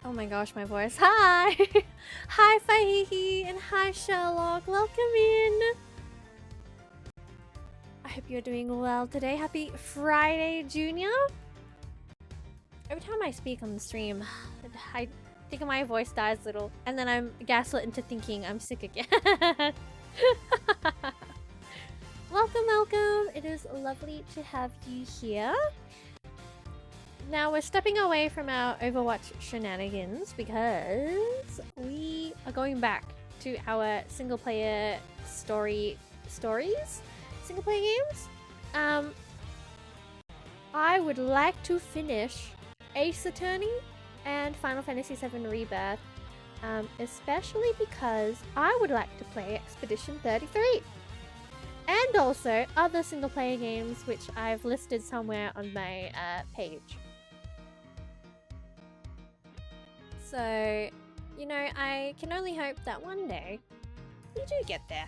Oh my gosh, my voice. Hi! Hi, Fahihi, and hi, Sherlock. Welcome in. I hope you're doing well today. Happy Friday, Junior. Every time I speak on the stream, I think my voice dies a little, and then I'm gaslit into thinking I'm sick again. Welcome, welcome. It is lovely to have you here. Now we're stepping away from our Overwatch shenanigans because we are going back to our single-player stories, single-player games. I would like to finish Ace Attorney and Final Fantasy VII Rebirth, especially because I would like to play Expedition 33. And also other single-player games which I've listed somewhere on my page. So, you know, I can only hope that one day we do get there.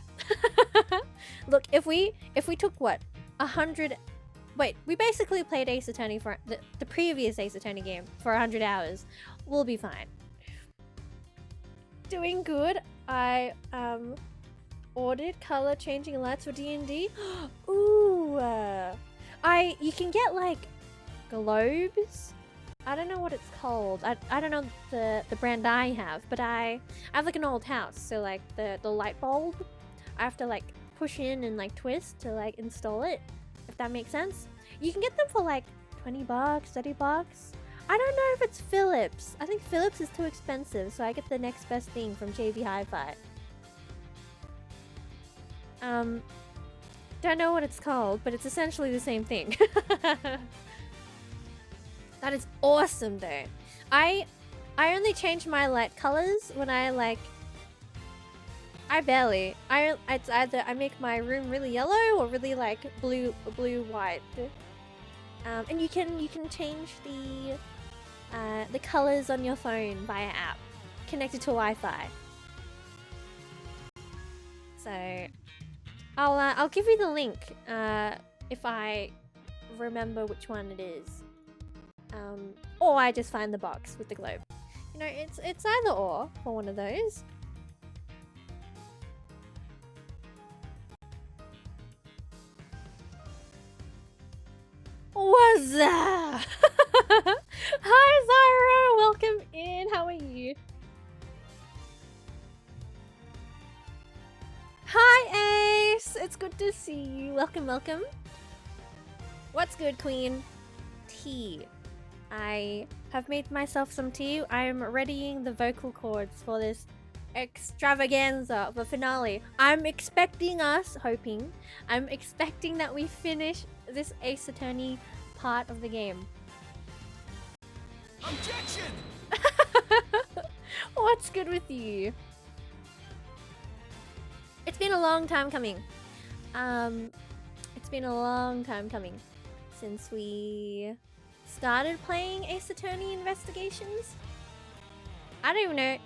Look, if we took what, 100... Wait, we basically played Ace Attorney for the previous Ace Attorney game for 100 hours. We'll be fine. Doing good. I ordered color changing lights for D&D. Ooh, you can get like globes. I don't know what it's called. I don't know the brand I have, but I have like an old house, so like the light bulb, I have to like push in and like twist to like install it, if that makes sense. You can get them for like 20 bucks, 30 bucks. I don't know if it's Philips. I think Philips is too expensive, so I get the next best thing from JV Hi-Fi. Don't know what it's called, but it's essentially the same thing. That is awesome though. I only change my light colors when it's either I make my room really yellow or really like blue white. And you can change the colors on your phone via app connected to Wi-Fi. So I'll give you the link if I remember which one it is. Or I just find the box with the globe. You know, it's either or for one of those. What's that? Hi Zyra, welcome in. How are you? Hi Ace, it's good to see you. Welcome, welcome. What's good, Queen? Tea. I have made myself some tea. I am readying the vocal cords for this extravaganza, the finale. I'm expecting that we finish this Ace Attorney part of the game. Objection! What's good with you? It's been a long time coming. It's been a long time coming since we started playing Ace Attorney Investigations. I don't even know.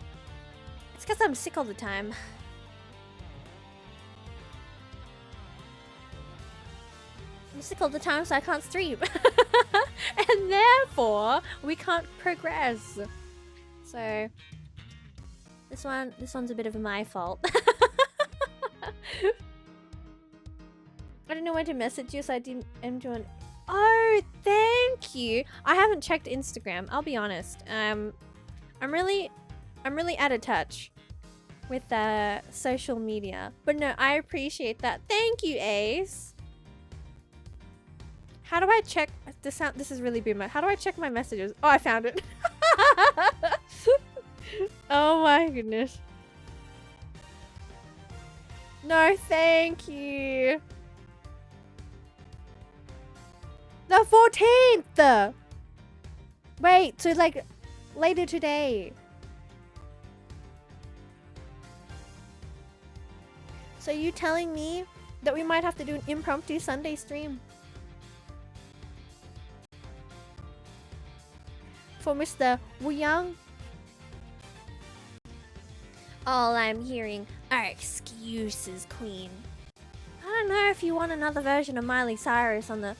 It's because I'm sick all the time. I'm sick all the time, so I can't stream. And therefore, we can't progress. So, this one's a bit of my fault. I don't know when to message you, so I didn't join. Oh, thank you. I haven't checked Instagram. I'll be honest. I'm really out of touch with social media. But no, I appreciate that. Thank you, Ace. How do I check this? This is really boomer. How do I check my messages? Oh, I found it. Oh my goodness. No, thank you. The 14th! Wait, so like later today. So you telling me that we might have to do an impromptu Sunday stream? For Mr. Wu Yang? All I'm hearing are excuses, Queen. I don't know if you want another version of Miley Cyrus on the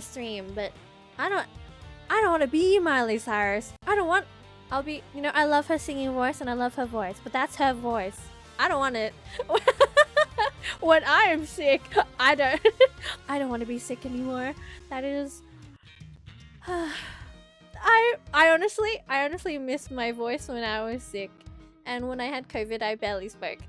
stream, but I don't want to be Miley Cyrus. I don't want I'll be, you know, I love her singing voice and I love her voice, but that's her voice. I don't want it. When I am sick, I don't I don't want to be sick anymore. That is I honestly miss my voice when I was sick. And when I had COVID, I barely spoke.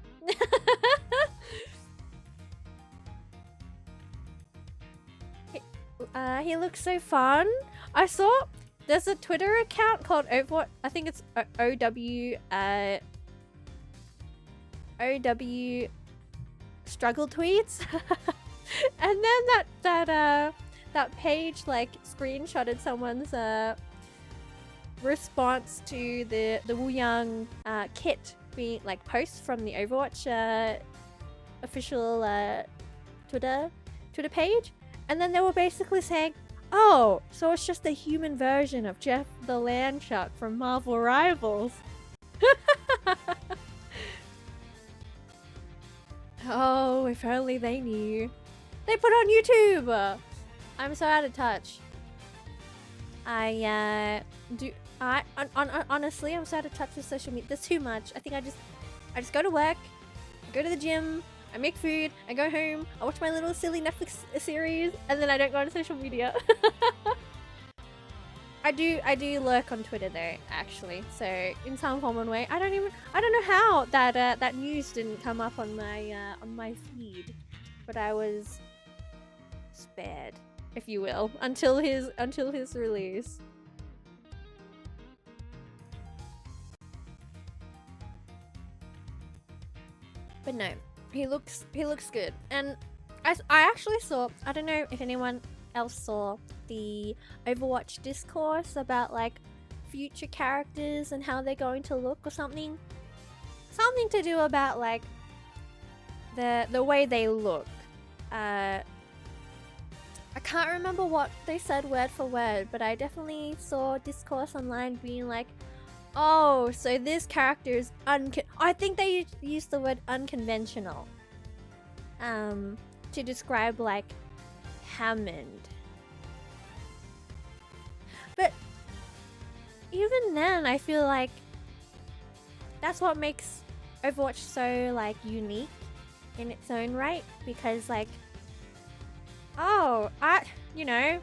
He looks so fun. I saw there's a Twitter account called Overwatch. I think it's OW struggle tweets. And then that page like screenshotted someone's response to the looong kit being like post from the Overwatch official Twitter page, and then they were basically saying, oh, so it's just a human version of Jeff the Landshark from Marvel Rivals. Oh, if only they knew. They put on YouTube. I'm so out of touch. Honestly, I'm so out of touch with social media. There's too much. I think I just go to work, I go to the gym, I make food, I go home, I watch my little silly Netflix series, and then I don't go on social media. I do lurk on Twitter though, actually. So in some form or way, I don't know how that news didn't come up on my feed, but I was spared, if you will, until his release. But no, he looks good, and I actually saw, I don't know if anyone else saw the Overwatch discourse about like future characters and how they're going to look or something to do about like the way they look. I can't remember what they said word for word, but I definitely saw discourse online being like, oh, so this character is I think they used the word unconventional to describe like Hammond. But even then, I feel like that's what makes Overwatch so like unique in its own right, because like, oh, you know,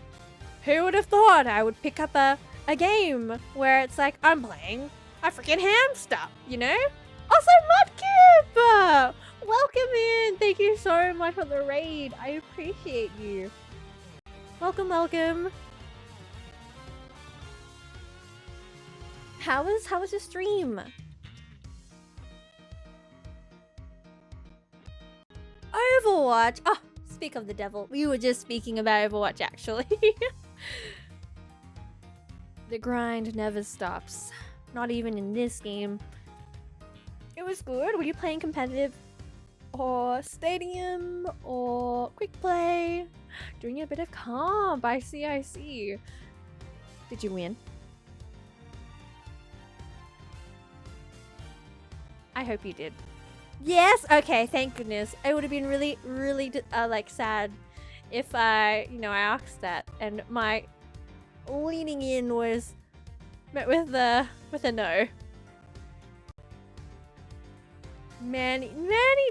who would have thought I would pick up a game where it's like I'm playing a freaking hamster, you know? Also, Mudkip! Welcome in! Thank you so much for the raid. I appreciate you. Welcome, welcome. How was your stream? Overwatch! Oh, speak of the devil. We were just speaking about Overwatch, actually. The grind never stops. Not even in this game. It was good. Were you playing competitive or stadium or quick play? Doing a bit of comp. I see. Did you win? I hope you did. Yes. Okay. Thank goodness. It would have been really like sad if I asked that and my leaning in was met with a no. Manny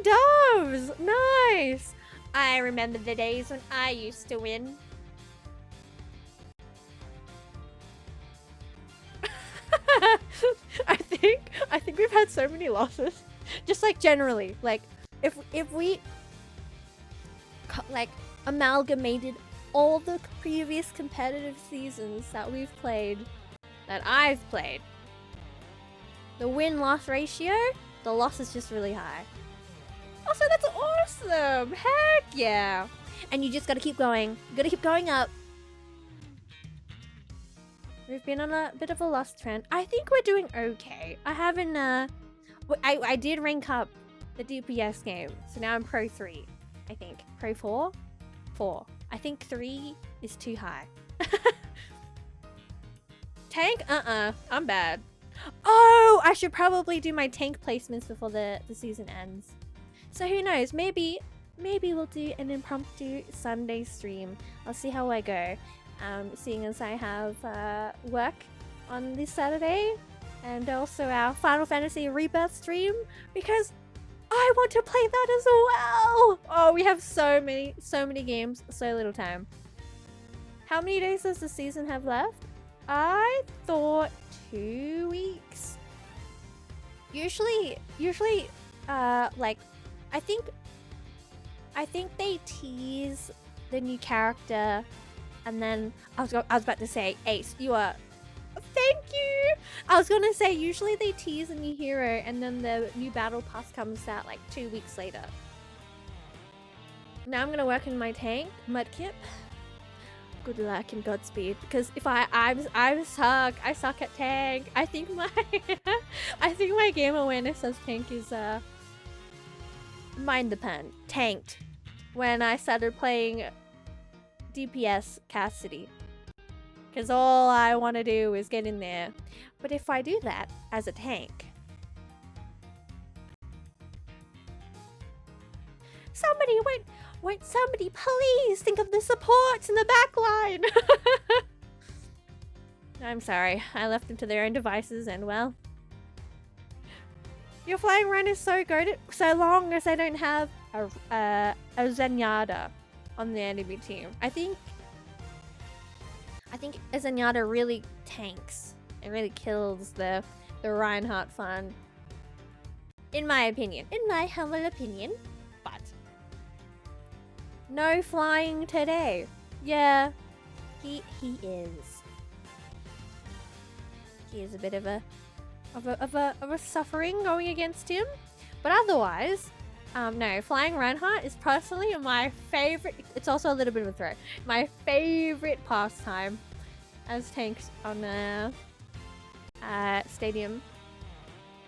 Doves! Nice! I remember the days when I used to win. I think we've had so many losses. Just like generally, like if we like amalgamated all the previous competitive seasons that I've played, the win-loss ratio, the loss is just really high. Also, that's awesome! Heck yeah! And you just gotta keep going. You gotta keep going up. We've been on a bit of a loss trend. I think we're doing okay. I haven't, I did rank up the DPS game, so now I'm Pro 3, I think. Pro 4? 4. I think 3 is too high. Tank? I'm bad. Oh, I should probably do my tank placements before the season ends. So who knows? Maybe we'll do an impromptu Sunday stream. I'll see how I go. Seeing as I have work on this Saturday, and also our Final Fantasy Rebirth stream, because I want to play that as well. Oh, we have so many games, so little time. How many days does the season have left? I thought 2 weeks. Usually, like, I think they tease the new character, and then I was about to say, Ace, you are. Thank you. I was gonna say usually they tease a new hero, and then the new battle pass comes out like 2 weeks later. Now I'm gonna work in my tank, Mudkip. Good luck and Godspeed, because if I suck at tank. I think my game awareness as tank is mind the pun, tanked when I started playing DPS Cassidy, because all I want to do is get in there. But if I do that as a tank, won't somebody please think of the supports in the back line? I'm sorry, I left them to their own devices, and well, your flying run is so good so long as I don't have a Zenyatta on the enemy team. I think a Zenyatta really tanks. It really kills the Reinhardt fun. In my opinion. In my humble opinion. But no flying today. Yeah, he is. He is a bit of a suffering going against him. But otherwise, no, flying Reinhardt is personally my favorite. It's also a little bit of a throw. My favorite pastime as tanks on a stadium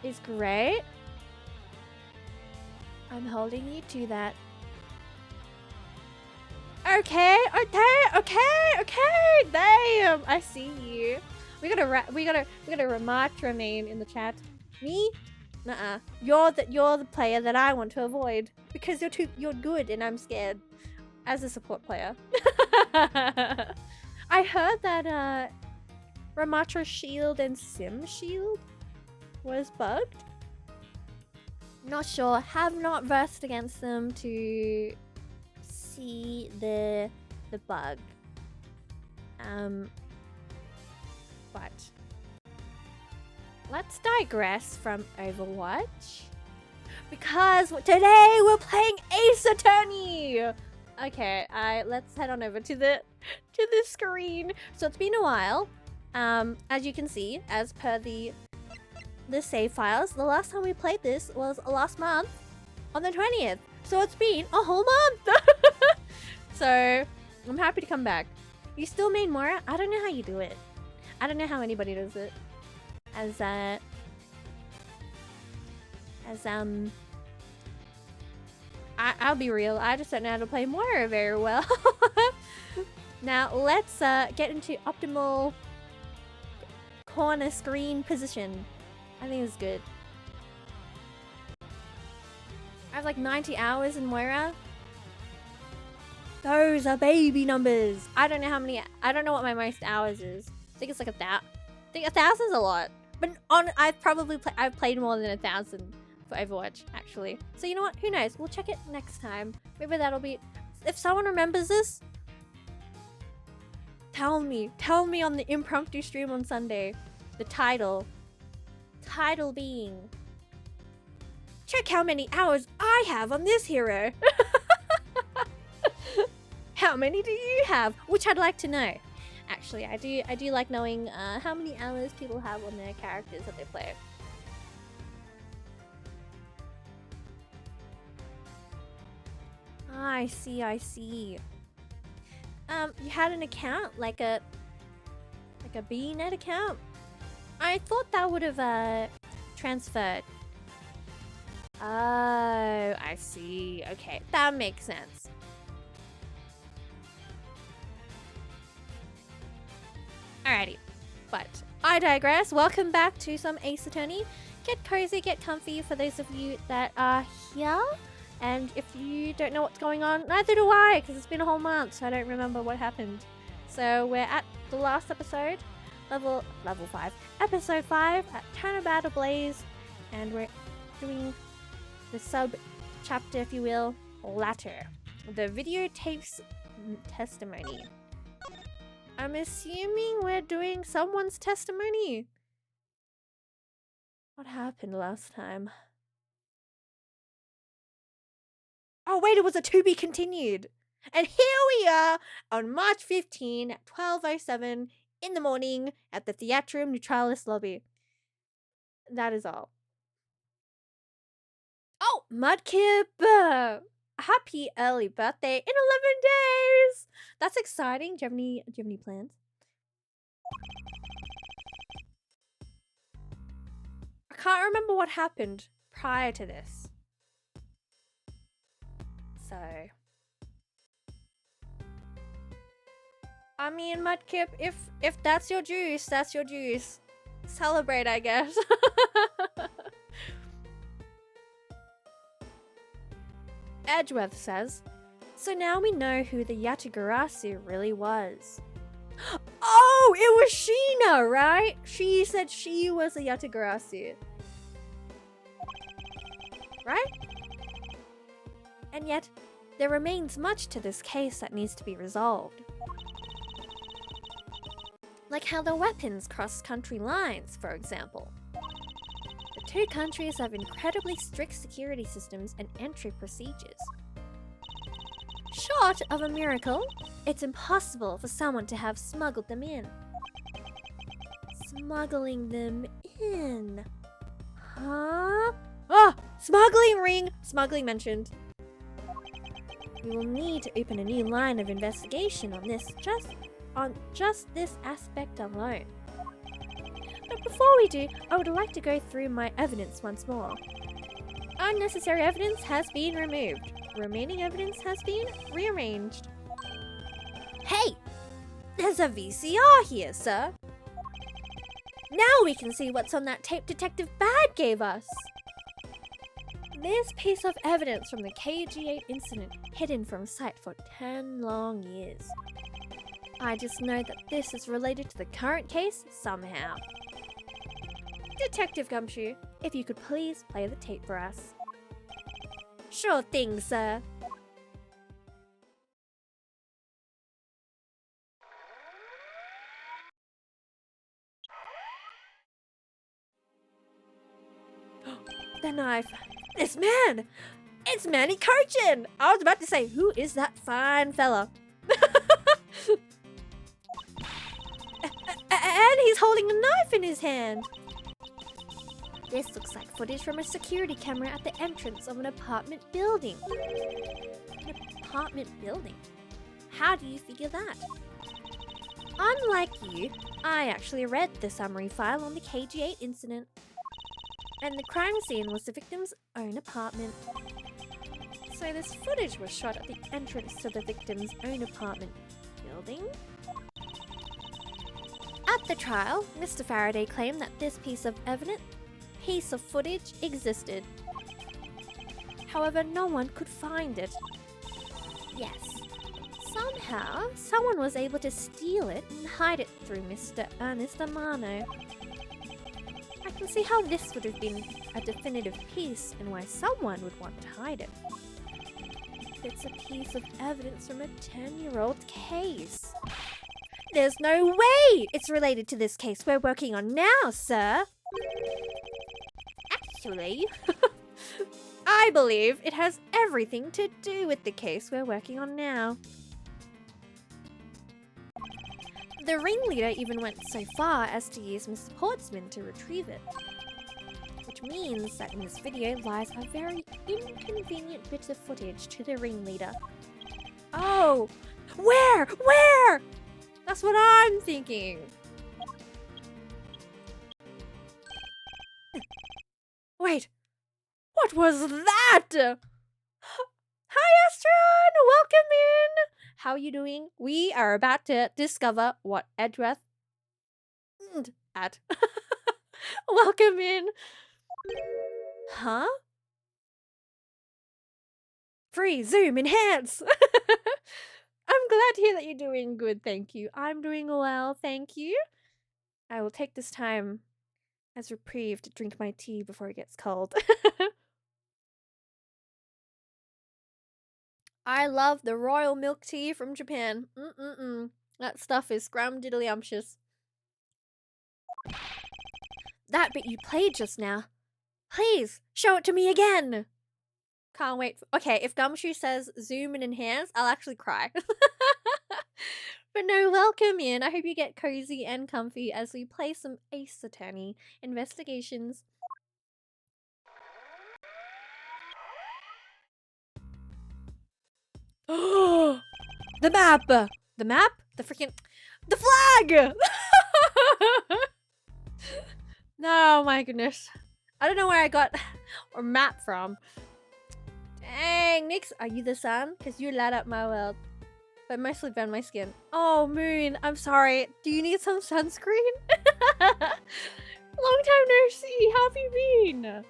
is great. I'm holding you to that. Okay. Damn, I see you. We got a remark remain in the chat. Me? Nuh-uh. You're the player that I want to avoid, because you're good and I'm scared as a support player. I heard that Ramatra's shield and Sim shield was bugged. Not sure. Have not versed against them to see the bug. But let's digress from Overwatch, because today we're playing Ace Attorney. Okay, let's head on over to the screen. So it's been a while. As you can see, as per the save files, the last time we played this was last month on the 20th. So it's been a whole month. So I'm happy to come back. You still made Moira? I don't know how you do it. I don't know how anybody does it. I'll be real, I just don't know how to play Moira very well. Now let's get into optimal corner screen position. I think it's good. I have like 90 hours in Moira. Those are baby numbers. I don't know how many. I don't know what my most hours is. I think it's like 1,000. I think 1,000's a lot. But I've played more than 1,000 for Overwatch, actually. So you know what? Who knows? We'll check it next time. Maybe that'll be. If someone remembers this, tell me. Tell me on the impromptu stream on Sunday. The title being, check how many hours I have on this hero. How many do you have? Which I'd like to know. Actually, I do like knowing how many hours people have on their characters that they play. I see. You had an account, like a BNet account? I thought that would have transferred. Oh, I see. Okay, that makes sense. Alrighty, but I digress. Welcome back to some Ace Attorney. Get cozy, get comfy for those of you that are here. And if you don't know what's going on, neither do I, because it's been a whole month, so I don't remember what happened. So we're at the last episode. level 5, episode 5 at Turnabout Ablaze, and we're doing the sub chapter, if you will, latter. The videotapes testimony. I'm assuming we're doing someone's testimony. What happened last time? Oh wait, it was a to be continued. And here we are on March 15 at 12:07 in the morning at the Theatrum Neutralis lobby. That is all. Oh, Mudkip! Happy early birthday in 11 days! That's exciting. Do you have any plans? I can't remember what happened prior to this. So, I mean, Mudkip, if that's your juice, that's your juice. Celebrate, I guess. Edgeworth says, so now we know who the Yatagarasu really was. Oh, it was Sheena, right? She said she was a Yatagarasu. Right? And yet, there remains much to this case that needs to be resolved. Like how the weapons crossed country lines, for example. The two countries have incredibly strict security systems and entry procedures. Short of a miracle, it's impossible for someone to have smuggled them in. Smuggling them in. Huh? Ah! Smuggling ring! Smuggling mentioned. We will need to open a new line of investigation on just this aspect alone. But before we do, I would like to go through my evidence once more. Unnecessary evidence has been removed. Remaining evidence has been rearranged. Hey! There's a VCR here, sir. Now we can see what's on that tape Detective Bad gave us. This piece of evidence from the KG8 incident hidden from sight for 10 long years. I just know that this is related to the current case somehow. Detective Gumshoe, if you could please play the tape for us. Sure thing, sir. The knife. This man! It's Manny Cochin! I was about to say, who is that fine fella? And he's holding a knife in his hand. This looks like footage from a security camera at the entrance of an apartment building. An apartment building? How do you figure that? Unlike you, I actually read the summary file on the KG8 incident. And the crime scene was the victim's own apartment. So this footage was shot at the entrance to the victim's own apartment building? At the trial, Mr. Faraday claimed that this piece of footage existed. However, no one could find it. Yes. Somehow, someone was able to steal it and hide it through Mr. Ernest Amano. I can see how this would have been a definitive piece and why someone would want to hide it. It's a piece of evidence from a 10-year-old case. There's no way it's related to this case we're working on now, sir. Actually, I believe it has everything to do with the case we're working on now. The ringleader even went so far as to use Mr. Portsman to retrieve it. Which means that in this video lies a very inconvenient bit of footage to the ringleader. Oh! Where? Where? That's what I'm thinking. Wait, what was that? Hi, Astron! Welcome in! How are you doing? We are about to discover what Edgeworth at. Welcome in. Huh? Free, zoom, enhance! I'm glad to hear that you're doing good, thank you. I'm doing well, thank you. I will take this time as reprieve to drink my tea before it gets cold. I love the royal milk tea from Japan. That stuff is scrum-diddly-umptious. That bit you played just now. Please, show it to me again! Can't wait. Okay, if Gumshoe says zoom and enhance, I'll actually cry. But no, welcome in. I hope you get cozy and comfy as we play some Ace Attorney investigations. Oh, the map! The map? The freaking... The flag! No, my goodness. I don't know where I got or map from. Dang, Nix, are you the sun? Because you light up my world. But mostly burn my skin. Oh, Moon, I'm sorry. Do you need some sunscreen? Long time no see. How have you been?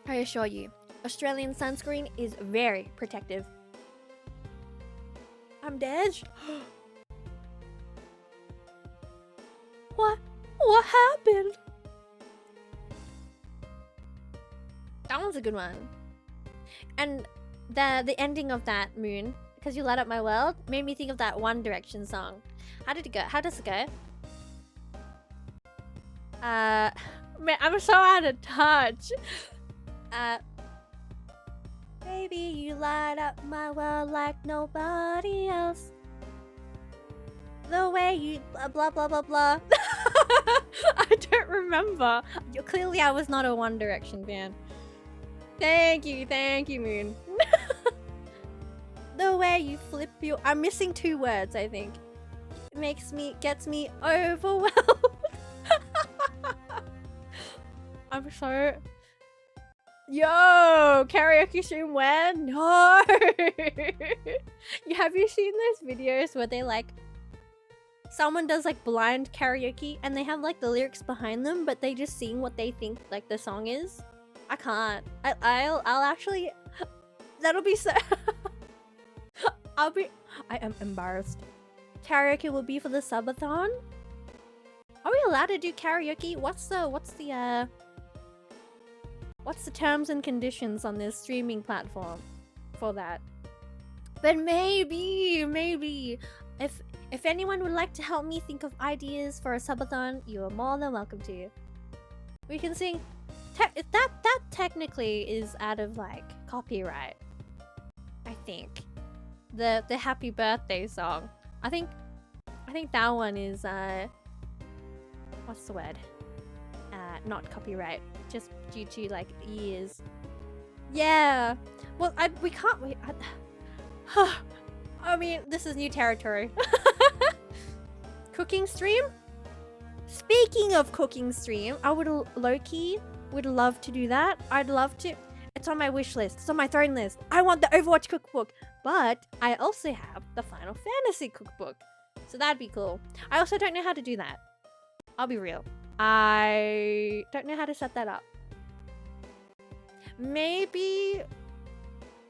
I assure you, Australian sunscreen is very protective. I'm dead. What? What happened? That one's a good one. And the ending of that, Moon, because you light up my world, made me think of that One Direction song. How did it go? How does it go? Man, I'm so out of touch. Baby, you light up my world like nobody else. The way you blah blah blah blah. I don't remember. Clearly I was not a One Direction fan. Thank you, Moon. The way you flip your... I'm missing 2 words, I think. It gets me overwhelmed. I'm so... Yo, karaoke stream when? No! Have you seen those videos where they like... Someone does like blind karaoke and they have like the lyrics behind them, but they just sing what they think like the song is? I can't. I'll actually... That'll be so... I am embarrassed. Karaoke will be for the subathon? Are we allowed to do karaoke? What's the terms and conditions on this streaming platform for that? But maybe if anyone would like to help me think of ideas for a subathon, you are more than welcome to. We can sing. That technically is out of like copyright. I think the happy birthday song. I think that one is what's the word? Not copyright, just due to like years. Yeah. Well, we can't wait. I mean, this is new territory. Cooking stream? Speaking of cooking stream, I would low-key would love to do that. I'd love to. It's on my wish list. It's on my throne list. I want the Overwatch cookbook, but I also have the Final Fantasy cookbook. So that'd be cool. I also don't know how to do that. I'll be real. I don't know how to set that up. Maybe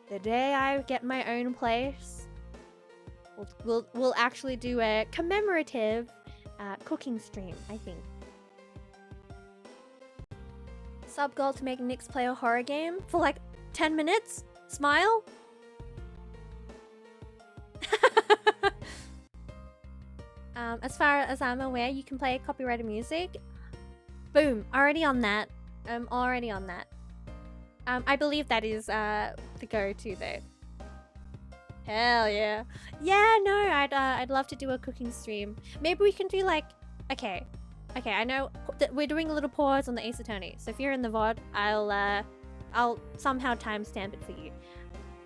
the day I get my own place, we'll actually do a commemorative cooking stream, I think. Sub goal to make Nyx play a horror game for like 10 minutes? Smile? As far as I'm aware, you can play copyrighted music. Boom, already on that. I'm already on that. I believe that is the go-to though. Hell yeah. Yeah, no, I'd love to do a cooking stream. Maybe we can do like, okay, I know that we're doing a little pause on the Ace Attorney. So if you're in the VOD, I'll somehow timestamp it for you.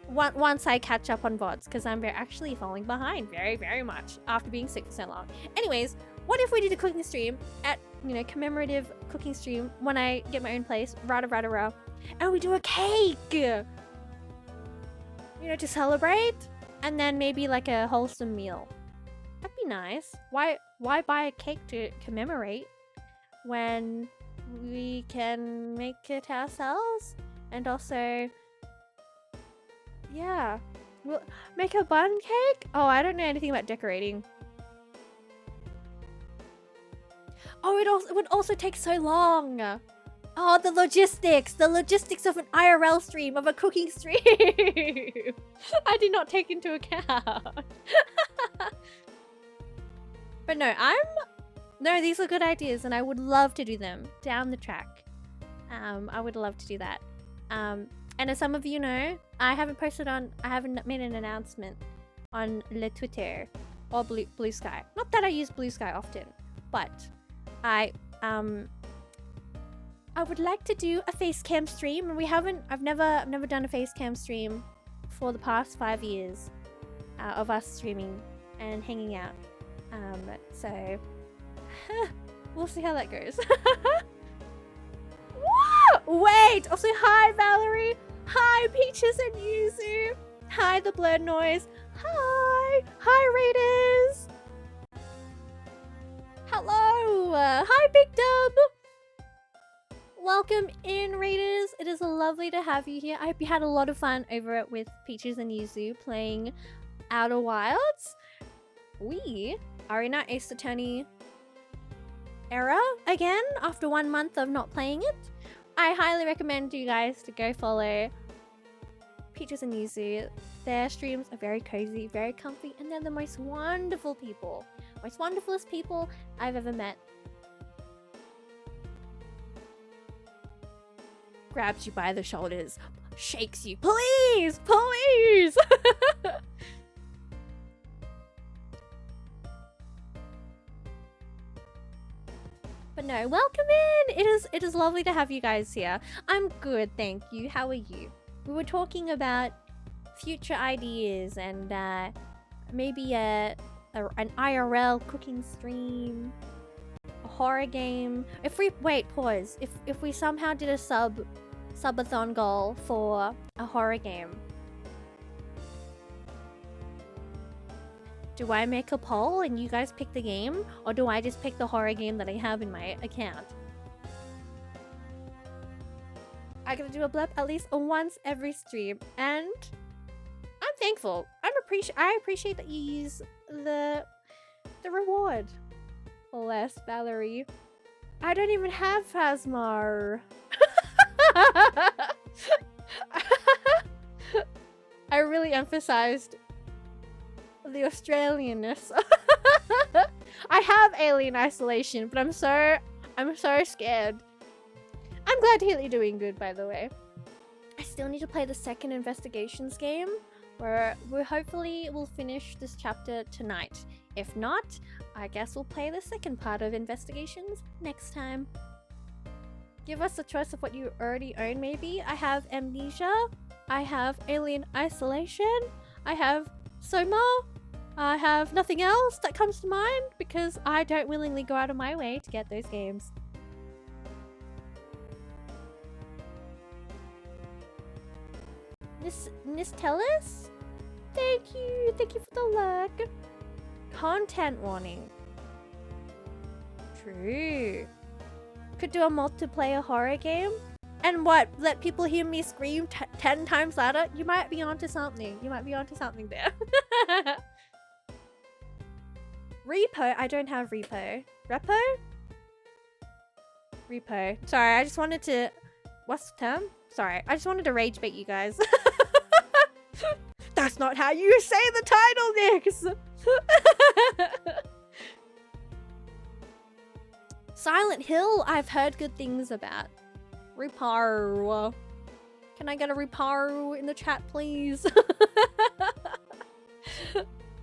Once I catch up on VODs, because I'm actually falling behind very, very much after being sick for so long. Anyways, what if we did a cooking stream at, commemorative cooking stream when I get my own place, rah, and we do a cake, to celebrate, and then maybe like a wholesome meal. That'd be nice. Why buy a cake to commemorate when we can make it ourselves? And also, yeah, Make a bun cake? Oh, I don't know anything about decorating. Oh, it would also take so long. Oh, the logistics of an IRL stream, of a cooking stream. I did not take into account. But no, these are good ideas and I would love to do them down the track. I would love to do that. And as some of you know, I haven't made an announcement on Le Twitter or Blue Sky. Not that I use Blue Sky often, but I would like to do a face cam stream, and I've never done a face cam stream for the past 5 years of us streaming and hanging out. So we'll see how that goes. Wait! Also, hi Valerie! Hi Peaches and Yuzu! Hi the blurred noise! Hi! Hi Raiders! Hello! Hi Big Dub! Welcome in Raiders! It is lovely to have you here. I hope you had a lot of fun over with Peaches and Yuzu playing Outer Wilds. We are in our Ace Attorney era again after 1 month of not playing it. I highly recommend you guys to go follow Peaches and Yuzu. Their streams are very cozy, very comfy, and they're the most wonderful people. Most wonderfulest people I've ever met. Grabs you by the shoulders, shakes you. Please! Please! But no, welcome in! It is lovely to have you guys here. I'm good, thank you. How are you? We were talking about future ideas and maybe an IRL cooking stream, a horror game. Pause. If we somehow did a subathon goal for a horror game, do I make a poll and you guys pick the game, or do I just pick the horror game that I have in my account? I gotta do a blip at least once every stream, and I'm thankful. I appreciate that you use the reward. Bless Valerie. I don't even have Phasmar. I really emphasized the Australianness. I have Alien Isolation, but I'm so scared. I'm glad to hear that you're doing good, by the way. I still need to play the second investigations game, where we hopefully will finish this chapter tonight. If not, I guess we'll play the second part of investigations next time. Give us a choice of what you already own, maybe. I have Amnesia, I have Alien Isolation, I have Soma, I have nothing else that comes to mind because I don't willingly go out of my way to get those games. Nistellis? Thank you for the luck. Content warning. True. Could do a multiplayer horror game? And what? Let people hear me scream 10 times louder? You might be onto something. You might be onto something there. Repo? I don't have Repo. Repo? Repo. Sorry, I just wanted to... What's the term? Sorry, I just wanted to rage bait you guys. That's not how you say the title, Nix! Silent Hill, I've heard good things about. Reparu. Can I get a Reparu in the chat, please?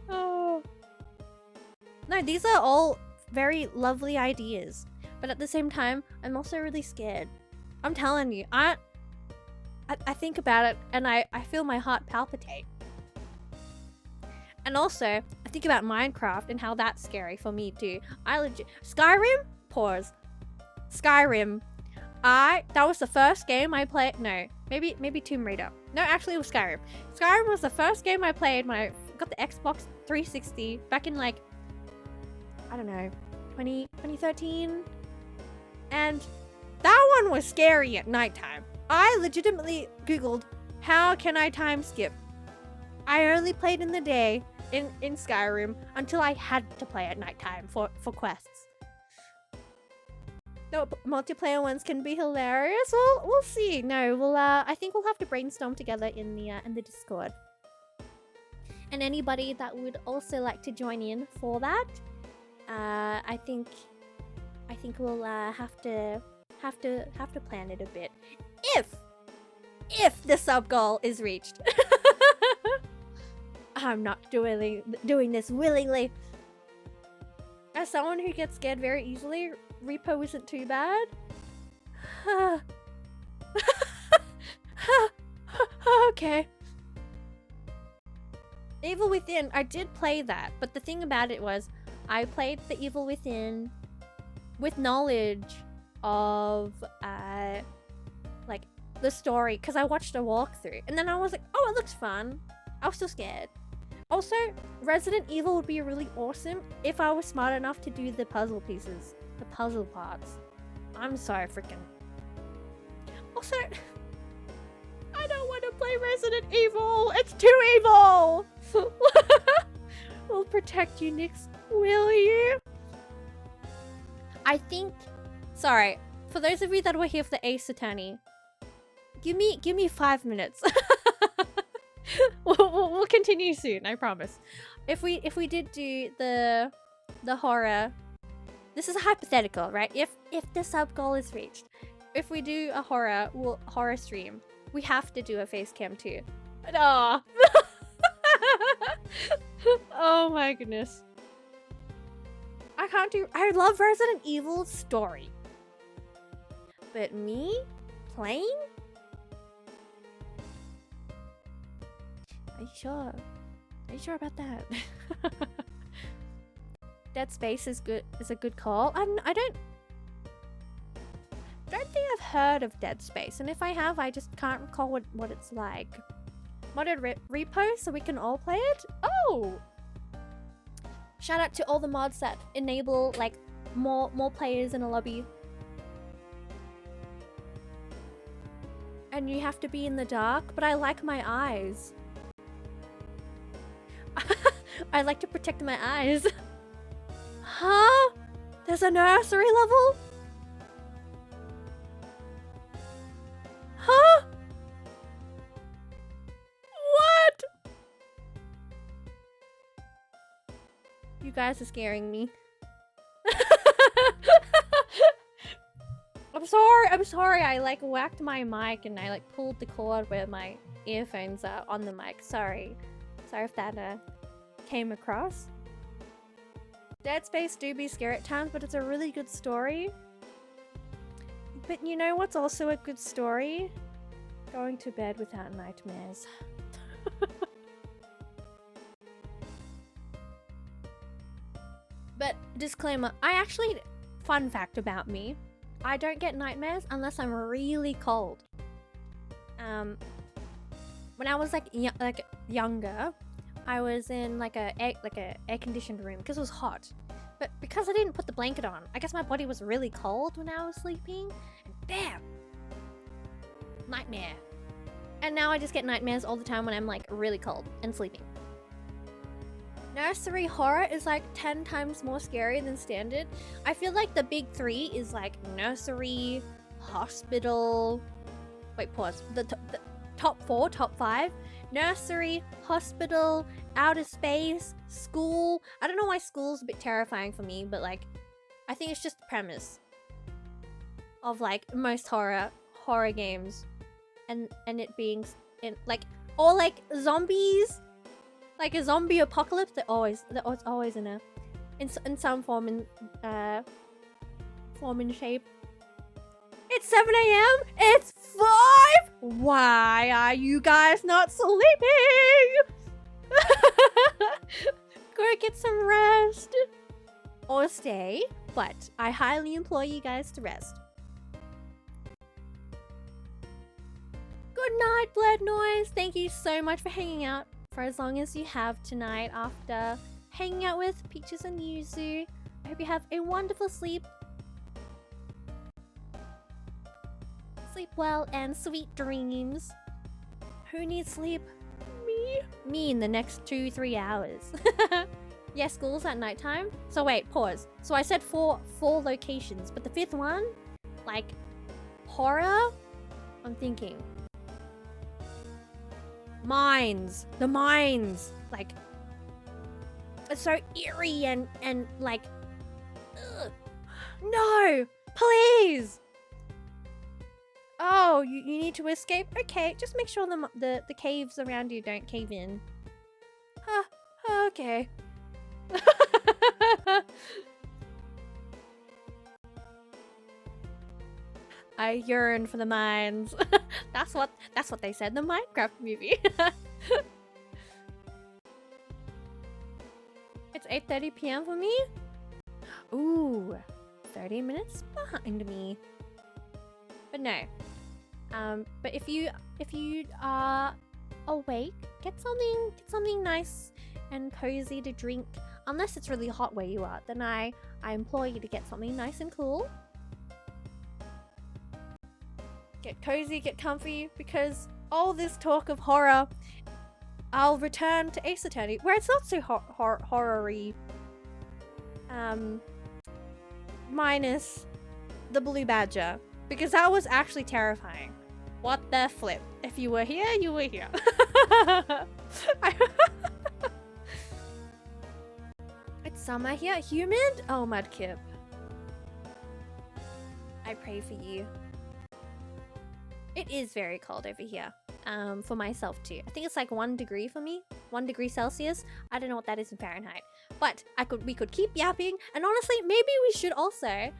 Oh. No, these are all very lovely ideas. But at the same time, I'm also really scared. I'm telling you, I think about it and I feel my heart palpitate. And also, I think about Minecraft and how that's scary for me too. Skyrim? Pause. Skyrim. That was the first game I played. No, maybe Tomb Raider. No, actually it was Skyrim. Skyrim was the first game I played when I got the Xbox 360 back in like, I don't know, 2013. And that one was scary at nighttime. I legitimately Googled, how can I time skip? I only played in the day in Skyrim until I had to play at nighttime for quests. No, multiplayer ones can be hilarious. We'll see. No, I think we'll have to brainstorm together in the Discord. And anybody that would also like to join in for that, I think we'll have to plan it a bit. If the sub goal is reached. I'm not doing this willingly. As someone who gets scared very easily, repo isn't too bad. Okay. Evil Within, I did play that, but the thing about it was, I played the Evil Within with knowledge of, like, the story, because I watched a walkthrough, and then I was like, oh, it looks fun. I was still scared. Also, Resident Evil would be really awesome if I was smart enough to do the puzzle pieces, the puzzle parts. I'm so freaking... Also, I don't want to play Resident Evil. It's too evil. We'll protect you, Nyx. Will you? I think... Sorry, for those of you that were here for the Ace Attorney, give me 5 minutes. We'll continue soon, I promise. If we did do the horror, this is a hypothetical, right? If the sub goal is reached, if we do a horror stream, we have to do a face cam too. Oh. Oh my goodness. I love Resident Evil's story. But me playing? Are you sure? Are you sure about that? Dead Space is good. Is a good call. I don't think I've heard of Dead Space, and if I have, I just can't recall what it's like. Modded repo so we can all play it. Oh! Shout out to all the mods that enable like more players in a lobby. And you have to be in the dark, but I like my eyes. I like to protect my eyes. Huh? There's a nursery level? Huh? What? You guys are scaring me. I'm sorry. I like whacked my mic and I like pulled the cord where my earphones are on the mic. Sorry if that came across. Dead Space do be scary at times, but it's a really good story. But you know what's also a good story? Going to bed without nightmares. But disclaimer, fun fact about me, I don't get nightmares unless I'm really cold. When I was like younger, I was in like a air-conditioned room because it was hot. But because I didn't put the blanket on, I guess my body was really cold when I was sleeping. And damn! Nightmare. And now I just get nightmares all the time when I'm like really cold and sleeping. Nursery horror is like 10 times more scary than standard. I feel like the big three is like nursery, hospital... Wait, pause. The top 4, top 5. Nursery, hospital, outer space, school. I don't know why school's a bit terrifying for me, but like, I think it's just the premise of like most horror games, and it being in like, or like zombies, like a zombie apocalypse. It's always in some form and shape. It's 7 AM. It's 5. Why are you guys not sleeping? Go get some rest. Or stay, but I highly implore you guys to rest. Good night, Blood Noise. Thank you so much for hanging out for as long as you have tonight after hanging out with Peaches and Yuzu. I hope you have a wonderful sleep. Sleep well and sweet dreams. Who needs sleep? Me. me in the next 2-3 hours. Yeah, school's at nighttime. So wait, pause. So I said four locations, but the fifth one, like horror. I'm thinking mines. The mines, like it's so eerie and like, ugh. No, please. Oh, you need to escape? Okay, just make sure the caves around you don't cave in. Okay. I yearn for the mines. That's what they said in the Minecraft movie. It's 8:30 p.m. for me. Ooh, 30 minutes behind me. But no. But if you are awake, get something nice and cozy to drink. Unless it's really hot where you are, then I implore you to get something nice and cool. Get cozy, get comfy, because all this talk of horror, I'll return to Ace Attorney, where it's not so horror-y. Minus the blue badger, because that was actually terrifying. What the flip? If you were here, you were here. It's summer here. Humid? Oh, Mudkip. I pray for you. It is very cold over here. For myself too. I think it's like 1 degree for me. 1 degree Celsius. I don't know what that is in Fahrenheit. But we could keep yapping. And honestly, maybe we should also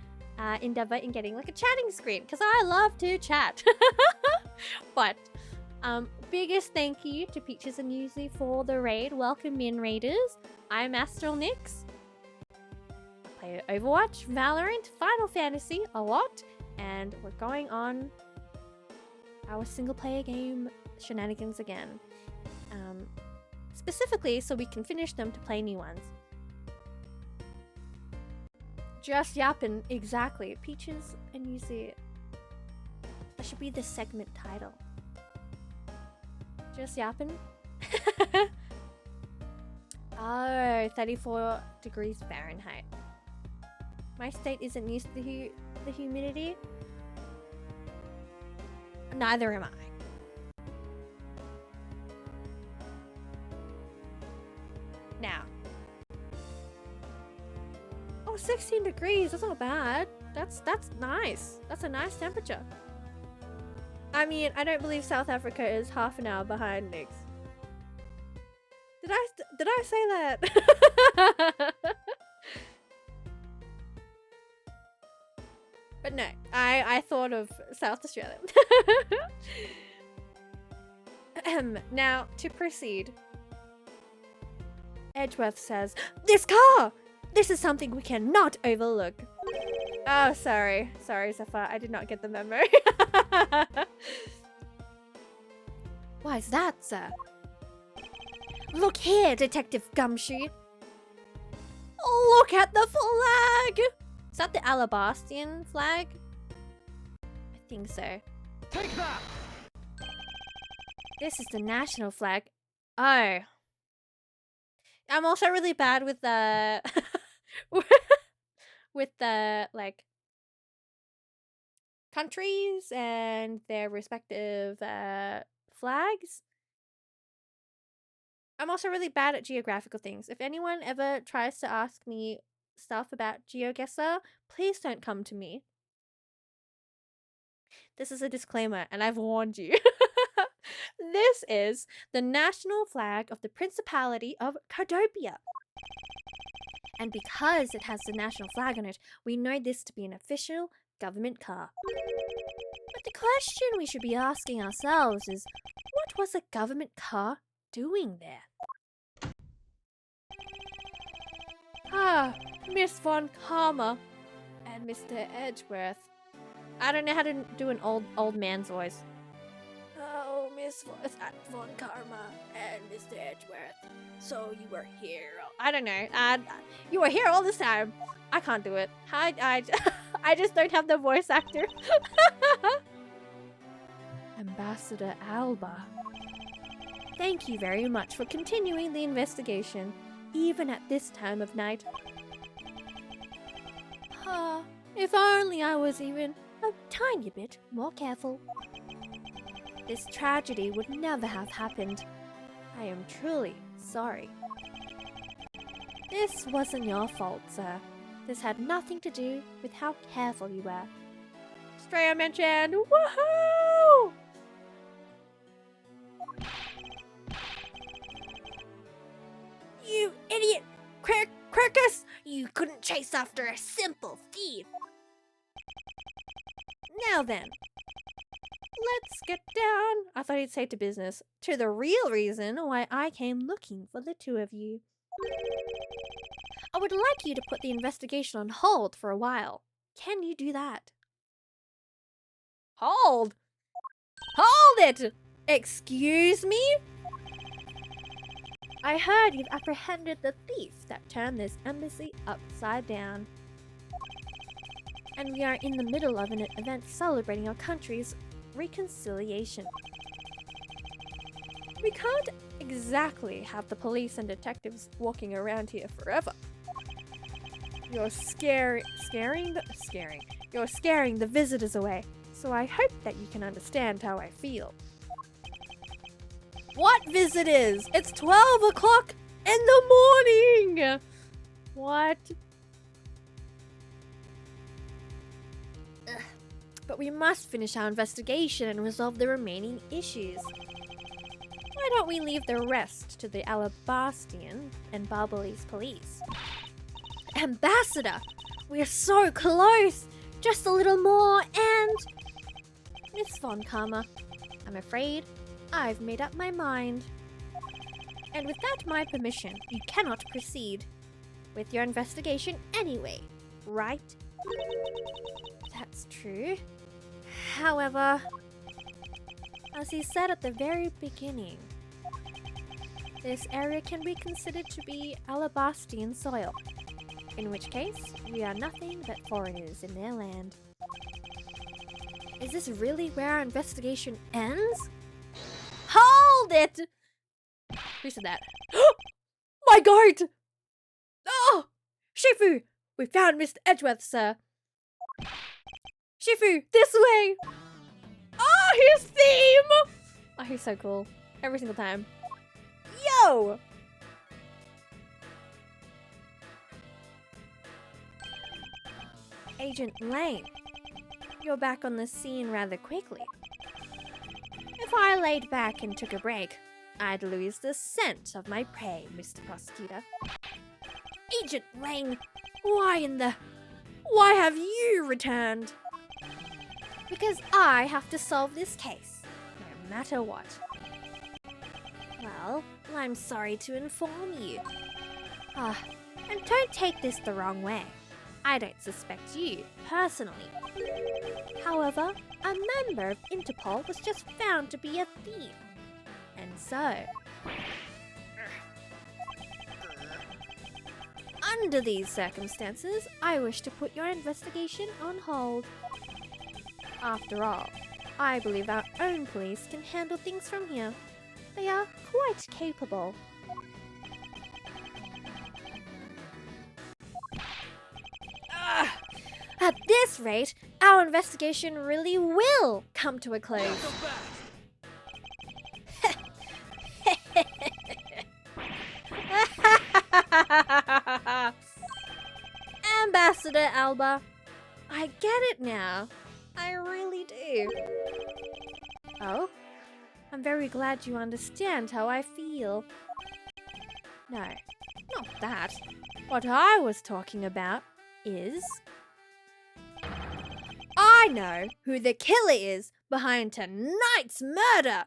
endeavor in getting like a chatting screen, because I love to chat. But biggest thank you to Peaches and Yuzu for the raid. Welcome in, raiders. I'm Astral Nyx. I play Overwatch, Valorant, Final Fantasy a lot, and we're going on our single player game shenanigans again. Specifically so we can finish them to play new ones. Just yapping, exactly. Peaches and Yuzu. That should be the segment title. Just yapping. Oh, 34 degrees Fahrenheit. My state isn't used to the humidity. Neither am I. Now. Oh, 16 degrees. That's not bad. That's nice. That's a nice temperature. I mean, I don't believe South Africa is half an hour behind Nyx. Did I say that? But no, I thought of South Australia. Now, to proceed. Edgeworth says, "This car! This is something we cannot overlook." Oh, sorry. Sorry, Zephyr. I did not get the memo. Why is that, sir? Look here, Detective Gumshoe. Look at the flag! Is that the Alabastian flag? I think so. Take that! This is the national flag. Oh. I'm also really bad with the... with the, like, countries and their respective flags. I'm also really bad at geographical things. If anyone ever tries to ask me stuff about GeoGuessr, please don't come to me. This is a disclaimer, and I've warned you. This is the national flag of the Principality of Cardopia. And because it has the national flag on it, we know this to be an official government car. But the question we should be asking ourselves is, what was a government car doing there? Ah, Miss Von Karma and Mr. Edgeworth. I don't know how to do an old man's voice. Oh, Miss Von Karma and Mr. Edgeworth. So you were here. I don't know. You were here all this time. I can't do it. I just don't have the voice actor. Ambassador Alba. Thank you very much for continuing the investigation, even at this time of night. If only I was even a tiny bit more careful. This tragedy would never have happened. I am truly sorry. This wasn't your fault, sir. This had nothing to do with how careful you were. Straya mentioned, woohoo! You idiot! Quirkus! You couldn't chase after a simple thief! Now then, let's get down, I thought he'd say to business, to the real reason why I came looking for the two of you. I would like you to put the investigation on hold for a while. Can you do that? Hold? Hold it! Excuse me? I heard you've apprehended the thief that turned this embassy upside down. And we are in the middle of an event celebrating our country's reconciliation. We can't exactly have the police and detectives walking around here forever. You're scaring the visitors away, so I hope that you can understand how I feel. What visitors? It's 12 o'clock in the morning! What? Ugh. But we must finish our investigation and resolve the remaining issues. Why don't we leave the rest to the Alabastian and Barbalese police? Ambassador! We're so close! Just a little more and... Miss Von Karma, I'm afraid I've made up my mind. And without my permission, you cannot proceed with your investigation anyway, right? That's true. However, as he said at the very beginning, this area can be considered to be Alabastian soil, in which case we are nothing but foreigners in their land. Is this really where our investigation ends? Hold it! Who said that? My guard! Oh! Shifu! We found Mr. Edgeworth, sir. Shifu, this way! Oh, his theme! Oh, he's so cool. Every single time. Yo! Agent Lane, you're back on the scene rather quickly. If I laid back and took a break, I'd lose the scent of my prey, Mr. Prosecutor. Agent Lane, why have you returned? Because I have to solve this case, no matter what. Well, I'm sorry to inform you. And don't take this the wrong way. I don't suspect you, personally. However, a member of Interpol was just found to be a thief. And so... Under these circumstances, I wish to put your investigation on hold. After all, I believe our own police can handle things from here. They are quite capable. At this rate, our investigation really will come to a close. Ambassador Alba, I get it now. I really do. Oh? I'm very glad you understand how I feel. No, not that. What I was talking about is... I know who the killer is behind tonight's murder!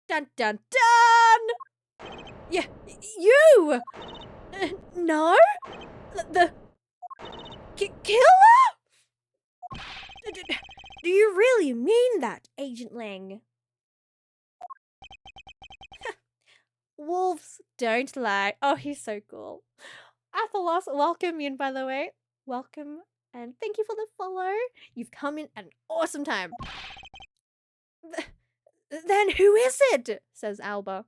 Dun dun dun! You! No? The killer? Do you really mean that, Agent Lang? Wolves don't lie. Oh, he's so cool. Athelos, welcome in, by the way. Welcome, and thank you for the follow. You've come in at an awesome time. Then who is it? Says Alba.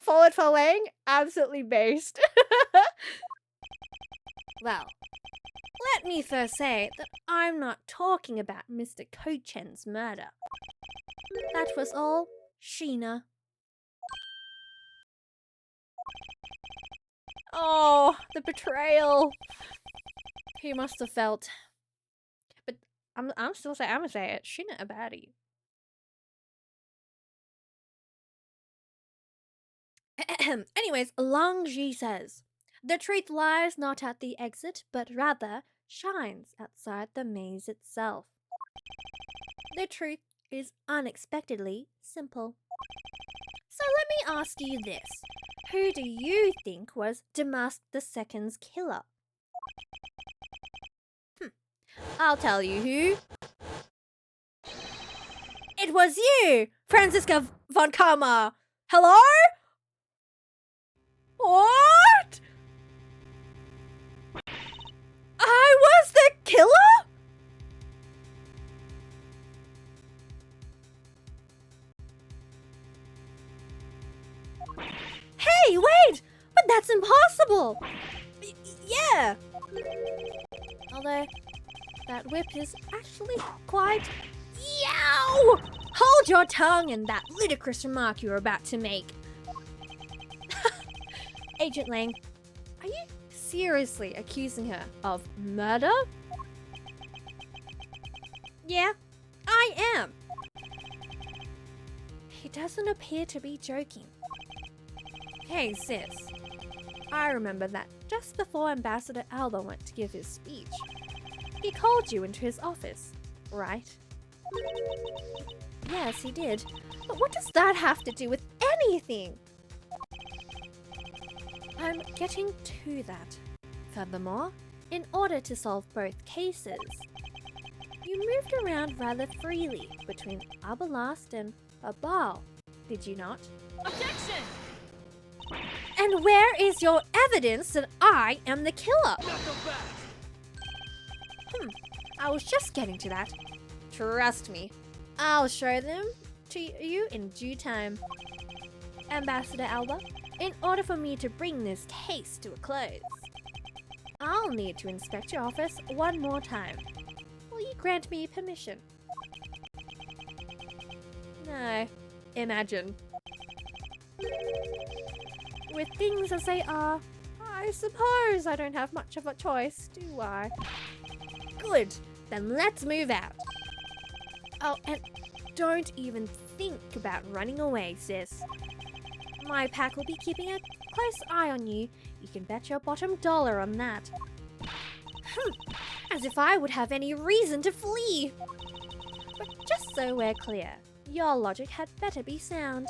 Forward for Lang, absolutely based. Well, let me first say that I'm not talking about Mr. Kochen's murder. That was all Sheena. Oh, the betrayal. He must have felt. But I'm still saying, I'm gonna say it. Sheena a baddie. Anyways, Long Ji says, the truth lies not at the exit, but rather shines outside the maze itself. The truth is unexpectedly simple. So let me ask you this. Who do you think was Damask II's killer? I'll tell you who. It was you, Franziska von Karma. Hello? What? I was the killer? Hey, wait! But that's impossible! Yeah! Although, that whip is actually quite... Yow! Hold your tongue in that ludicrous remark you're about to make. Agent Lang, are you seriously accusing her of murder? Yeah, I am. He doesn't appear to be joking. Hey sis, I remember that just before Ambassador Alba went to give his speech, he called you into his office, right? Yes, he did. But what does that have to do with anything? I'm getting to that. Furthermore, in order to solve both cases, you moved around rather freely between Abalast and Abal, did you not? Objection! And where is your evidence that I am the killer? Not so fast! I was just getting to that. Trust me, I'll show them to you in due time. Ambassador Alba, in order for me to bring this case to a close, I'll need to inspect your office one more time. Will you grant me permission? No, imagine. With things as they are, I suppose I don't have much of a choice, do I? Good, then let's move out. Oh, and don't even think about running away, sis. My pack will be keeping a close eye on you. You can bet your bottom dollar on that. As if I would have any reason to flee. But just so we're clear, your logic had better be sound.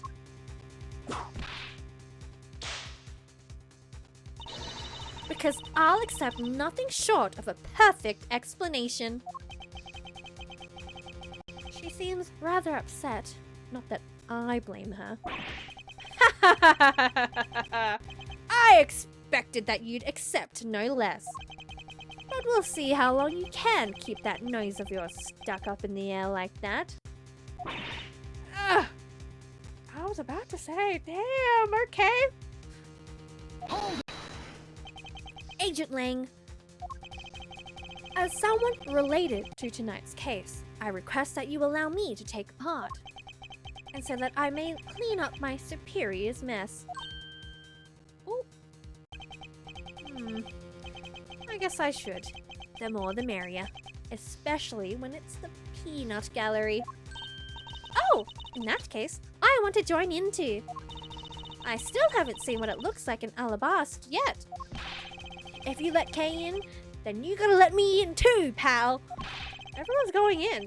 Because I'll accept nothing short of a perfect explanation. She seems rather upset. Not that I blame her. I expected that you'd accept no less. But we'll see how long you can keep that nose of yours stuck up in the air like that. Ugh. I was about to say, damn, okay. Agent Lang, as someone related to tonight's case, I request that you allow me to take part, and so that I may clean up my superior's mess. Ooh. I guess I should. The more the merrier, especially when it's the peanut gallery. Oh, in that case, I want to join in too. I still haven't seen what it looks like in Alabast yet. If you let Kay in, then you gotta let me in too, pal. Everyone's going in.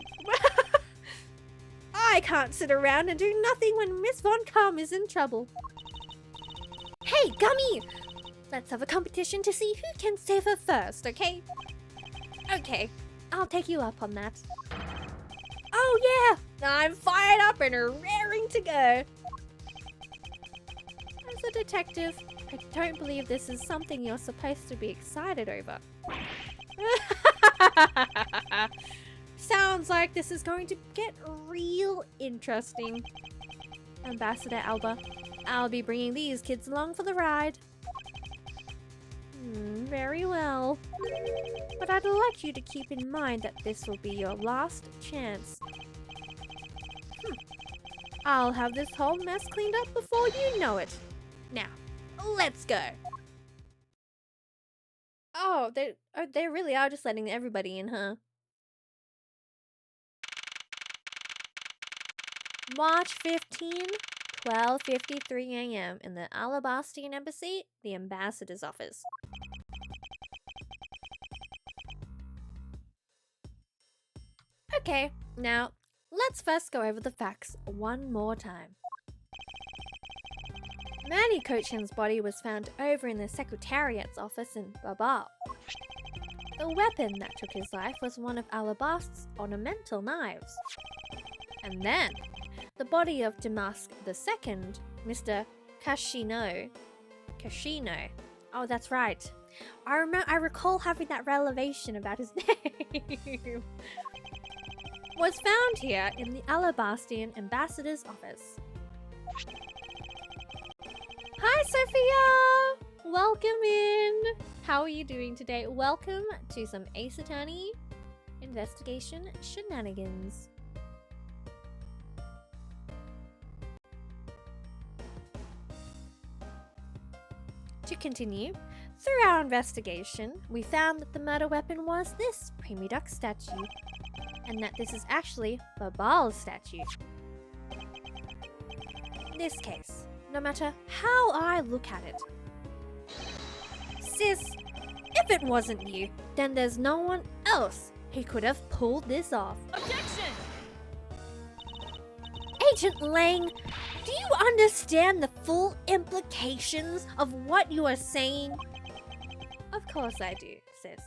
I can't sit around and do nothing when Miss Von Kamm is in trouble. Hey, Gummy! Let's have a competition to see who can save her first, okay? Okay, I'll take you up on that. Oh yeah! I'm fired up and raring to go. As a detective, I don't believe this is something you're supposed to be excited over. Sounds like this is going to get real interesting. Ambassador Alba. I'll be bringing these kids along for the ride. Very well. But I'd like you to keep in mind that this will be your last chance. I'll have this whole mess cleaned up before you know it. Now, let's go. Oh, they really are just letting everybody in, huh? March 15, 12:53 a.m. in the Alabastian Embassy, the Ambassador's office. Okay, now let's first go over the facts one more time. Manny Cochin's body was found over in the Secretariat's office in Babal. The weapon that took his life was one of Alabast's ornamental knives. And then, the body of Damask II, Mr. Kashino. Oh, that's right. I recall having that revelation about his name. Was found here in the Alabastian Ambassador's office. Hi, Sophia! Welcome in! How are you doing today? Welcome to some Ace Attorney investigation shenanigans. To continue, through our investigation, we found that the murder weapon was this Preemie Duck statue, and that this is actually Babal's statue. In this case, no matter how I look at it, sis, if it wasn't you, then there's no one else who could have pulled this off. Objection! Agent Lang, do you understand the full implications of what you are saying? Of course I do, sis.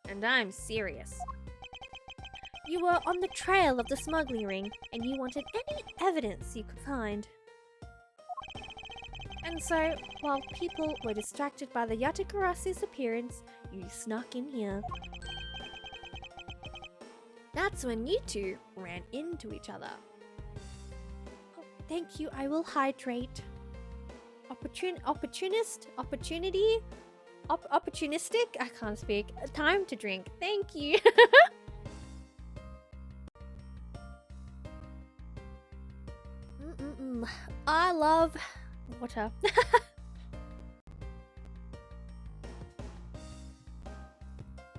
And I'm serious. You were on the trail of the smuggling ring, and you wanted any evidence you could find. And so, while people were distracted by the Yatakarasu's appearance, you snuck in here. That's when you two ran into each other. Oh, thank you, I will hydrate. Opportunistic? I can't speak. Time to drink. Thank you. I love water.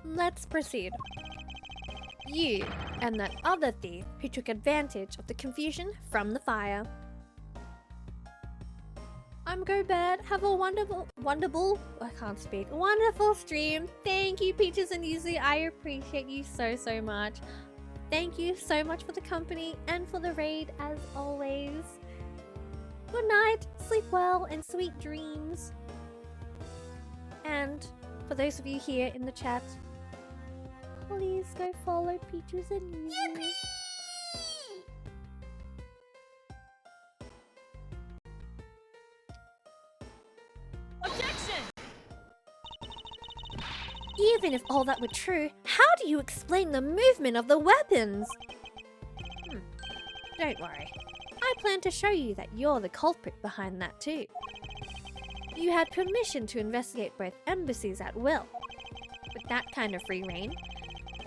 Let's proceed. You and that other thief who took advantage of the confusion from the fire. I'm go bed. Have a wonderful, I can't speak. Wonderful stream. Thank you, Peaches and Yuzu. I appreciate you so much. Thank you so much for the company and for the raid as always. Good night, sleep well, and sweet dreams. And for those of you here in the chat, please go follow Peaches and Yuzu. Objection! Even if all that were true, how do you explain the movement of the weapons? Don't worry. I plan to show you that you're the culprit behind that too. You had permission to investigate both embassies at will. With that kind of free reign,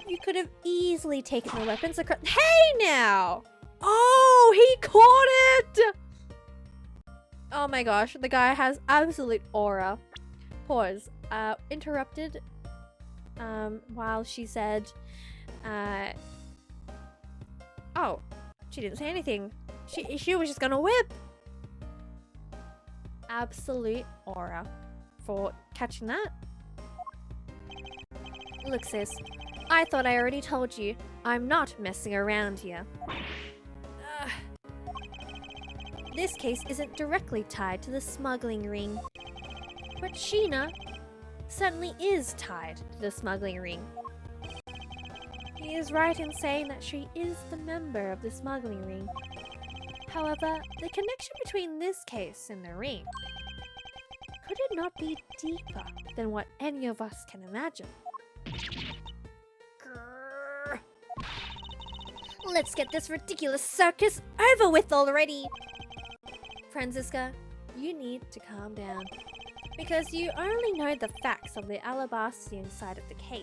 you could have easily taken the weapons across— Hey now! Oh, he caught it! Oh my gosh, the guy has absolute aura. Pause. Interrupted while she said, oh, she didn't say anything. She was just gonna whip. Absolute aura for catching that. Look, sis, I thought I already told you. I'm not messing around here. This case isn't directly tied to the smuggling ring, but Sheena certainly is tied to the smuggling ring. He is right in saying that she is the member of the smuggling ring. However, the connection between this case and the ring, could it not be deeper than what any of us can imagine? Grrr. Let's get this ridiculous circus over with already! Franziska, you need to calm down. Because you only know the facts of the Alabastian side of the case.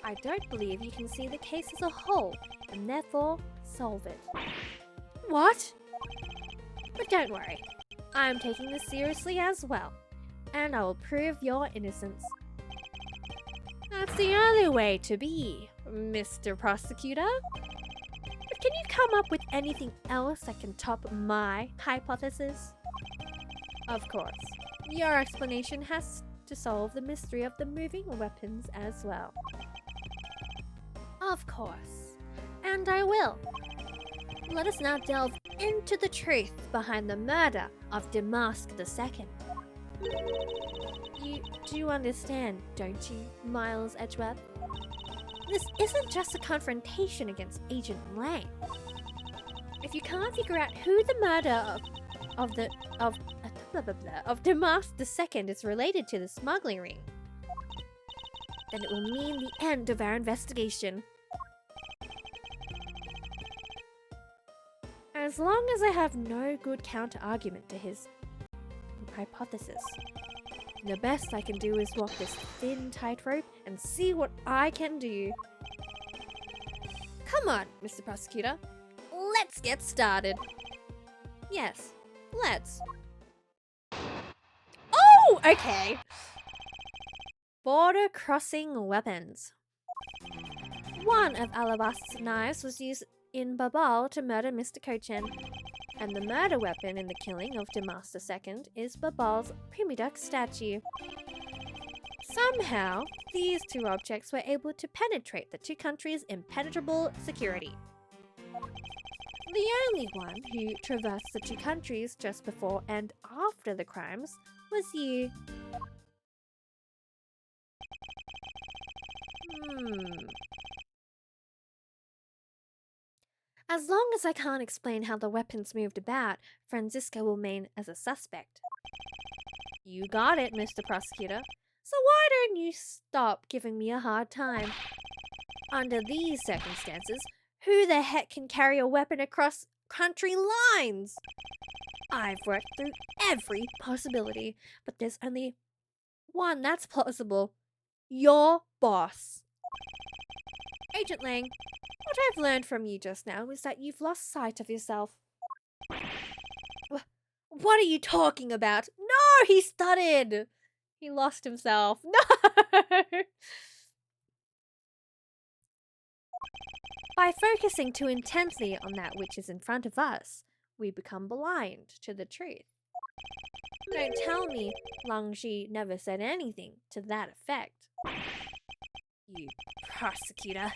I don't believe you can see the case as a whole, and therefore solve it. What? But don't worry, I am taking this seriously as well, and I will prove your innocence. That's the only way to be, Mr. Prosecutor. But can you come up with anything else that can top my hypothesis? Of course, your explanation has to solve the mystery of the moving weapons as well. Of course, and I will. Let us now delve into the truth behind the murder of Damask II. You do understand, don't you, Miles Edgeworth? This isn't just a confrontation against Agent Lang. If you can't figure out who the murder of Damask II is related to the smuggling ring, then it will mean the end of our investigation. As long as I have no good counter-argument to his hypothesis, the best I can do is walk this thin tightrope and see what I can do. Come on, Mr. Prosecutor. Let's get started. Yes, let's. Oh, okay. Border crossing weapons. One of Alabast's knives was used in Babal to murder Mr. Kochen, and the murder weapon in the killing of Damask II is Babal's Primidux statue. Somehow, these two objects were able to penetrate the two countries' impenetrable security. The only one who traversed the two countries just before and after the crimes was you. As long as I can't explain how the weapons moved about, Franziska will remain as a suspect. You got it, Mr. Prosecutor. So why don't you stop giving me a hard time? Under these circumstances, who the heck can carry a weapon across country lines? I've worked through every possibility, but there's only one that's plausible. Your boss. Agent Lang, what I've learned from you just now is that you've lost sight of yourself. What are you talking about? No, he stuttered. He lost himself. No! By focusing too intensely on that which is in front of us, we become blind to the truth. Don't tell me Langji never said anything to that effect. You prosecutor.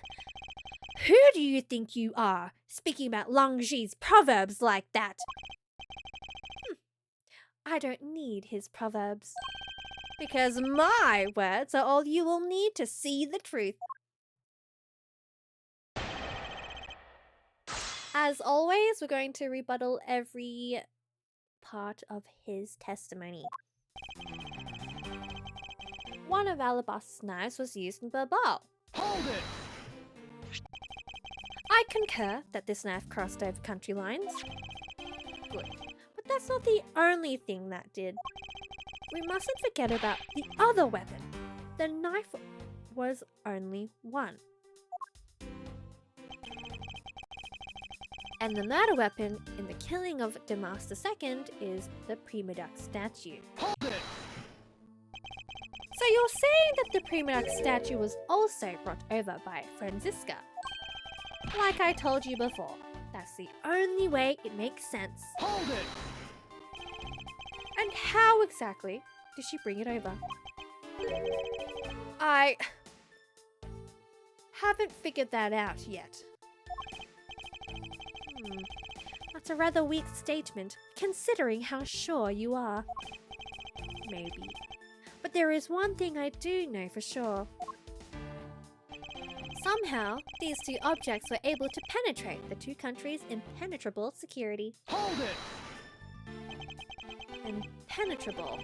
Who do you think you are, speaking about Langji's proverbs like that? I don't need his proverbs. Because my words are all you will need to see the truth. As always, we're going to rebuttal every part of his testimony. One of Alabast's knives was used in Babal. Hold it! I concur that this knife crossed over country lines. Good. But that's not the only thing that did. We mustn't forget about the other weapon. The knife was only one. And the murder weapon in the killing of Damask II is the Primidux statue. Hold it! So you're saying that the Primidux statue was also brought over by Franziska? Like I told you before, that's the only way it makes sense. Hold it! And how exactly did she bring it over? I haven't figured that out yet. That's a rather weak statement, considering how sure you are. Maybe. But there is one thing I do know for sure. Somehow, these two objects were able to penetrate the two countries' impenetrable security. Hold it! Impenetrable.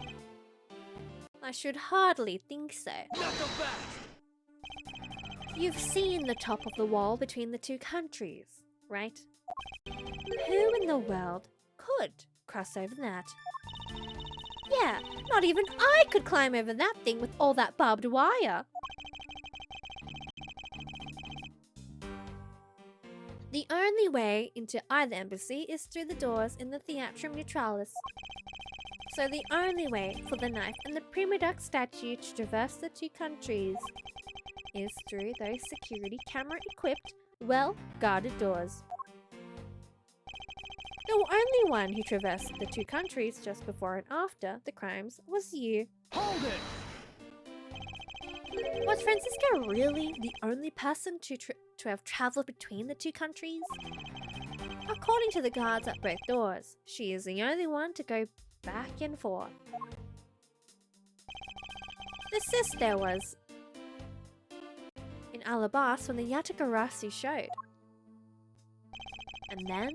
I should hardly think so. Not so fast! You've seen the top of the wall between the two countries, right? Who in the world could cross over that. Yeah, not even I could climb over that thing with all that barbed wire. The only way into either embassy is through the doors in the Theatrum Neutralis. So the only way for the knife and the Prima Duck statue to traverse the two countries is through those security camera-equipped, well-guarded doors. The only one who traversed the two countries just before and after the crimes was you. Hold it! Was Francisca really the only person to have travelled between the two countries? According to the guards at both doors, she is the only one to go back and forth. The sis there was in Alabas when the Yatagarasu showed. And then,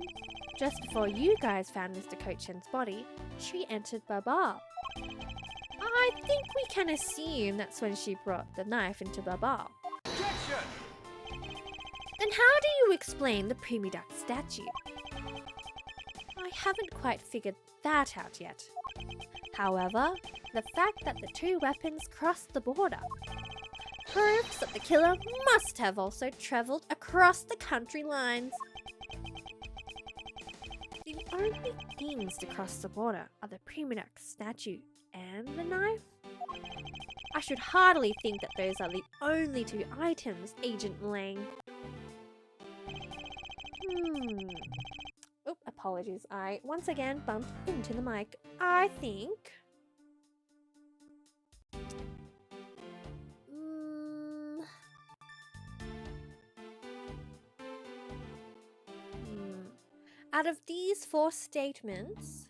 just before you guys found Mr. Kochen's body, she entered Babal. I think we can assume that's when she brought the knife into Babal. Objection! Then how do you explain the Prima Duck statue? I haven't quite figured that out yet. However, the fact that the two weapons crossed the border proves that the killer must have also travelled across the country lines. The only things to cross the border are the Prima Duck statue and the knife. I should hardly think that those are the only two items, Agent Lang. Oh, apologies. I once again bumped into the mic. I think... Out of these four statements,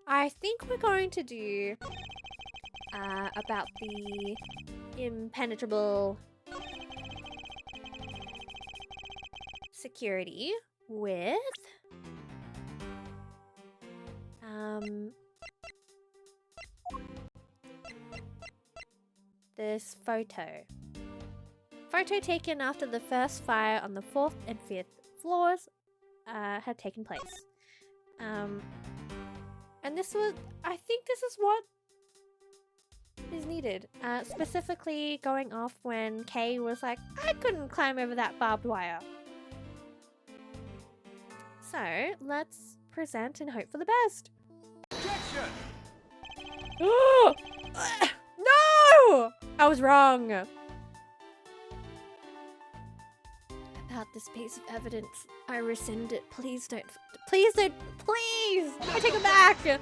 I think we're going to do about the impenetrable security with this photo. Photo taken after the first fire on the 4th and 5th floors had taken place. And this was, I think this is what is needed. Specifically going off when Kay was like, I couldn't climb over that barbed wire. So, let's present and hope for the best. Objection! No! I was wrong. About this piece of evidence, I rescind it. Please don't. Please don't. Please! I take it back!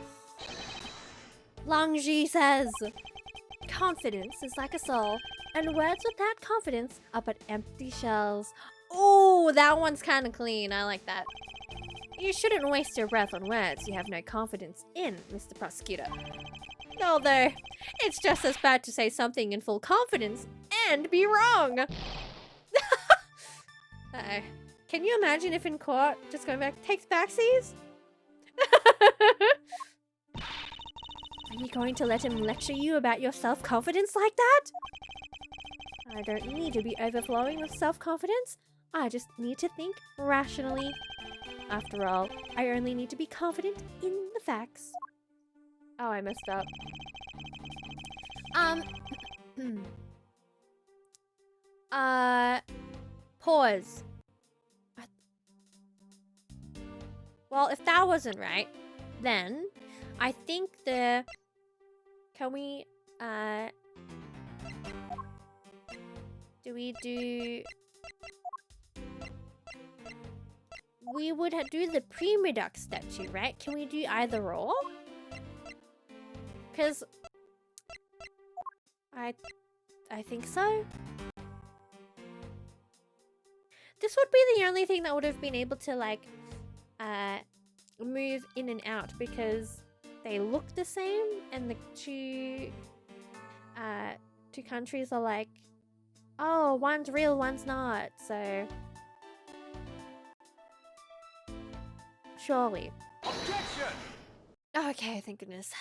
Langji says, confidence is like a soul, and words without confidence are but empty shells. Ooh, that one's kind of clean. I like that. You shouldn't waste your breath on words you have no confidence in, Mr. Prosecutor. Although, it's just as bad to say something in full confidence and be wrong. Uh-oh. Can you imagine if in court, just going back, takes backsies? Are you going to let him lecture you about your self-confidence like that? I don't need to be overflowing with self-confidence. I just need to think rationally. After all, I only need to be confident in the facts. Oh, I messed up. Pause. Well, if that wasn't right, then I think the... Can we, do we do... We would do the Prima Duck statue, right? Can we do either or? Because... I think so. This would be the only thing that would have been able to, like, move in and out because they look the same and the two countries are like, oh, one's real, one's not, so... Surely. Objection! Okay, thank goodness.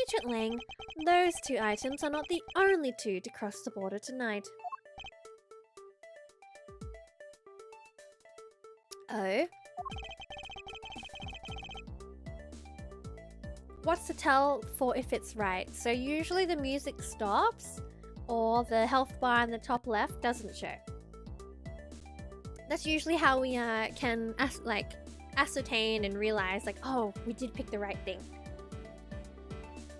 Agent Lang, those two items are not the only two to cross the border tonight. Oh. What's to tell for if it's right? So usually the music stops or the health bar in the top left doesn't show. That's usually how we can ascertain and realize like, oh, we did pick the right thing.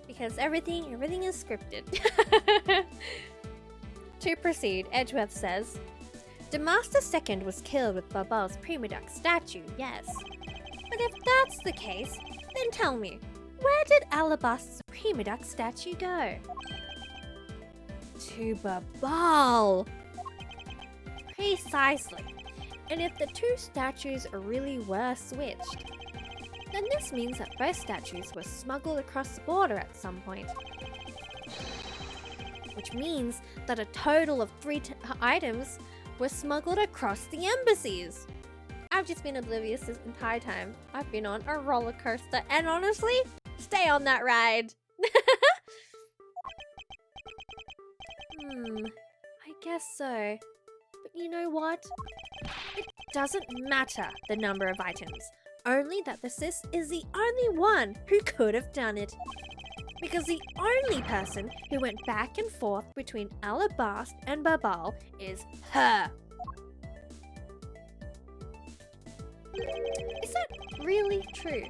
Because everything is scripted. To proceed, Edgeworth says, Demaster II was killed with Babal's prima duck statue, yes. But if that's the case, then tell me, where did Alabast's prima duck statue go? To Babal! Precisely. And if the two statues really were switched, then this means that both statues were smuggled across the border at some point. Which means that a total of 3 items were smuggled across the embassies. I've just been oblivious this entire time. I've been on a roller coaster, and honestly, stay on that ride. I guess so. But you know what? It doesn't matter the number of items, only that the sis is the only one who could have done it. Because the only person who went back and forth between Alabast and Babal is her. Is that really true?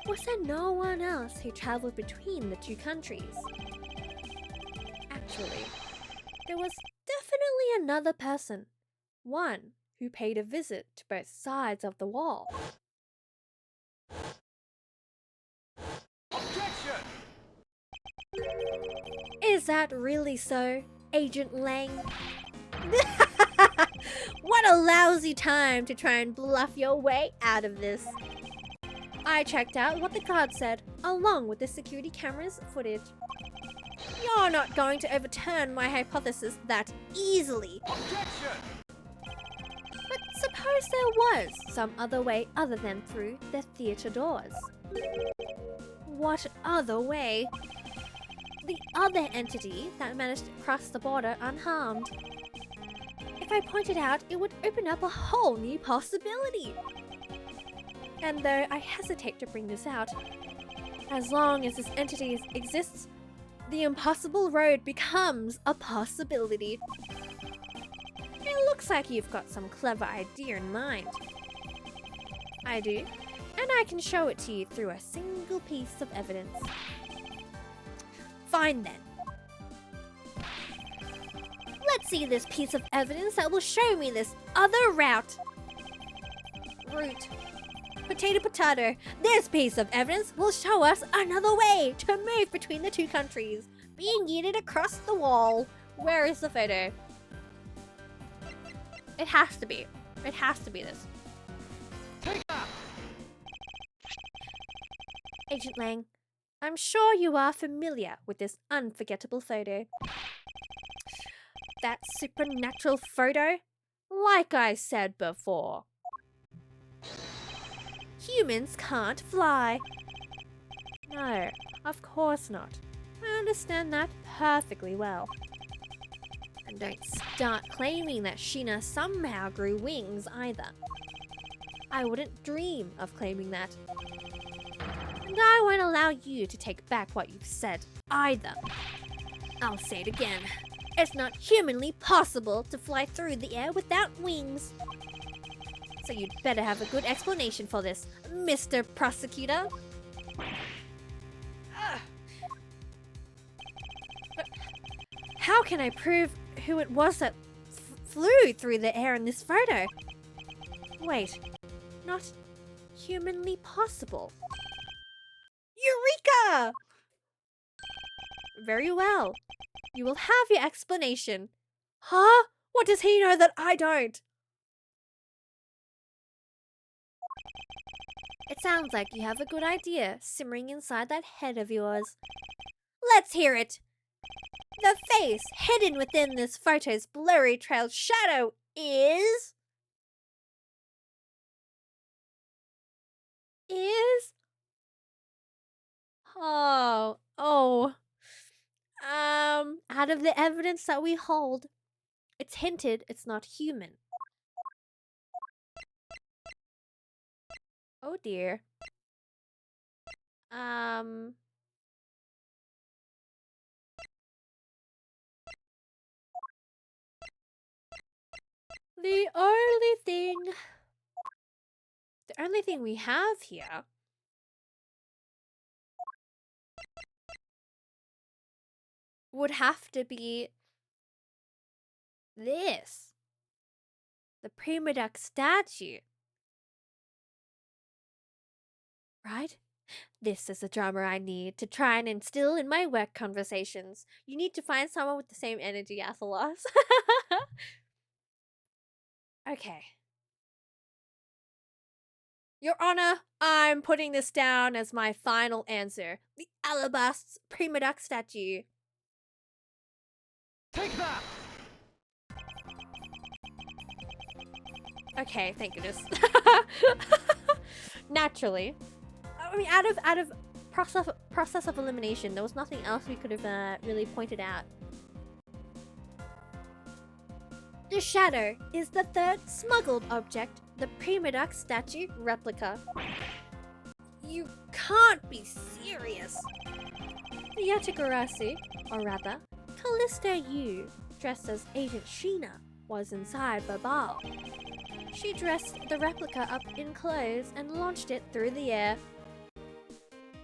Was there no one else who travelled between the two countries? Actually, there was definitely another person. One who paid a visit to both sides of the wall. Objection! Is that really so, Agent Lang? What a lousy time to try and bluff your way out of this. I checked out what the card said, along with the security camera's footage. You're not going to overturn my hypothesis that easily. Objection! But suppose there was some other way other than through the theatre doors. What other way? The other entity that managed to cross the border unharmed. If I pointed out, it would open up a whole new possibility. And though I hesitate to bring this out, as long as this entity exists, the impossible road becomes a possibility. It looks like you've got some clever idea in mind. I do, and I can show it to you through a single piece of evidence. Fine then. Let's see this piece of evidence that will show me this other route. Route. Potato, potato. This piece of evidence will show us another way to move between the two countries, being yeeted across the wall. Where is the photo? It has to be. It has to be this. Take that! Agent Lang, I'm sure you are familiar with this unforgettable photo. That supernatural photo? Like I said before. Humans can't fly. No, of course not. I understand that perfectly well. And don't start claiming that Sheena somehow grew wings either. I wouldn't dream of claiming that. And I won't allow you to take back what you've said either. I'll say it again. It's not humanly possible to fly through the air without wings. So you'd better have a good explanation for this, Mr. Prosecutor. But how can I prove who it was that flew through the air in this photo? Wait, not humanly possible. Eureka! Very well. You will have your explanation. Huh? What does he know that I don't? It sounds like you have a good idea simmering inside that head of yours. Let's hear it. The face hidden within this photo's blurry trailed shadow is... Oh. Out of the evidence that we hold, it's hinted it's not human. Oh dear. The only thing we have here would have to be this. The Prima Duck statue. Right? This is the drama I need to try and instill in my work conversations. You need to find someone with the same energy as Alas. Okay. Your Honor, I'm putting this down as my final answer. The Alabaster Prima Duck statue. Take that! Okay, thank goodness. Naturally. I mean, out of process of elimination, there was nothing else we could have really pointed out. The shadow is the third smuggled object, the Prima Duck statue replica. You can't be serious. The Yatigarasu, or rather, Callista Yu, dressed as Agent Sheena, was inside Babal. She dressed the replica up in clothes and launched it through the air.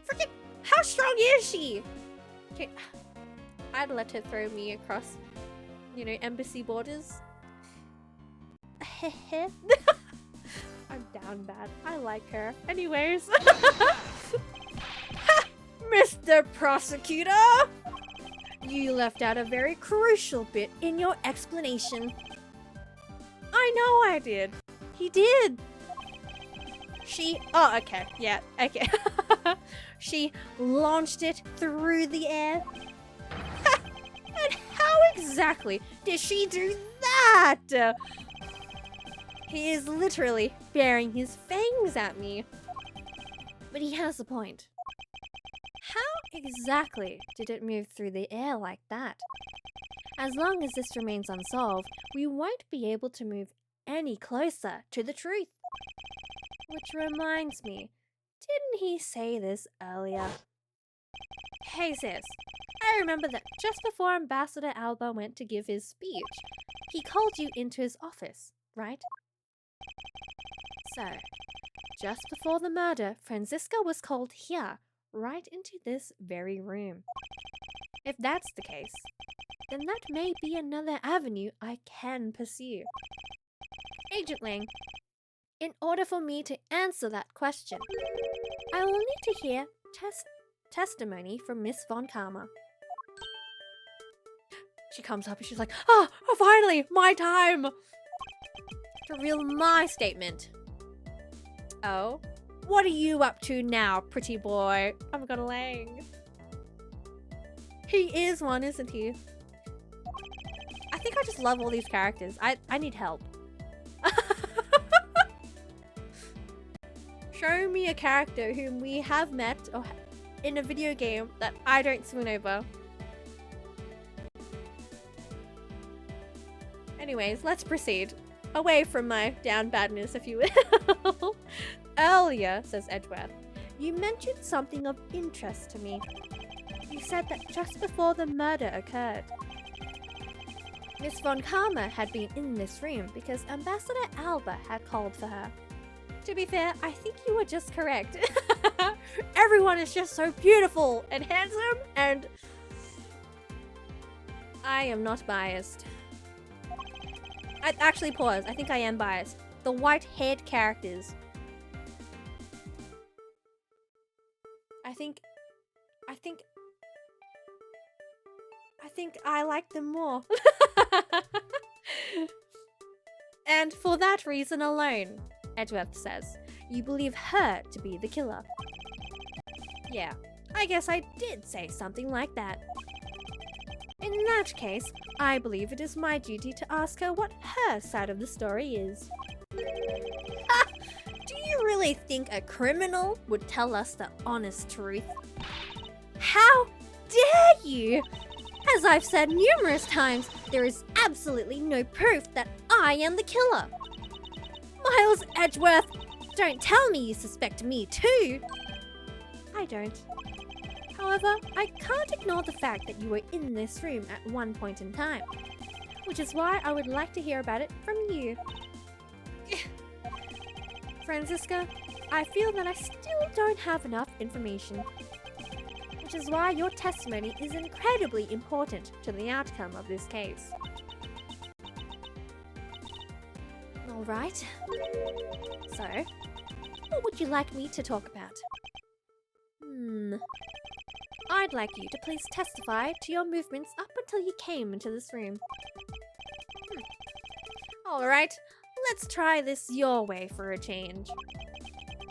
Freaking, how strong is she? Okay, I'd let her throw me across, embassy borders. I'm down bad. I like her. Anyways. Mr. Prosecutor! You left out a very crucial bit in your explanation. I know I did. He did. Oh, okay. Yeah, okay. She launched it through the air. And how exactly did she do that? He is literally baring his fangs at me. But he has a point. How exactly did it move through the air like that? As long as this remains unsolved, we won't be able to move any closer to the truth. Which reminds me, didn't he say this earlier? Hey sis, I remember that just before Ambassador Alba went to give his speech, he called you into his office, right? So, just before the murder, Franziska was called here, right into this very room. If that's the case, then that may be another avenue I can pursue. Agent Lang, in order for me to answer that question, I will need to hear testimony from Miss Von Karma. She comes up and she's like, oh, finally, my time to reveal my statement. Oh, what are you up to now, pretty boy? I'm gonna Lang. He is one, isn't he? I think I just love all these characters. I need help. Show me a character whom we have met or in a video game that I don't swoon over. Anyways, let's proceed. Away from my down badness, if you will. Earlier, says Edgeworth, you mentioned something of interest to me. You said that just before the murder occurred, Miss Von Karma had been in this room because Ambassador Alba had called for her. To be fair, I think you were just correct. Everyone is just so beautiful and handsome, and I am not biased. Actually, pause. I think I am biased. The white-haired characters. I think I like them more. And for that reason alone, Edgeworth says, you believe her to be the killer. Yeah, I guess I did say something like that. In that case, I believe it is my duty to ask her what her side of the story is. Ha! Do you really think a criminal would tell us the honest truth? How dare you! As I've said numerous times, there is absolutely no proof that I am the killer. Miles Edgeworth, Don't tell me you suspect me too! I don't. However, I can't ignore the fact that you were in this room at one point in time, which is why I would like to hear about it from you. Franziska, I feel that I still don't have enough information, which is why your testimony is incredibly important to the outcome of this case. Alright. So, what would you like me to talk about? I'd like you to please testify to your movements up until you came into this room. Alright, let's try this your way for a change.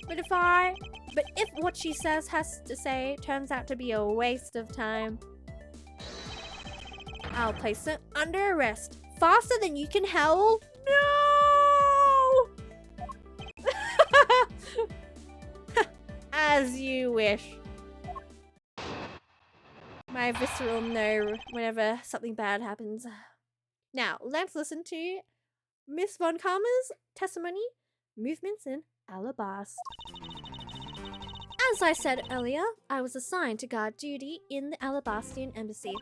But if what she has to say turns out to be a waste of time, I'll place her under arrest faster than you can howl. No! As you wish. My visceral no whenever something bad happens. Now, let's listen to Miss Von Karma's testimony, movements in Alabast. As I said earlier, I was assigned to guard duty in the Alabastian embassy.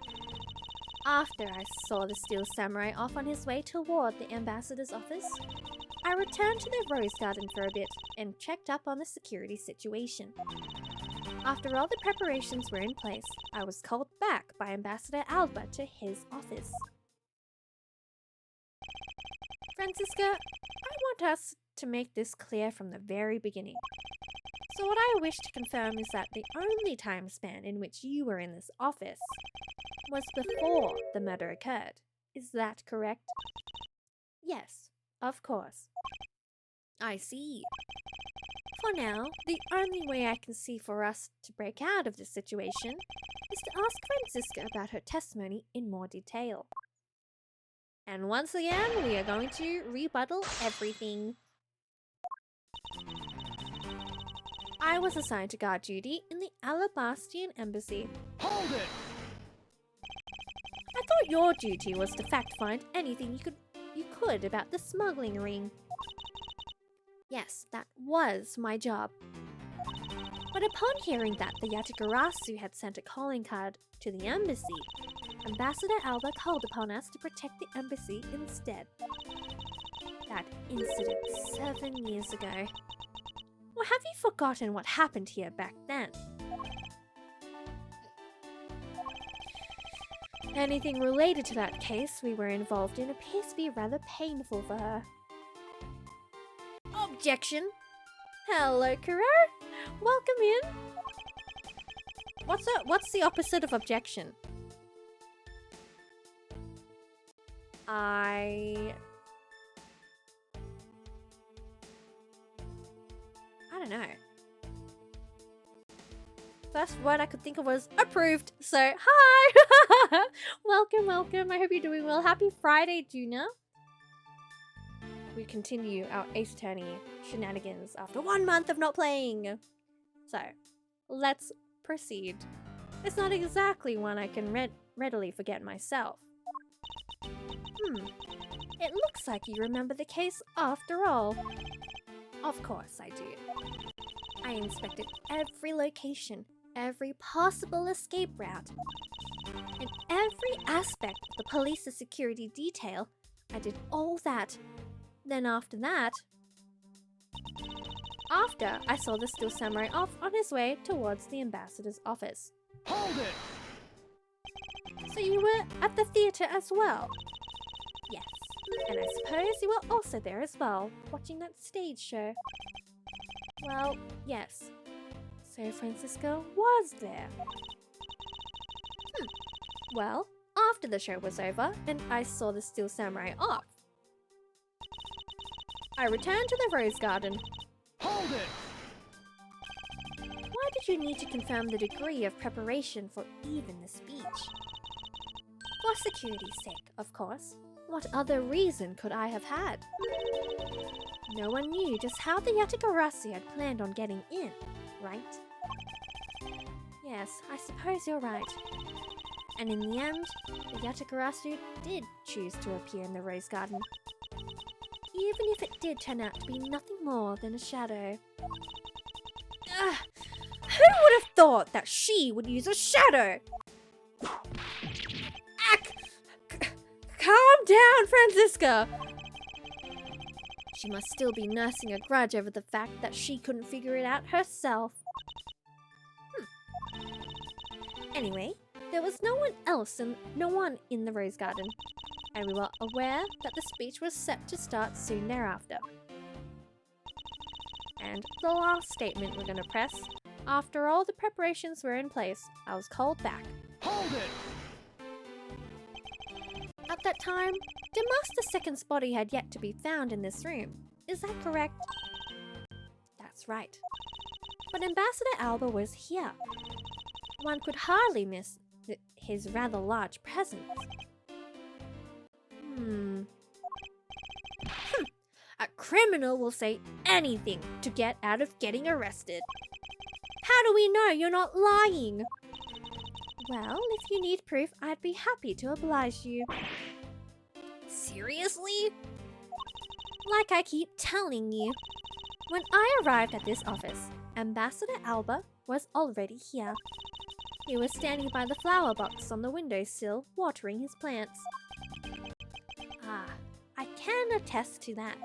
After I saw the Steel Samurai off on his way toward the ambassador's office, I returned to the Rose Garden for a bit and checked up on the security situation. After all the preparations were in place, I was called back by Ambassador Alba to his office. Franziska, I want us to make this clear from the very beginning. So what I wish to confirm is that the only time span in which you were in this office was before the murder occurred. Is that correct? Yes, of course. I see. For now, the only way I can see for us to break out of this situation is to ask Franziska about her testimony in more detail. And once again, we are going to rebuttal everything. I was assigned to guard duty in the Alabastian embassy. Hold it! I thought your duty was to fact-find anything you could about the smuggling ring. Yes, that was my job. But upon hearing that the Yatagarasu had sent a calling card to the embassy, Ambassador Alba called upon us to protect the embassy instead. That incident 7 years ago. Or have you forgotten what happened here back then? Anything related to that case we were involved in appears to be rather painful for her. Objection! Hello, Kuro. Welcome in. What's the opposite of objection? I don't know. First word I could think of was approved. So, hi! Welcome. I hope you're doing well. Happy Friday, Juna. We continue our Ace Attorney shenanigans after 1 month of not playing. So, let's proceed. It's not exactly one I can readily forget myself. It looks like you remember the case after all. Of course I do. I inspected every location, every possible escape route, and every aspect of the police's security detail. I did all that. Then after I saw the Steel Samurai off on his way towards the ambassador's office. Hold it! So you were at the theatre as well? Yes. And I suppose you were also there as well, watching that stage show. Well, yes. So Francisco was there. Well, after the show was over and I saw the Steel Samurai off, I returned to the Rose Garden. Hold it! Why did you need to confirm the degree of preparation for even the speech? For security's sake, of course. What other reason could I have had? No one knew just how the Yatagarasu had planned on getting in, right? Yes, I suppose you're right. And in the end, the Yatagarasu did choose to appear in the Rose Garden. even if it did turn out to be nothing more than a shadow. Ugh. Who would have thought that she would use a shadow? Calm down, Franziska! She must still be nursing a grudge over the fact that she couldn't figure it out herself. Anyway, there was no one in the rose garden, and we were aware that the speech was set to start soon thereafter. And the last statement we're going to press, after all the preparations were in place, I was called back. Hold it! At that time, Master II's body had yet to be found in this room. Is that correct? That's right. But Ambassador Alba was here. One could hardly miss his rather large presence. A criminal will say anything to get out of getting arrested. How do we know you're not lying? Well, if you need proof, I'd be happy to oblige you. Seriously? Like I keep telling you. When I arrived at this office, Ambassador Alba was already here. He was standing by the flower box on the windowsill, watering his plants. I can attest to that.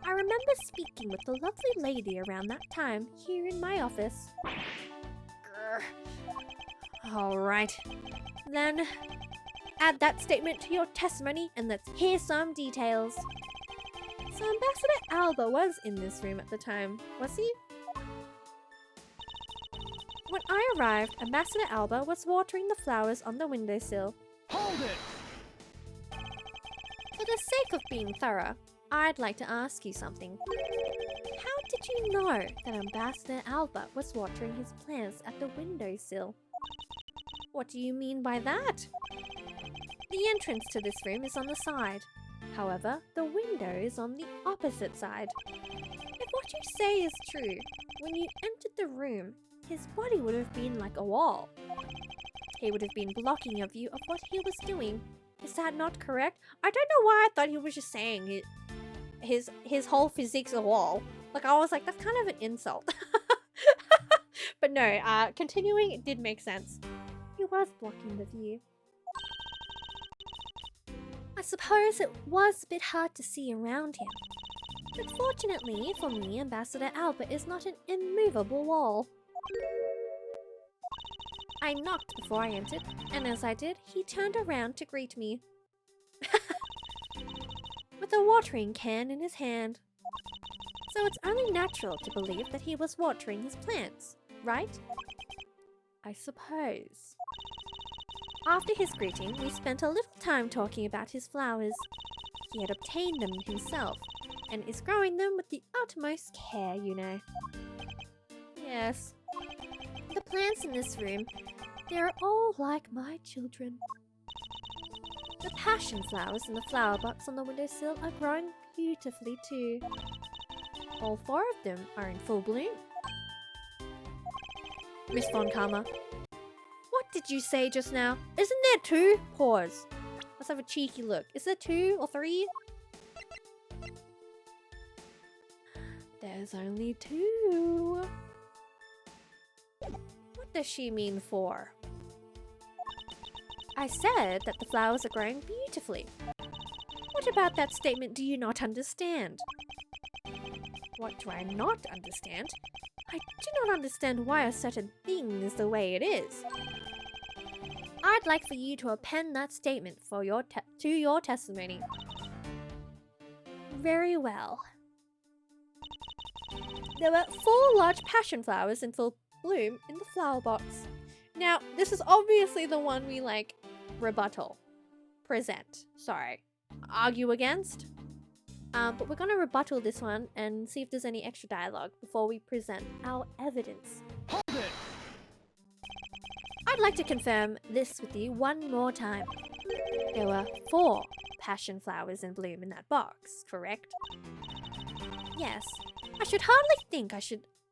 I remember speaking with the lovely lady around that time here in my office. Alright, then add that statement to your testimony and let's hear some details. So Ambassador Alba was in this room at the time, was he? When I arrived, Ambassador Alba was watering the flowers on the windowsill. Hold it! For the sake of being thorough, I'd like to ask you something. How did you know that Ambassador Alba was watering his plants at the windowsill? What do you mean by that? The entrance to this room is on the side. However, the window is on the opposite side. If what you say is true, when you entered the room, his body would have been like a wall. He would have been blocking your view of what he was doing. Is that not correct? I don't know why I thought he was just saying his whole physique's a wall. Like, I was like, that's kind of an insult. But no, continuing, it did make sense. He was blocking the view. I suppose it was a bit hard to see around him. But fortunately for me, Ambassador Alba is not an immovable wall. I knocked before I entered, and as I did, he turned around to greet me. With a watering can in his hand. So it's only natural to believe that he was watering his plants, right? I suppose. After his greeting, we spent a little time talking about his flowers. He had obtained them himself, and is growing them with the utmost care, you know. Yes. The plants in this room, they're all like my children. The passion flowers in the flower box on the windowsill are growing beautifully too. All 4 of them are in full bloom. Miss Von Karma, what did you say just now? Isn't there 2? Pause. Let's have a cheeky look. Is there 2 or 3? There's only 2. What does she mean 4? I said that the flowers are growing beautifully. What about that statement do you not understand? What do I not understand? I do not understand why a certain thing is the way it is. I'd like for you to append that statement for to your testimony. Very well. There were 4 large passion flowers in full bloom in the flower box. Now, this is obviously the one we argue against. But we're gonna rebuttal this one and see if there's any extra dialogue before we present our evidence. Hold it! I'd like to confirm this with you one more time. There were 4 passion flowers in bloom in that box, correct? Yes. I should hardly think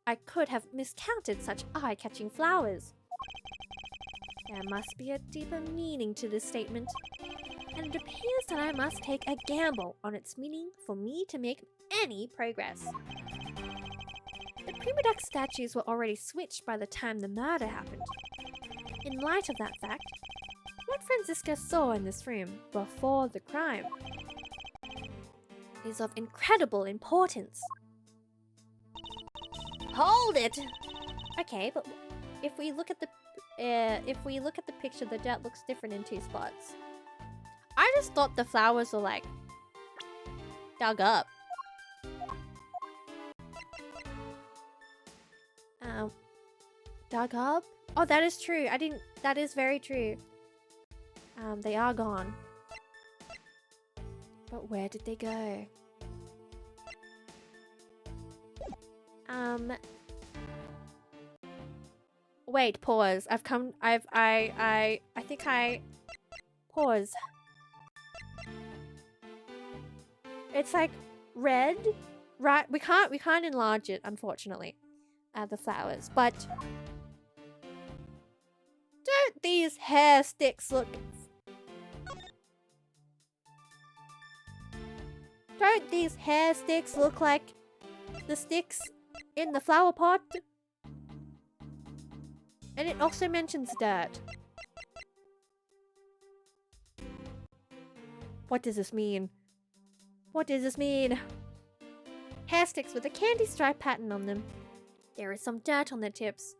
I could have miscounted such eye-catching flowers. There must be a deeper meaning to this statement. and it appears that I must take a gamble on its meaning for me to make any progress. The prima duck statues were already switched by the time the murder happened. In light of that fact, what Franziska saw in this room before the crime is of incredible importance. Hold it! Okay, but if we look at the picture, the dirt looks different in two spots. I just thought the flowers were like dug up. Dug up? Oh, that is true. That is very true. They are gone. But where did they go? Wait, pause. I think I... Pause. It's like red, right? We can't enlarge it, unfortunately. The flowers, but don't these hair sticks look? Don't these hair sticks look like the sticks in the flower pot? And it also mentions dirt. What does this mean? What does this mean? Hair sticks with a candy stripe pattern on them. There is some dirt on the tips.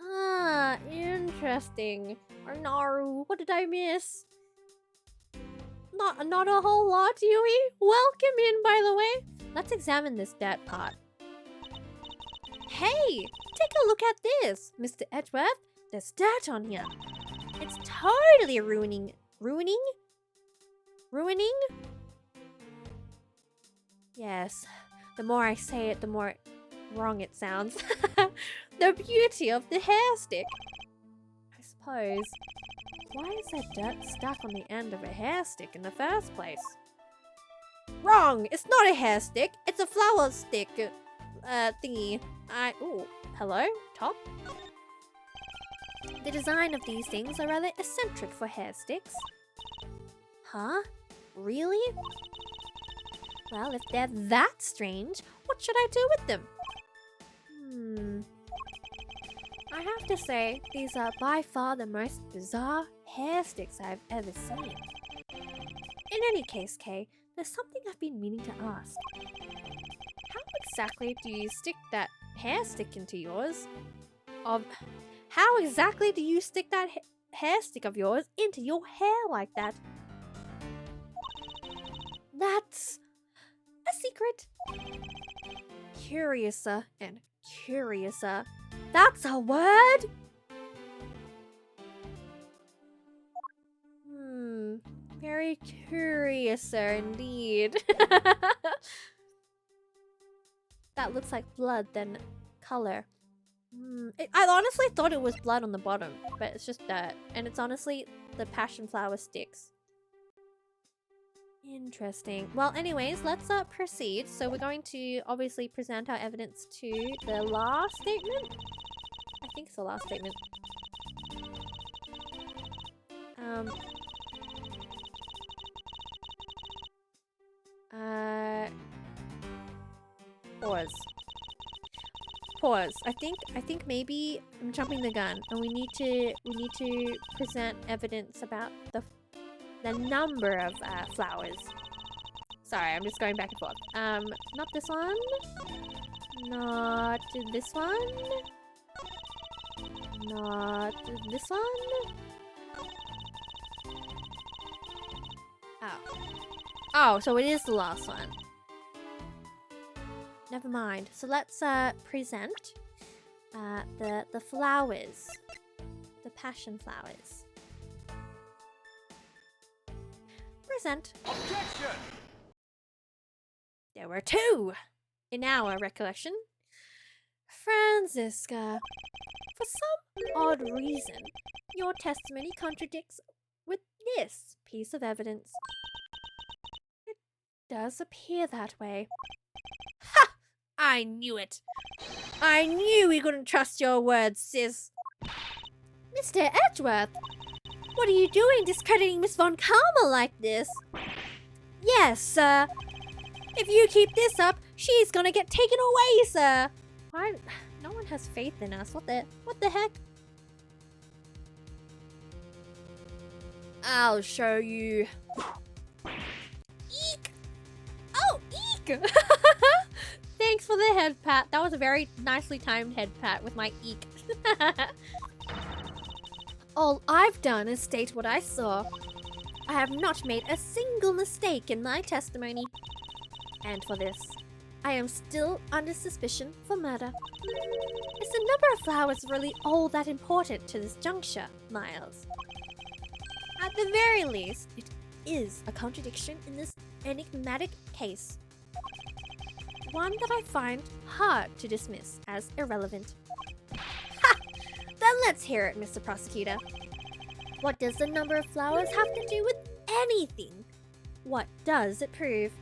Ah, interesting. Naru, what did I miss? Not a whole lot, Yui. Welcome in, by the way. Let's examine this dirt part. Hey, take a look at this, Mr. Edgeworth. There's dirt on here. It's totally ruining? Yes. The more I say it, the more wrong it sounds. The beauty of the hair stick. I suppose. Why is there dirt stuck on the end of a hair stick in the first place? Wrong! It's not a hair stick. It's a flower stick thingy. Ooh, hello? Top? The design of these things are rather eccentric for hair sticks. Huh? Really? Well, if they're that strange, what should I do with them? I have to say, these are by far the most bizarre hair sticks I've ever seen. In any case, Kay, there's something I've been meaning to ask. How exactly do you stick that hair stick into yours? How exactly do you stick that hair stick of yours into your hair like that? That's a secret. Curiouser and curiouser. That's a word? Very curiouser indeed. That looks like blood then color. I honestly thought it was blood on the bottom, but it's just dirt. And it's honestly the passion flower sticks. Interesting. Well, anyways, let's proceed. So we're going to obviously present our evidence to the last statement. I think it's the last statement. Pause. I think maybe I'm jumping the gun, and we need to present evidence about the number of flowers. Sorry, I'm just going back and forth. Not this one. Not this one. Not this one. Oh, so it is the last one. Never mind. So let's present the flowers. The passion flowers. Present. Objection! There were two, in our recollection. Franziska, for some odd reason, your testimony contradicts with this piece of evidence. It does appear that way. Ha! I knew it. I knew we couldn't trust your words, sis. Mr. Edgeworth, What are you doing discrediting Miss Von Karma like this? Yes, sir. If you keep this up, she's gonna get taken away, sir. Why? No one has faith in us. What the heck? I'll show you. Eek! Oh, eek! Thanks for the head pat. That was a very nicely timed head pat with my eek. All I've done is state what I saw. I have not made a single mistake in my testimony. And for this, I am still under suspicion for murder. Is the number of flowers really all that important to this juncture, Miles? At the very least, it is a contradiction in this enigmatic case. One that I find hard to dismiss as irrelevant. Ha! Then let's hear it, Mr. Prosecutor. What does the number of flowers have to do with anything? What does it prove?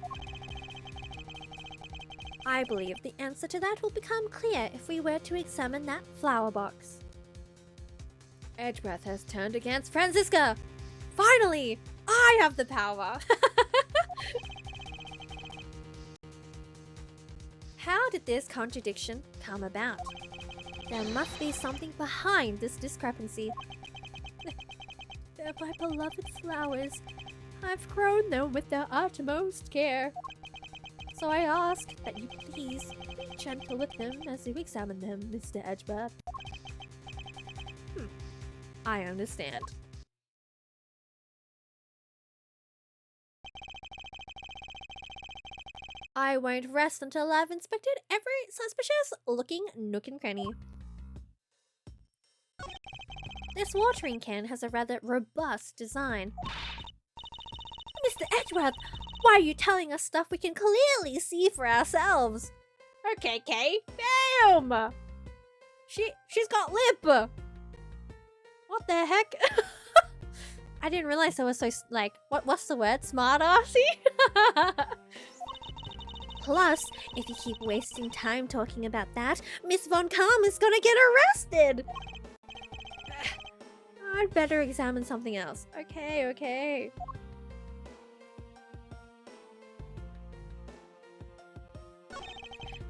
I believe the answer to that will become clear if we were to examine that flower box. Edgeworth has turned against Franziska! Finally! I have the power! How did this contradiction come about? There must be something behind this discrepancy. They're my beloved flowers. I've grown them with the utmost care. So I ask that you please be gentle with them as you examine them, Mr. Edgeworth. I understand. I won't rest until I've inspected every suspicious-looking nook and cranny. This watering can has a rather robust design. Mr. Edgeworth, why are you telling us stuff we can clearly see for ourselves? Okay, Kay. Damn! She's got lip! What the heck? I didn't realize I was so, like, what's the word? Smart-arsey? Plus, if you keep wasting time talking about that, Miss Von Karma's gonna get arrested! I'd better examine something else. Okay.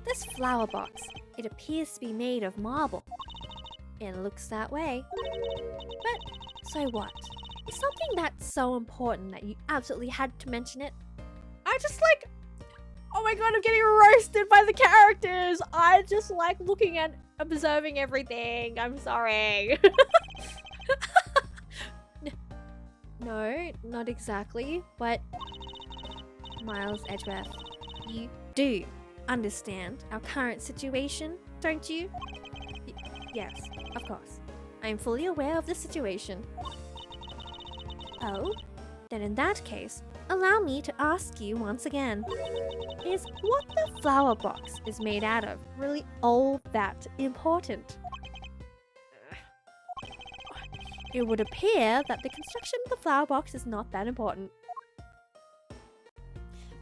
This flower box, it appears to be made of marble. It looks that way. But, so what? Is something that's so important that you absolutely had to mention it? I just like... Oh my god, I'm getting roasted by the characters! I just like looking and observing everything. I'm sorry. No, not exactly, but... Miles Edgeworth, you do understand our current situation, don't you? Yes, of course. I am fully aware of the situation. Oh? Then in that case, allow me to ask you once again. Is what the flower box is made out of really all that important? It would appear that the construction of the flower box is not that important.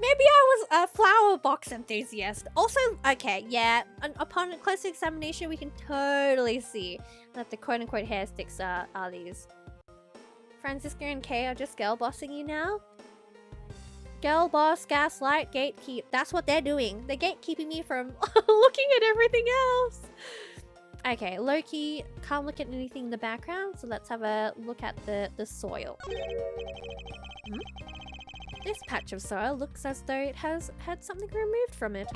Maybe I was a flower box enthusiast. Also, okay, yeah, upon closer examination, we can totally see that the quote-unquote hair sticks are these. Franziska and Kay are just girl bossing you now? Girl boss, gaslight, gatekeep. That's what they're doing. They're gatekeeping me from looking at everything else. Okay, Loki, can't look at anything in the background, so let's have a look at the soil. This patch of soil looks as though it has had something removed from it.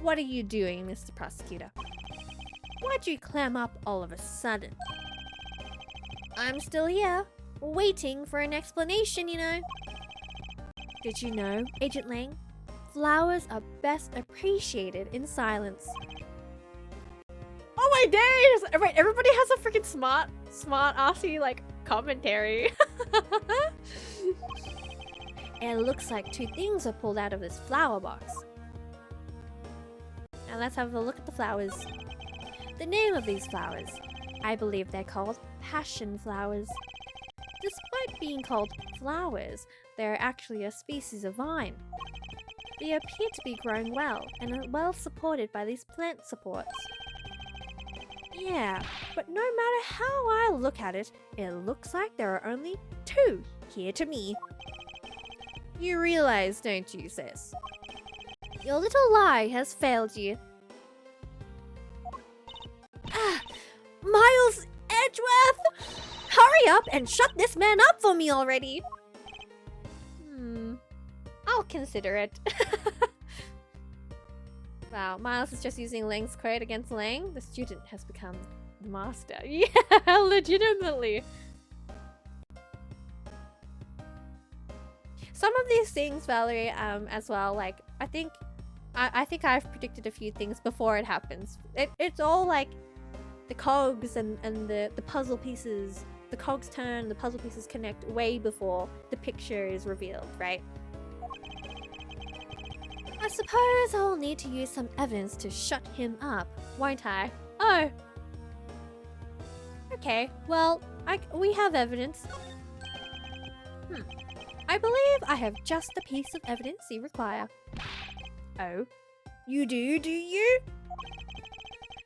What are you doing, Mr. Prosecutor? Why'd you clam up all of a sudden? I'm still here, waiting for an explanation, you know. Did you know, Agent Lang? Flowers are best appreciated in silence. Oh my days! Wait, everybody has a freaking smart-arsey, like, commentary. It looks like two things are pulled out of this flower box. Now let's have a look at the flowers. The name of these flowers, I believe they're called passion flowers. Despite being called flowers, they're actually a species of vine. They appear to be growing well and are well supported by these plant supports. Yeah, but no matter how I look at it, it looks like there are only two here to me. You realize, don't you, sis? Your little lie has failed you. Ah, Miles Edgeworth! Hurry up and shut this man up for me already! I'll consider it. Wow, Miles is just using Lang's quote against Lang. The student has become the master. Yeah, legitimately. Some of these things, Valerie, as well, like, I think I've predicted a few things before it happens. It's all like the cogs and the puzzle pieces. The cogs turn, the puzzle pieces connect way before the picture is revealed, right? I suppose I'll need to use some evidence to shut him up, won't I? Oh. Okay, well, we have evidence. I believe I have just the piece of evidence you require. Oh? You do you?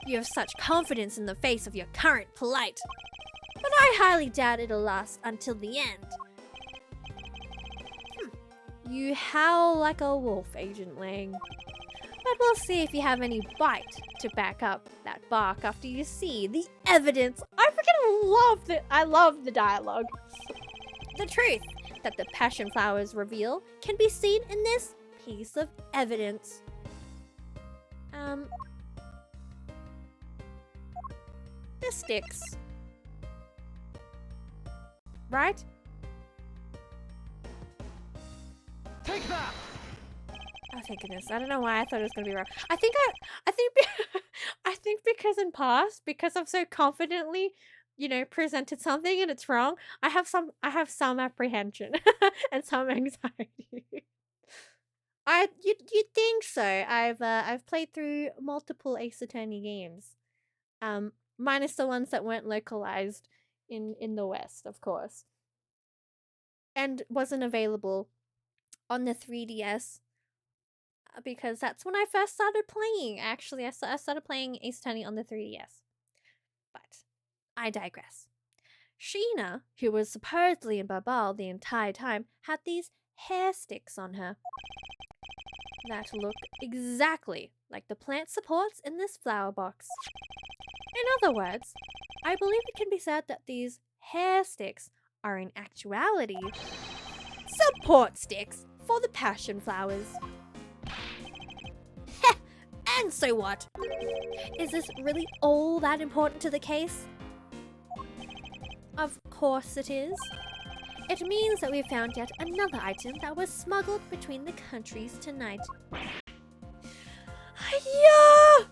You have such confidence in the face of your current plight. But I highly doubt it'll last until the end. You howl like a wolf, Agent Lang. But we'll see if you have any bite to back up that bark after you see the evidence. I love the dialogue. The truth that the passion flowers reveal can be seen in this piece of evidence. The sticks. Right? Take that! Oh, thank goodness. I don't know why I thought it was gonna be wrong. I think because in past, because I've so confidently, presented something and it's wrong, I have some apprehension and some anxiety. You'd think so. I've played through multiple Ace Attorney games. Minus the ones that weren't localized in the West, of course. And wasn't available on the 3DS. Because that's when I first started playing. Actually, I started playing Ace Attorney on the 3DS. But I digress. Sheena, who was supposedly in Babal the entire time, had these hair sticks on her that look exactly like the plant supports in this flower box. In other words, I believe it can be said that these hair sticks are in actuality support sticks for the passion flowers. Heh, and so what? Is this really all that important to the case? Of course it is. It means that we found yet another item that was smuggled between the countries tonight. Yeah!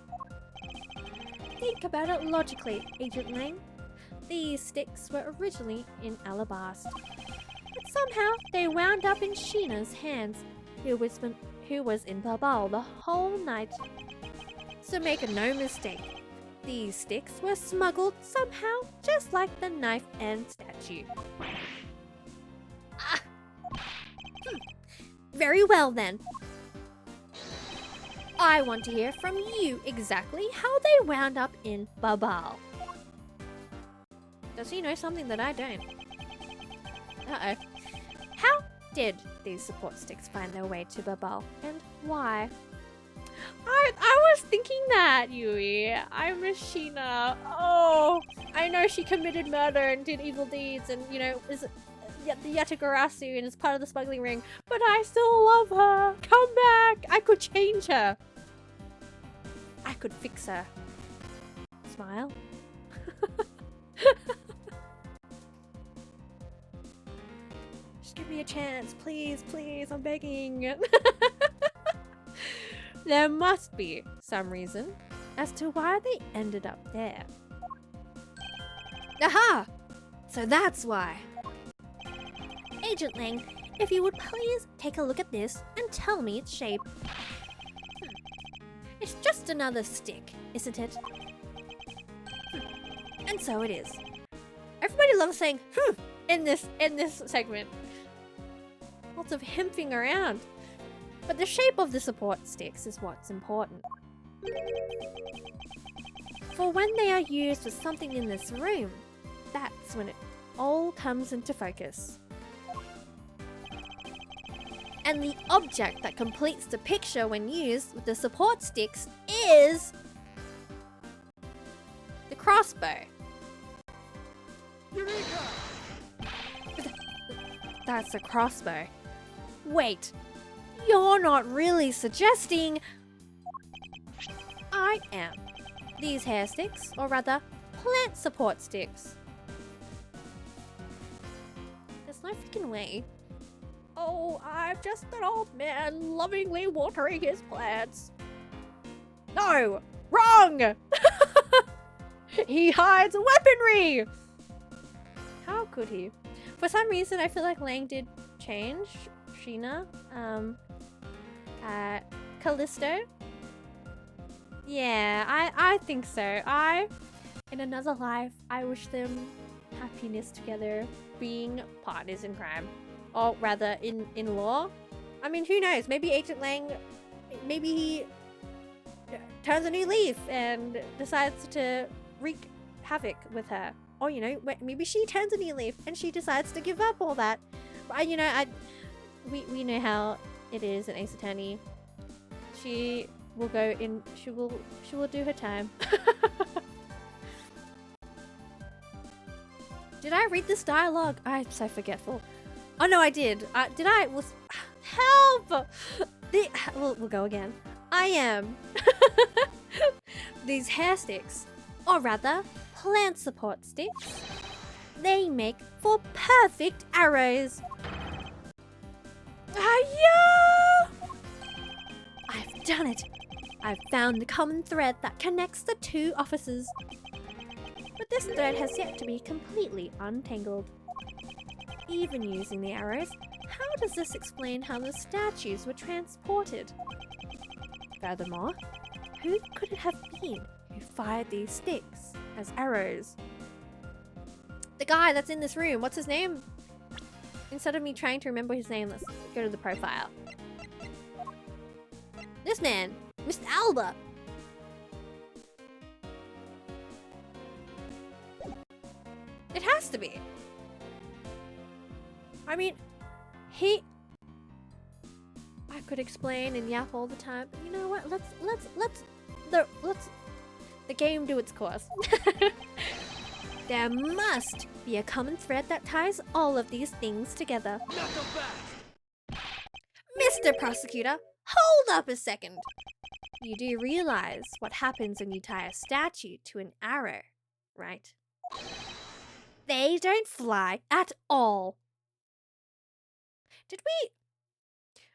Think about it logically, Agent Lang. These sticks were originally in Alabasta, but somehow they wound up in Sheena's hands, who was in Babal the whole night. So make no mistake, these sticks were smuggled somehow, just like the knife and statue. Very well then. I want to hear from you exactly how they wound up in Babal. Does he know something that I don't? Uh-oh. How did these support sticks find their way to Babal, and why? I was thinking that, Yui. I'm a Sheena. Oh, I know she committed murder and did evil deeds and, is the Yatagarasu and is part of the smuggling ring, but I still love her. Come back. I could change her. I could fix her. Smile. Just give me a chance, please, please, I'm begging. There must be some reason as to why they ended up there. Aha! So that's why. Agent Lang, if you would please take a look at this and tell me its shape. It's just another stick, isn't it? And so it is. Everybody loves saying in this segment. Lots of hemping around. But the shape of the support sticks is what's important. For when they are used with something in this room, that's when it all comes into focus. And the object that completes the picture when used with the support sticks is the crossbow. Eureka! That's a crossbow. Wait, you're not really suggesting... I am. These hair sticks, or rather, plant support sticks. There's no freaking way. Oh, I'm just an old man lovingly watering his plants. No! Wrong! He hides weaponry! How could he? For some reason, I feel like Lang did change Sheena. Callisto. Yeah, I think so. In another life, I wish them happiness together, being partners in crime. Or rather, in law. I mean, who knows? Maybe Agent Lang, maybe he turns a new leaf and decides to wreak havoc with her. Or, you know, maybe she turns a new leaf and she decides to give up all that. But, you know, we know how it is in Ace Attorney. She will go in, she will do her time. Did I read this dialogue? I'm so forgetful. Oh no, I did. Did I? Help! We'll go again. I am. These hair sticks, or rather, plant support sticks, they make for perfect arrows. Hiya! I've done it. I've found the common thread that connects the two offices. But this thread has yet to be completely untangled. Even using the arrows, how does this explain how the statues were transported? Furthermore, who could it have been who fired these sticks as arrows? The guy that's in this room, what's his name? Instead of me trying to remember his name, let's go to the profile. This man, Mr. Alba. It has to be. I mean, I could explain and yap all the time, but you know what? Let's the game do its course. There must be a common thread that ties all of these things together. Mr. Prosecutor, hold up a second. You do realize what happens when you tie a statue to an arrow, right? They don't fly at all. Did we?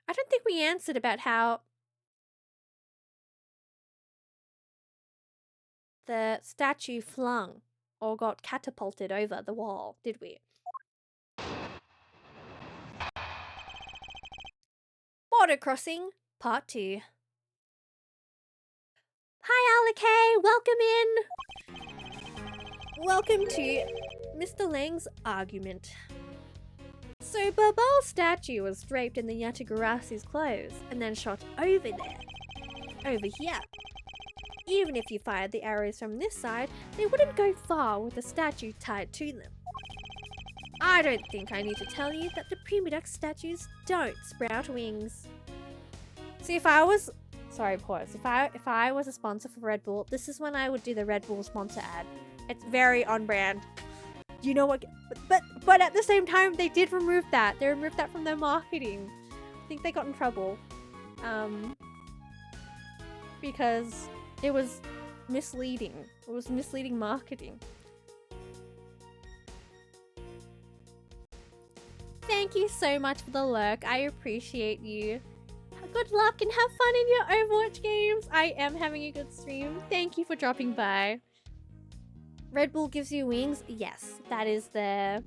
I don't think we answered about how the statue flung or got catapulted over the wall, did we? Border Crossing, Part 2. Hi, Alakay! Welcome in! Welcome to Mr. Lang's argument. So Burbal's statue was draped in the Yatagarasi's clothes and then shot over there. Over here. Even if you fired the arrows from this side, they wouldn't go far with the statue tied to them. I don't think I need to tell you that the Primidux statues don't sprout wings. See, if I was... Sorry, pause. If I was a sponsor for Red Bull, this is when I would do the Red Bull sponsor ad. It's very on brand. You know what? But at the same time, they did remove that. They removed that from their marketing. I think they got in trouble. Because it was misleading. It was misleading marketing. Thank you so much for the lurk. I appreciate you. Good luck and have fun in your Overwatch games. I am having a good stream. Thank you for dropping by. Red Bull gives you wings? Yes, that is the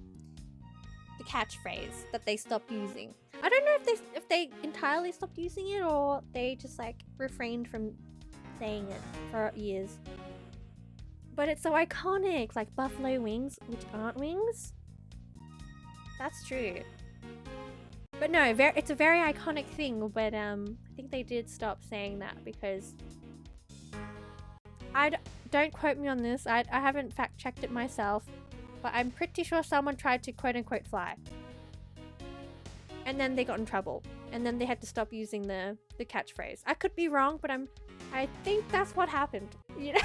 catchphrase that they stopped using. I don't know if they entirely stopped using it or they just like refrained from saying it for years. But it's so iconic, like buffalo wings, which aren't wings. That's true. But no, it's a very iconic thing, but I think they did stop saying that because Don't quote me on this. I haven't fact checked it myself, but I'm pretty sure someone tried to quote unquote fly, and then they got in trouble, and then they had to stop using the catchphrase. I could be wrong, but I think that's what happened. You know?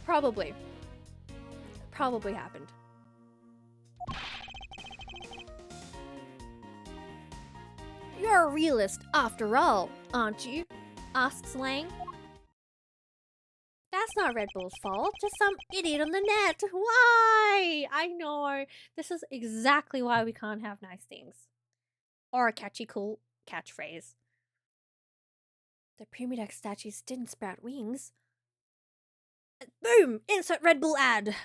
Probably happened. You're a realist after all, aren't you? Asks Lang. That's not Red Bull's fault, just some idiot on the net. Why? I know. This is exactly why we can't have nice things. Or a catchy, cool catchphrase. The Prima statues didn't sprout wings. Boom! Insert Red Bull ad!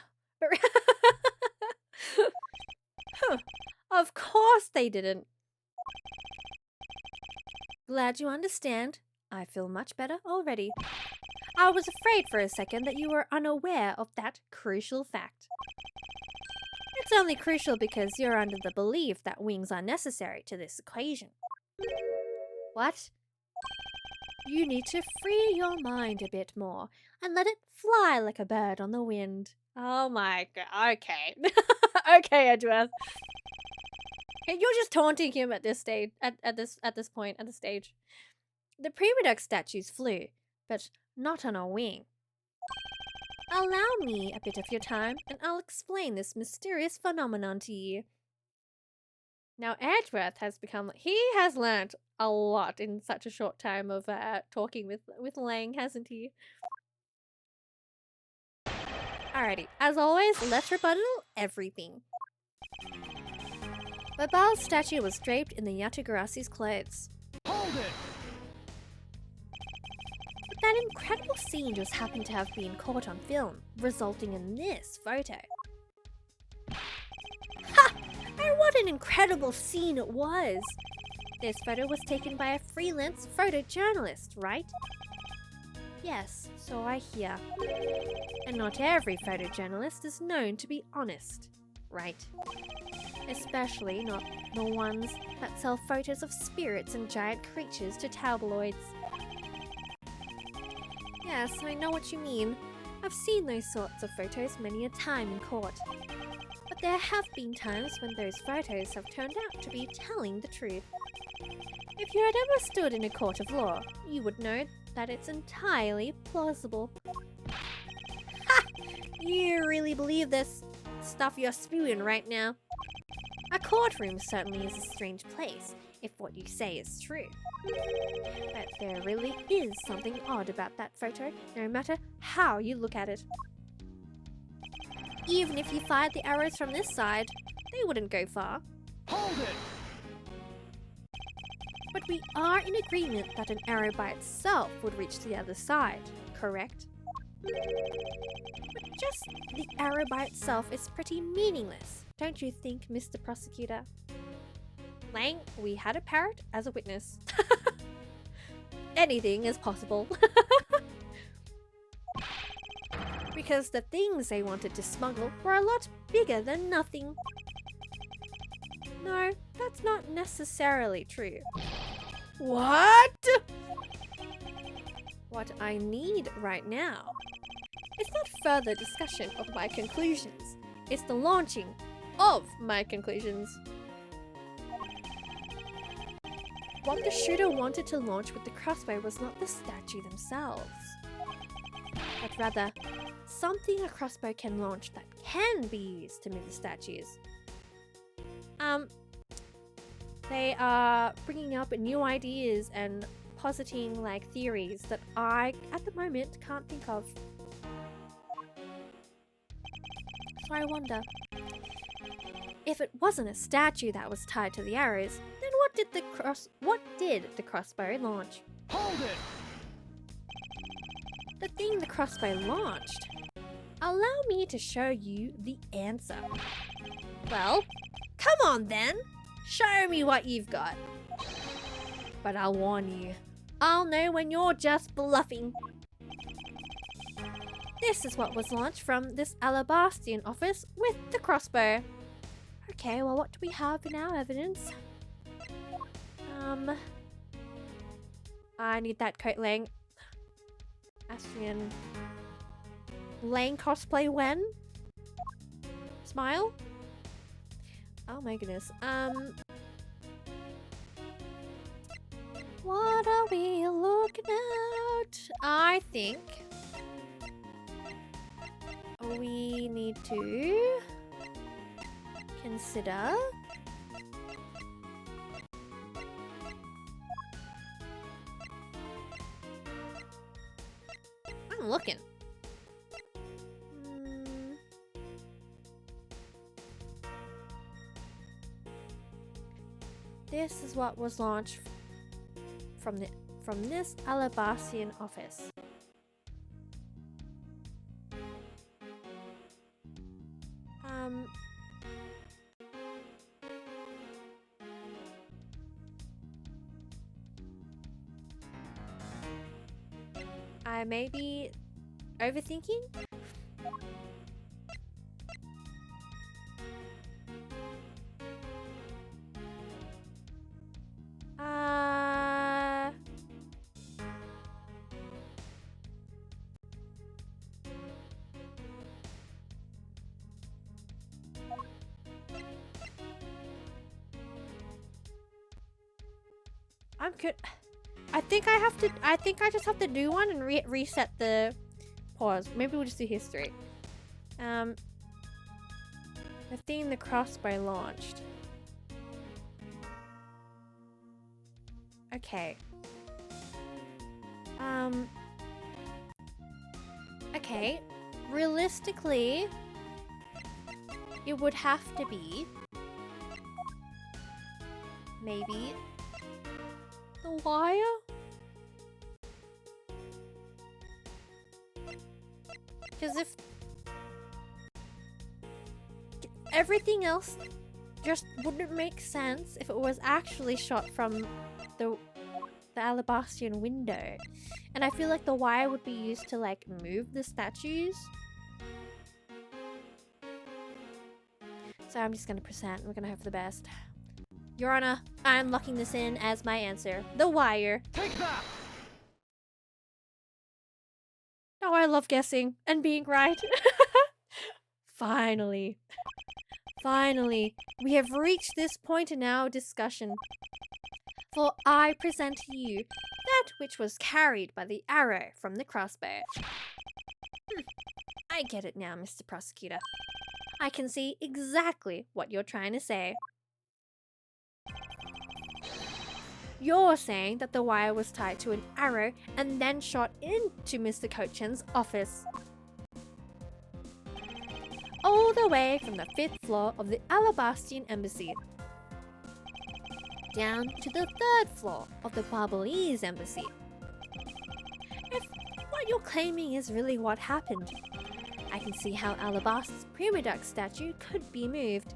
Of course they didn't. Glad you understand. I feel much better already. I was afraid for a second that you were unaware of that crucial fact. It's only crucial because you're under the belief that wings are necessary to this equation. What? You need to free your mind a bit more and let it fly like a bird on the wind. Oh my god. Okay. Okay, Edgeworth. You're just taunting him at this stage. At this point at the stage. The Prima statues flew, but not on a wing. Allow me a bit of your time, and I'll explain this mysterious phenomenon to you. Now, Edgeworth has become... He has learnt a lot in such a short time of talking with Lang, hasn't he? Alrighty, as always, let's rebuttal everything. Babal's statue was draped in the Yatugarasi's clothes. Hold it! But that incredible scene just happened to have been caught on film, resulting in this photo. Ha! And what an incredible scene it was! This photo was taken by a freelance photojournalist, right? Yes, so I hear. And not every photojournalist is known to be honest, right? Especially not the ones that sell photos of spirits and giant creatures to tabloids. Yes, I know what you mean. I've seen those sorts of photos many a time in court. But there have been times when those photos have turned out to be telling the truth. If you had ever stood in a court of law, you would know that it's entirely plausible. Ha! You really believe this stuff you're spewing right now? A courtroom certainly is a strange place, if what you say is true. But there really is something odd about that photo, no matter how you look at it. Even if you fired the arrows from this side, they wouldn't go far. Hold it! But we are in agreement that an arrow by itself would reach the other side, correct? But just the arrow by itself is pretty meaningless, don't you think, Mr. Prosecutor? Lang, we had a parrot as a witness. Anything is possible. Because the things they wanted to smuggle were a lot bigger than nothing. No, that's not necessarily true. What? What I need right now is not further discussion of my conclusions. It's the launching of my conclusions. What the shooter wanted to launch with the crossbow was not the statue themselves, but rather something a crossbow can launch that can be used to move the statues. They are bringing up new ideas and positing like theories that I, at the moment, can't think of. So I wonder, if it wasn't a statue that was tied to the arrows, then what did the crossbow launch? Hold it! The thing the crossbow launched. Allow me to show you the answer. Well, come on then! Show me what you've got. But I'll warn you, I'll know when you're just bluffing. This is what was launched from this Alabastian office with the crossbow. Okay, well, what do we have in our evidence? I need that coat, Lang. Astrian. Lang cosplay when? Smile? Oh my goodness. What are we looking at? I think we need to consider I'm looking. This is what was launched from this Alabastian office. I may be overthinking. I'm good. I think I just have to do one and reset the pause. Maybe we'll just do history. The thing the crossbow launched. Okay. Okay. Realistically, it would have to be maybe the wire? Because if everything else just wouldn't make sense if it was actually shot from the Alabastian window. And I feel like the wire would be used to like move the statues. So I'm just gonna present. We're gonna hope for the best. Your Honor, I'm locking this in as my answer. The wire. Take that! Oh, I love guessing and being right. Finally. Finally, we have reached this point in our discussion. For I present to you that which was carried by the arrow from the crossbow. I get it now, Mr. Prosecutor. I can see exactly what you're trying to say. You're saying that the wire was tied to an arrow and then shot into Mr. Cochin's office. All the way from the 5th floor of the Alabastian embassy down to the 3rd floor of the Barbalese embassy. If what you're claiming is really what happened, I can see how Alabaster's Prima Duck statue could be moved.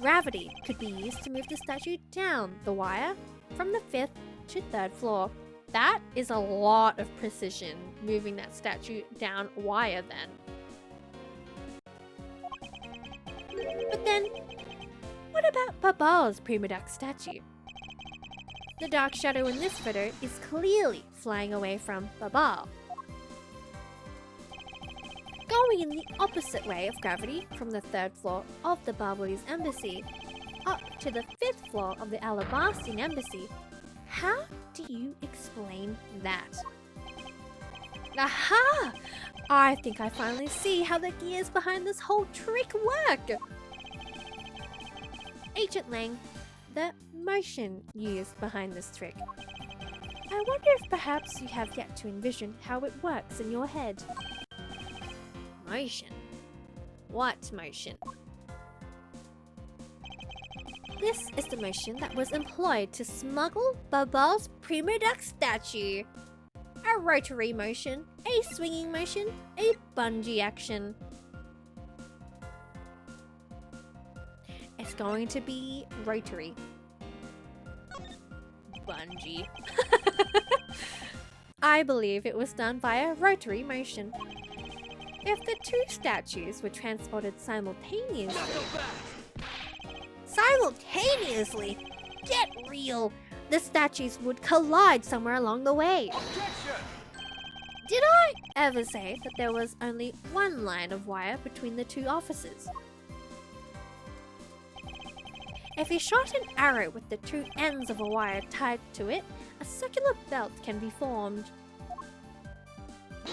Gravity could be used to move the statue down the wire from the 5th to 3rd floor. That is a lot of precision, moving that statue down wire then. But then, what about Babal's Prima Duck statue? The dark shadow in this photo is clearly flying away from Babal. Going in the opposite way of gravity from the 3rd floor of the Barbalese embassy up to the 5th floor of the Alabastian embassy, how do you explain that? Aha! I think I finally see how the gears behind this whole trick work! Agent Lang, the motion used behind this trick. I wonder if perhaps you have yet to envision how it works in your head. Motion? What motion? This is the motion that was employed to smuggle Babal's Prima Duck statue. A rotary motion, a swinging motion, a bungee action. It's going to be rotary. Bungee. I believe it was done via rotary motion. If the two statues were transported simultaneously, Get real! The statues would collide somewhere along the way. Objection! Did I ever say that there was only one line of wire between the two offices? If you shot an arrow with the two ends of a wire tied to it, a circular belt can be formed.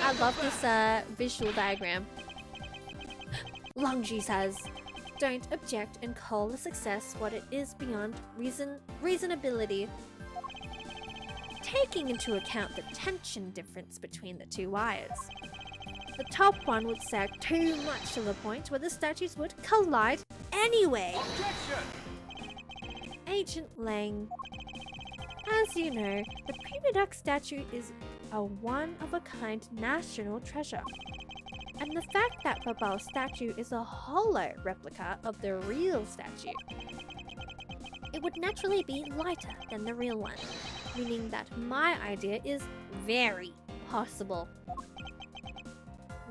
I love this visual diagram. Longji says, don't object and call a success what it is beyond reasonability. Taking into account the tension difference between the two wires. The top one would sag too much to the point where the statues would collide anyway. Objection! Agent Lang. As you know, the Prima Duck statue is a one-of-a-kind national treasure. And the fact that Babal's statue is a hollow replica of the real statue, it would naturally be lighter than the real one, meaning that my idea is very possible.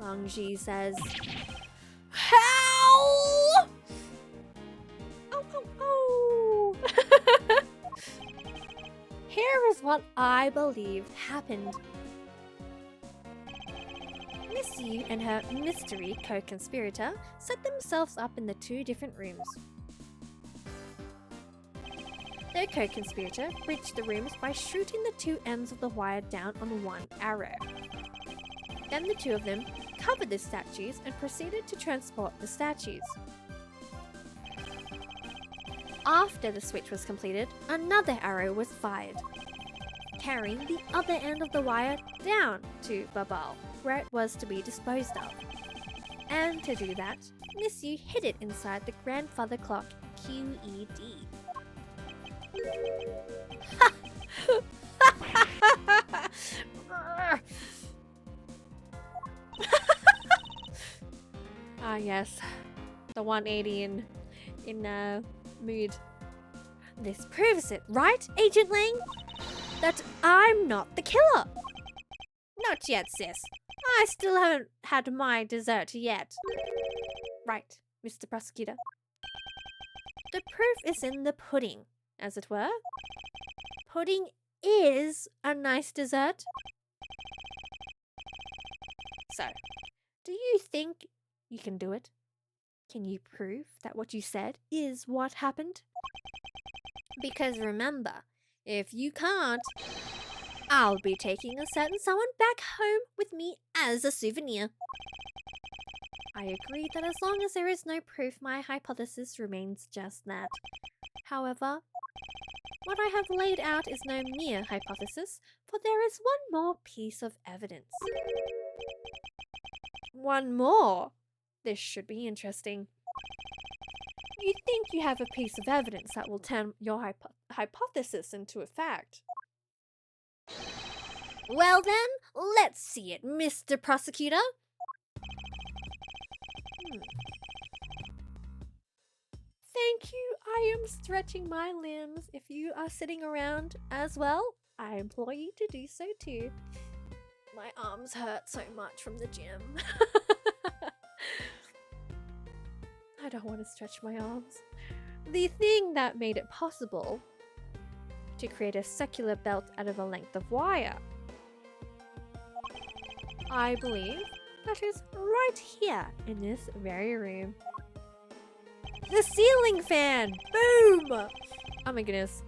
Longji says, how? Oh, oh, oh. Here is what I believe happened. Miss Yu and her mystery co-conspirator set themselves up in the two different rooms. Their co-conspirator bridged the rooms by shooting the two ends of the wire down on one arrow. Then the two of them covered the statues and proceeded to transport the statues. After the switch was completed, another arrow was fired, carrying the other end of the wire down to Babal, where it was to be disposed of. And to do that, Miss Yu hid it inside the grandfather clock QED. Ah yes, the 180 in mood. This proves it, right, Agent Lang? That I'm not the killer. Not yet, sis. I still haven't had my dessert yet. Right, Mr. Prosecutor. The proof is in the pudding, as it were. Pudding is a nice dessert. So, do you think you can do it? Can you prove that what you said is what happened? Because remember, if you can't, I'll be taking a certain someone back home with me as a souvenir. I agree that as long as there is no proof, my hypothesis remains just that. However, what I have laid out is no mere hypothesis, for there is one more piece of evidence. One more? This should be interesting. You think you have a piece of evidence that will turn your hypothesis into a fact. Well then, let's see it, Mr. Prosecutor. Thank you. I am stretching my limbs. If you are sitting around as well, I implore you to do so too. My arms hurt so much from the gym. I don't want to stretch my arms. The thing that made it possible to create a circular belt out of a length of wire, I believe that is right here in this very room. The ceiling fan! Boom! Oh my goodness.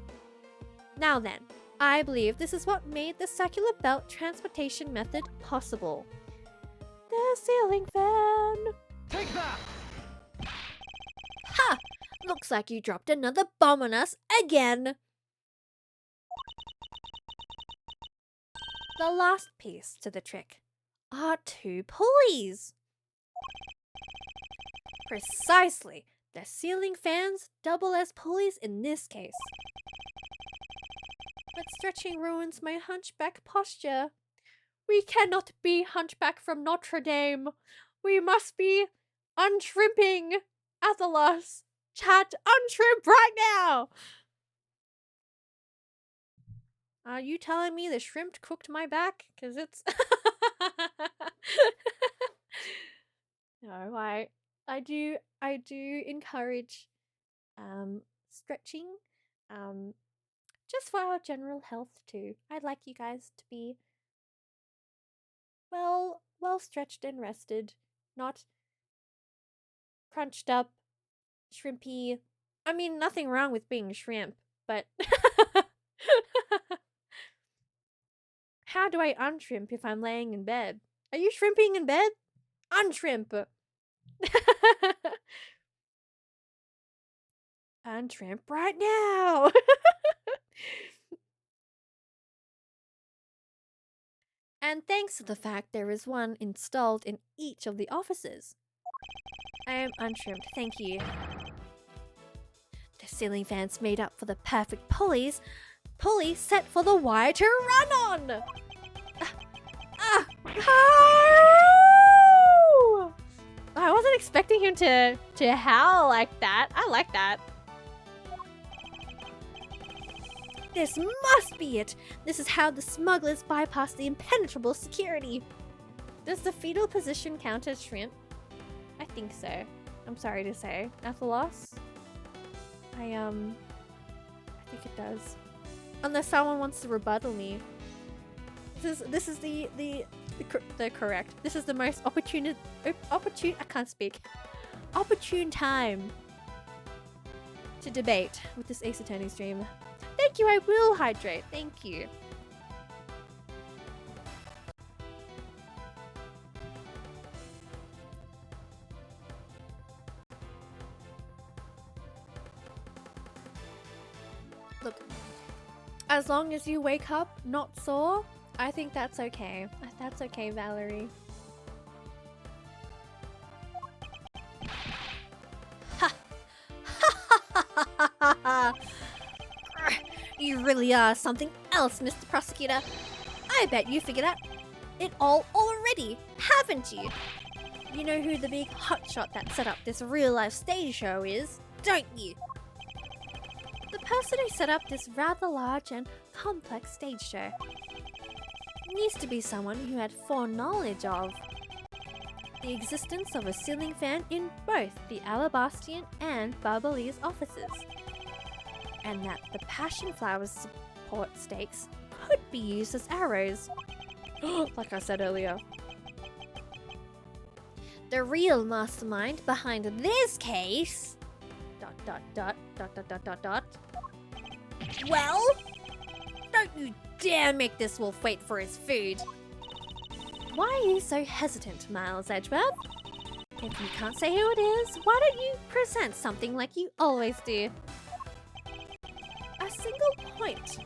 Now then, I believe this is what made the circular belt transportation method possible. The ceiling fan! Take that! Ha! Looks like you dropped another bomb on us again! The last piece to the trick are two pulleys. Precisely. The ceiling fans double as pulleys in this case. But stretching ruins my hunchback posture. We cannot be hunchback from Notre Dame. We must be unshrimping. Athalos, chat, unshrimp right now! Are you telling me the shrimp cooked my back? Because it's... No, I do encourage stretching Just for our general health too. I'd like you guys to be well stretched and rested, not crunched up, shrimpy. I mean, nothing wrong with being shrimp, but how do I unshrimp if I'm laying in bed? Are you shrimping in bed? Unshrimp. Unshrimp right now. And thanks to the fact there is one installed in each of the offices. I am unshrimped, thank you. The ceiling fan's made up for the perfect pulleys. Pulley set for the wire to run on! Oh! I wasn't expecting him to howl like that. I like that. This must be it! This is how the smugglers bypass the impenetrable security. Does the fetal position count as shrimp? I think so. I'm sorry to say. Athelos? I think it does. Unless someone wants to rebuttal me. This is the correct. This is the most opportune I can't speak. Opportune time to debate with this Ace Attorney stream. Thank you, I will hydrate. Thank you. Look, as long as you wake up not sore, I think that's okay. That's okay, Valerie. Ha! Ha! You really are something else, Mr. Prosecutor. I bet you figured out it all already, haven't you? You know who the big hotshot that set up this real-life stage show is, don't you? The person who set up this rather large and complex stage show needs to be someone who had foreknowledge of the existence of a ceiling fan in both the Alabastian and Barbalese offices, and that the passion flowers support stakes could be used as arrows, like I said earlier. The real mastermind behind this case... ... Well, don't you dare make this wolf wait for his food. Why are you so hesitant, Miles Edgeworth? If you can't say who it is, why don't you present something like you always do? A single point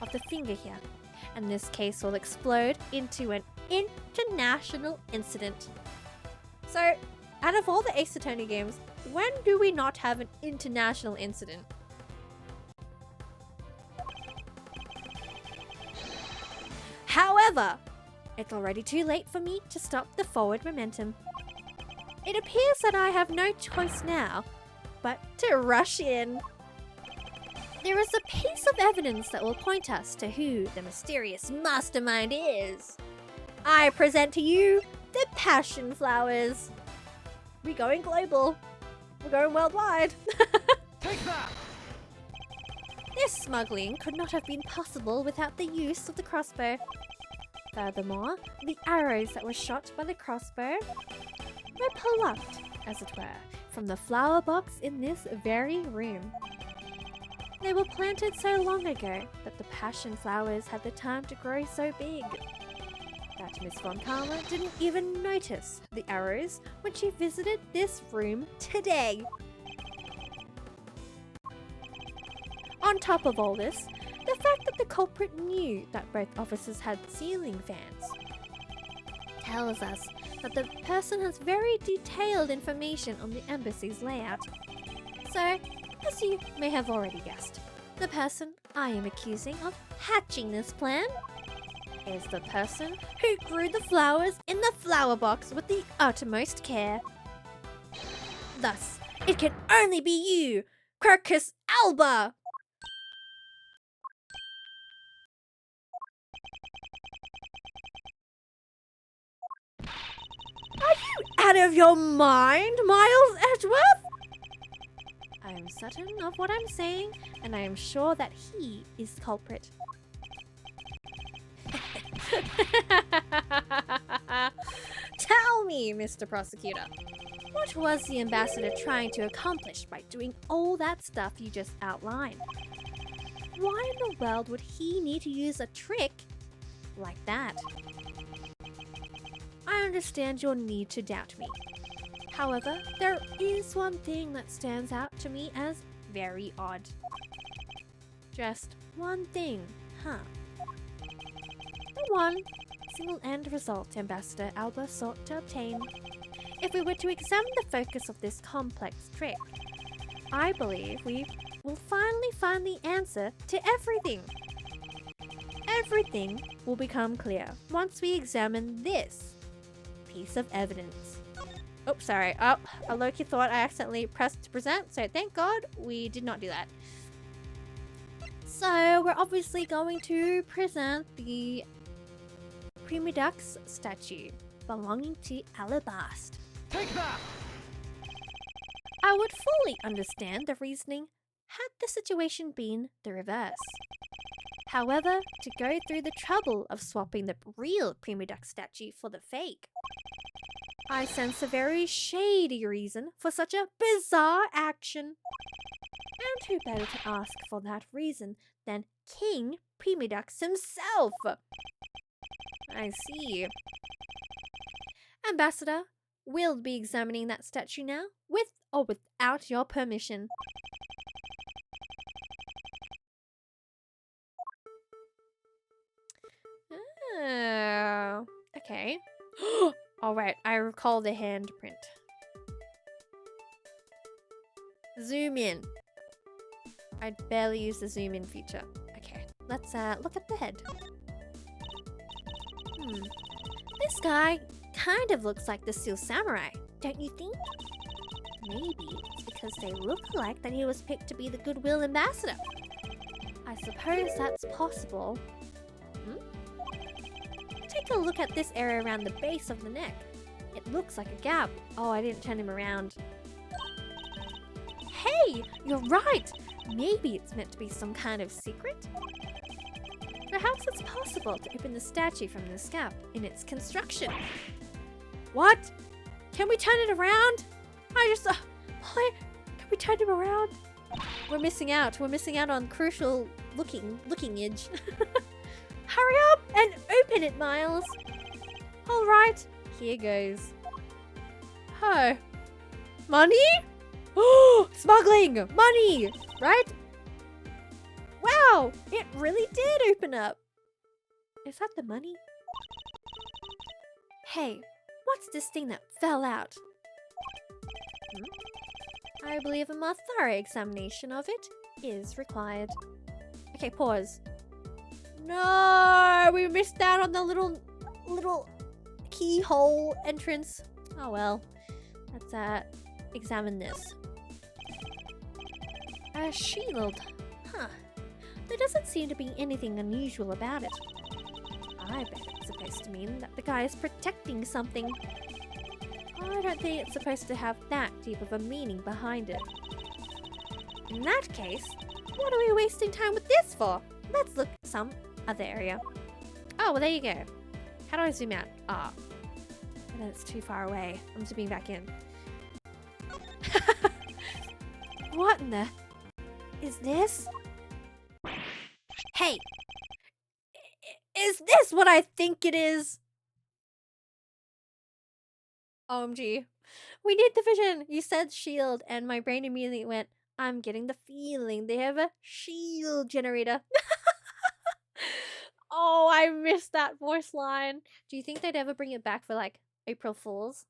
of the finger here, and this case will explode into an international incident. So, out of all the Ace Attorney games, when do we not have an international incident? However, it's already too late for me to stop the forward momentum. It appears that I have no choice now but to rush in. There is a piece of evidence that will point us to who the mysterious mastermind is. I present to you the passion flowers. We're going global. We're going worldwide. Take that! This smuggling could not have been possible without the use of the crossbow. Furthermore, the arrows that were shot by the crossbow were plucked, as it were, from the flower box in this very room. They were planted so long ago that the passion flowers had the time to grow so big that Miss Von Karma didn't even notice the arrows when she visited this room today. On top of all this, the fact that the culprit knew that both officers had ceiling fans tells us that the person has very detailed information on the embassy's layout. So, as you may have already guessed, the person I am accusing of hatching this plan is the person who grew the flowers in the flower box with the uttermost care. Thus, it can only be you, Crocus Alba! Are you out of your mind, Miles Edgeworth? I am certain of what I'm saying, and I am sure that he is the culprit. Tell me, Mr. Prosecutor, what was the ambassador trying to accomplish by doing all that stuff you just outlined? Why in the world would he need to use a trick like that? I understand your need to doubt me. However, there is one thing that stands out to me as very odd. Just one thing, huh? The one single end result Ambassador Alba sought to obtain. If we were to examine the focus of this complex trick, I believe we will finally find the answer to everything. Everything will become clear once we examine this piece of evidence. Oops, sorry. Oh, I low-key thought I accidentally pressed to present, so thank God we did not do that. So we're obviously going to present the Prima Duck's statue belonging to Alabast. Take that! I would fully understand the reasoning had the situation been the reverse. However, to go through the trouble of swapping the real Prima Duck statue for the fake, I sense a very shady reason for such a bizarre action. And who better to ask for that reason than King Prima Duck himself? I see. Ambassador, we'll be examining that statue now, with or without your permission. Oh, okay. Alright, I recall the handprint. Zoom in. I barely use the zoom in feature. Okay, let's look at the head. This guy kind of looks like the Steel Samurai, don't you think? Maybe it's because they look alike that he was picked to be the Goodwill Ambassador. I suppose that's possible. Take a look at this area around the base of the neck. It looks like a gap. Oh, I didn't turn him around. Hey, you're right! Maybe it's meant to be some kind of secret? Perhaps it's possible to open the statue from this gap in its construction. What? Can we turn it around? Can we turn him around? We're missing out. We're missing out on crucial looking edge. Hurry up and open it, Miles. All right, here goes. Oh, money? Oh, smuggling money, right? Wow, it really did open up. Is that the money? Hey, what's this thing that fell out? I believe a more thorough examination of it is required. Okay, pause. No, we missed out on the little keyhole entrance. Oh well. Let's examine this. A shield. Huh. There doesn't seem to be anything unusual about it. I bet it's supposed to mean that the guy is protecting something. I don't think it's supposed to have that deep of a meaning behind it. In that case, what are we wasting time with this for? Let's look at some other area. Oh, well, there you go. How do I zoom out? Ah. Oh, that's too far away. I'm zooming back in. What in the... Is this? Hey! Is this what I think it is? OMG. We need the vision! You said shield, and my brain immediately went, I'm getting the feeling they have a shield generator. Oh, I missed that voice line. Do you think they'd ever bring it back for, like, April Fools?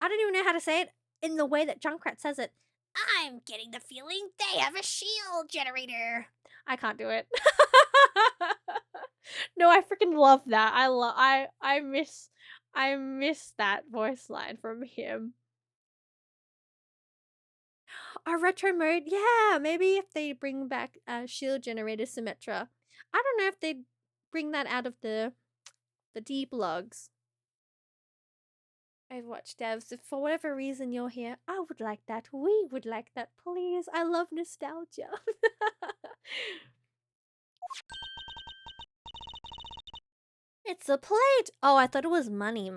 I don't even know how to say it in the way that Junkrat says it. I'm getting the feeling they have a shield generator. I can't do it. No, I freaking love that. I miss that voice line from him. A retro mode? Yeah, maybe if they bring back shield generator Symmetra. I don't know if they'd bring that out of the deep logs. Overwatch devs, if for whatever reason you're here, I would like that. We would like that, please. I love nostalgia. It's a plate! Oh, I thought it was money.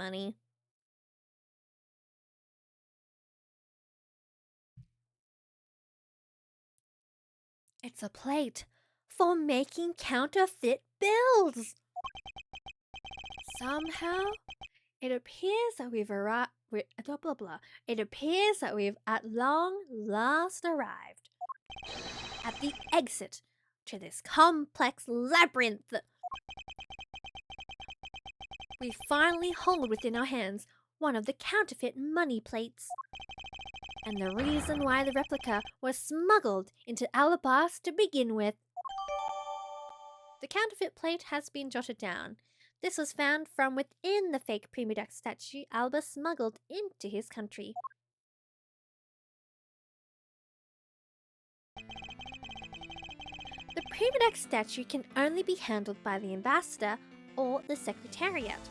It's a plate for making counterfeit bills. Somehow, it appears that we've arrived. Blah blah blah. It appears that we've at long last arrived at the exit to this complex labyrinth. We finally hold within our hands one of the counterfeit money plates. And the reason why the replica was smuggled into Alabas to begin with. The counterfeit plate has been jotted down. This was found from within the fake Prima Duck statue Alba smuggled into his country. The Prima Duck statue can only be handled by the ambassador or the secretariat.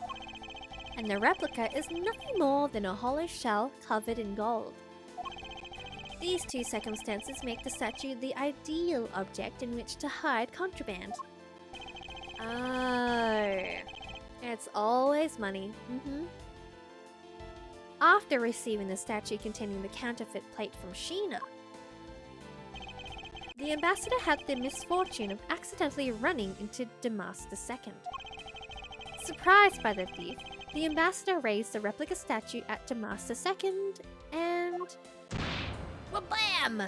And the replica is nothing more than a hollow shell covered in gold. These two circumstances make the statue the ideal object in which to hide contraband. Oh, it's always money. After receiving the statue containing the counterfeit plate from Sheena, the ambassador had the misfortune of accidentally running into Damas II. Surprised by the thief, the ambassador raised the replica statue at Damas II and... Wha-bam!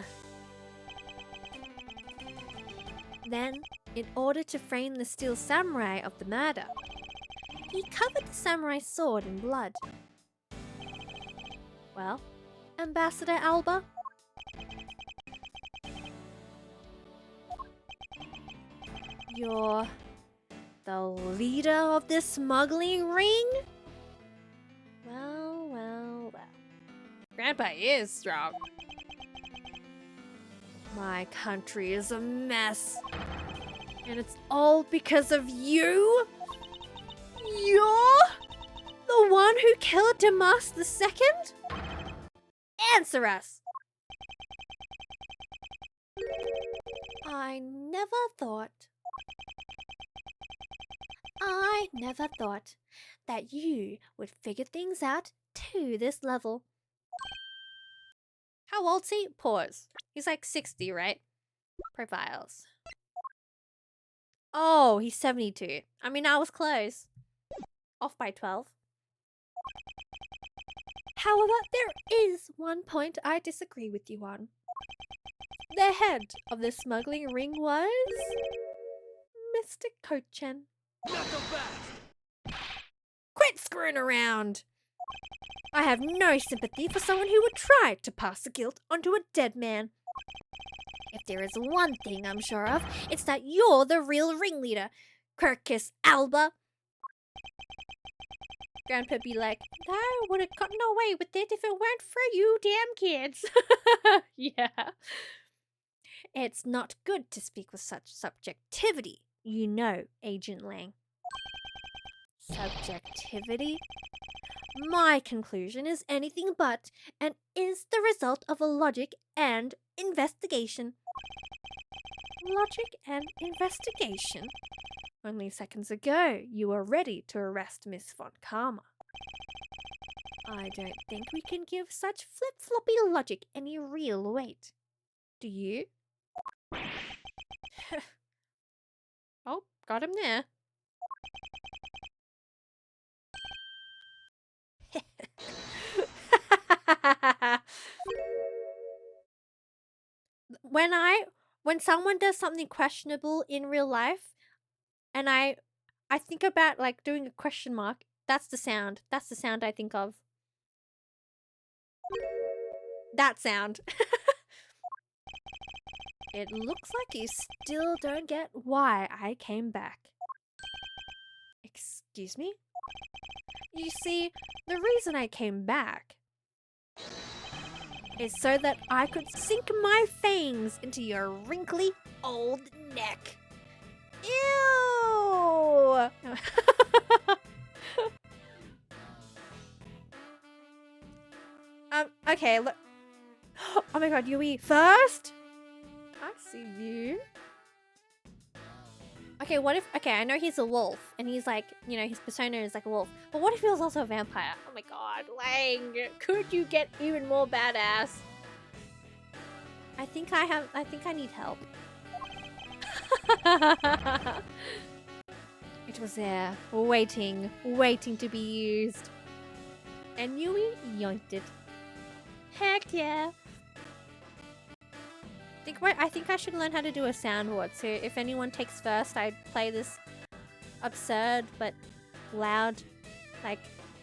Then, in order to frame the steel samurai of the murder, he covered the samurai sword in blood. Well, Ambassador Alba? You're the leader of this smuggling ring? Well. Grandpa is strong. My country is a mess. And it's all because of you? You're the one who killed Damas II? Answer us! I never thought that you would figure things out to this level. How old's he? Pause. He's like 60, right? Profiles. Oh, he's 72. I mean, I was close. Off by 12. However, there is one point I disagree with you on. The head of the smuggling ring was... Mr. Kochen. Not so fast! Quit screwing around! I have no sympathy for someone who would try to pass the guilt onto a dead man. If there is one thing I'm sure of, it's that you're the real ringleader, Kirkus Alba. Grandpa be like, I would have gotten away with it if it weren't for you damn kids. Yeah. It's not good to speak with such subjectivity, you know, Agent Lang. Subjectivity? My conclusion is anything but, and is the result of a logic and investigation. Logic and investigation? Only seconds ago, you were ready to arrest Miss Von Karma. I don't think we can give such flip-floppy logic any real weight. Do you? Oh, got him there. When someone does something questionable in real life, and I think about like doing a question mark, that's the sound. That's the sound I think of. That sound. It looks like you still don't get why I came back. Excuse me? You see, the reason I came back is so that I could sink my fangs into your wrinkly old neck. Ew! Okay, look. Oh my god, Yui first? I see you. Okay, what if... Okay, I know he's a wolf, and he's like, you know, his persona is like a wolf. But what if he was also a vampire? Oh my god, Lang, could you get even more badass? I think I need help. It was there, waiting to be used. And Yui yoinked it. Heck yeah. I think I should learn how to do a soundboard. So if anyone takes first, I'd play this absurd but loud, like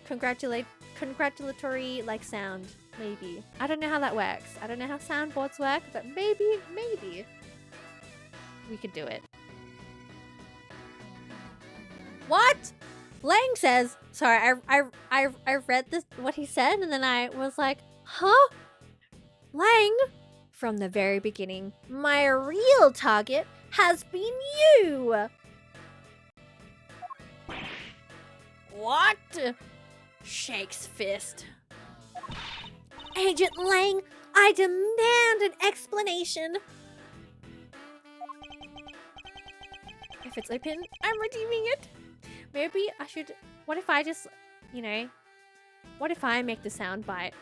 congratulatory like sound. Maybe. I don't know how that works. I don't know how soundboards work, but maybe we could do it. What? Lang says. Sorry, I read this what he said, and then I was like, huh? Lang. From the very beginning, my real target has been you! What? Shakes fist. Agent Lang, I demand an explanation! If it's open, I'm redeeming it! Maybe I should... What if I just, you know... What if I make the sound bite?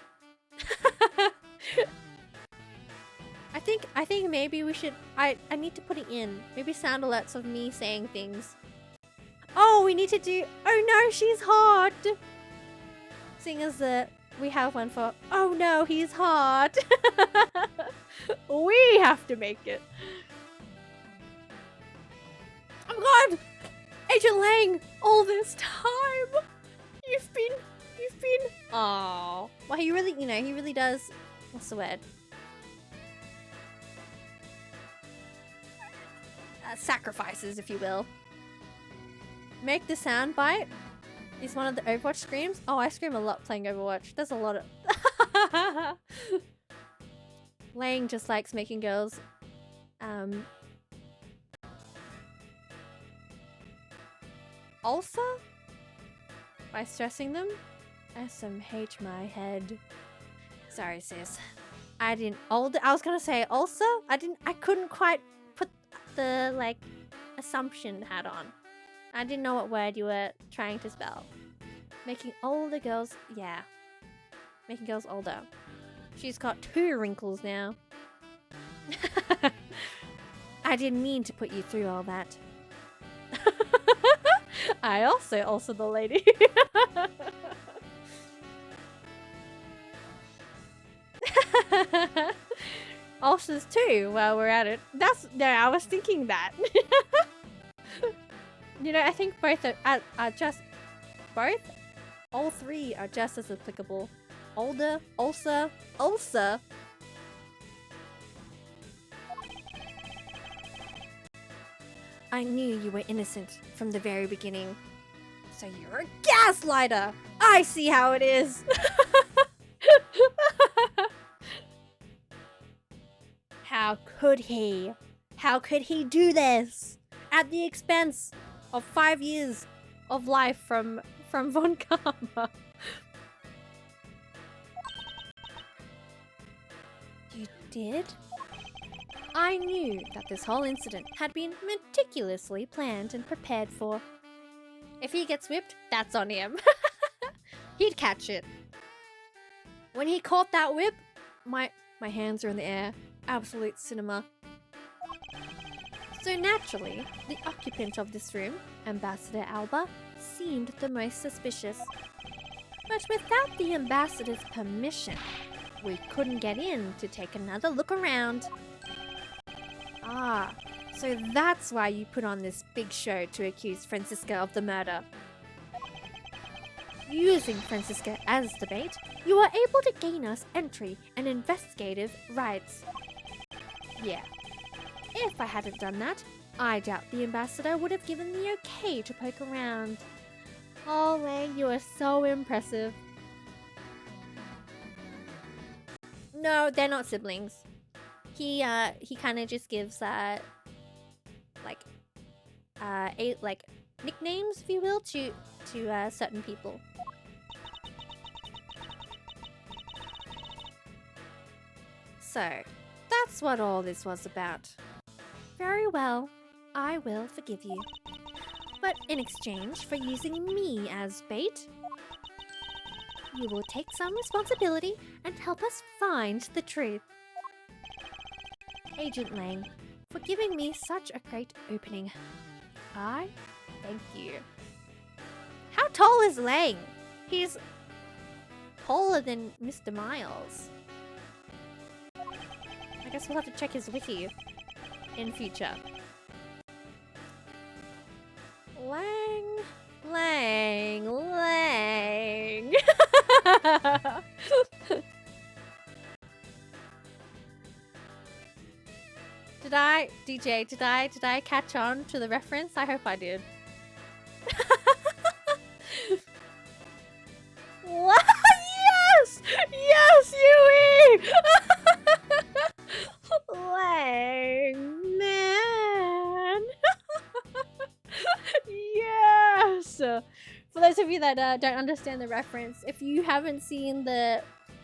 I think maybe we should... I need to put it in. Maybe sound alerts of me saying things. Oh, we need to do... Oh no, she's hot! Seeing as we have one for... Oh no, he's hot! We have to make it. Oh my god! Agent Lang! All this time! You've been... Aww. Well, he really, you know, he really does... What's the word? Sacrifices, if you will. Make the sound bite is one of the Overwatch screams. Oh, I scream a lot playing Overwatch. There's a lot of... Lang just likes making girls ulcer by stressing them. SMH my head. Sorry, sis. I was gonna say ulcer. I couldn't quite put the like assumption hat on. I didn't know what word you were trying to spell. Making older girls, yeah. Making girls older. She's got 2 wrinkles now. I didn't mean to put you through all that. I also the lady. Ulcers too, while we're at it. No, I was thinking that. You know, I think both are just... Both? All 3 are just as applicable. Older, ulcer. I knew you were innocent from the very beginning. So you're a gaslighter! I see how it is! How could he? How could he do this? At the expense of 5 years of life from Von Karma. You did? I knew that this whole incident had been meticulously planned and prepared for. If he gets whipped, that's on him. He'd catch it. When he caught that whip, my hands are in the air. Absolute cinema. So naturally, the occupant of this room, Ambassador Alba, seemed the most suspicious. But without the ambassador's permission, we couldn't get in to take another look around. Ah, so that's why you put on this big show to accuse Francisca of the murder. Using Francisca as the bait, you were able to gain us entry and investigative rights. Yeah. If I hadn't done that, I doubt the ambassador would have given the okay to poke around. Oh, Lang, you are so impressive. No, they're not siblings. He kind of just gives like nicknames, if you will, to certain people. So, that's what all this was about. Very well, I will forgive you. But in exchange for using me as bait, you will take some responsibility and help us find the truth. Agent Lang, for giving me such a great opening. I thank you. How tall is Lang? He's taller than Mr. Miles. I guess we'll have to check his wiki in future. Lang. did I catch on to the reference? I hope I did. What? Yes! Yes, Yui! Lang, man! Yes! For those of you that don't understand the reference, if you haven't seen the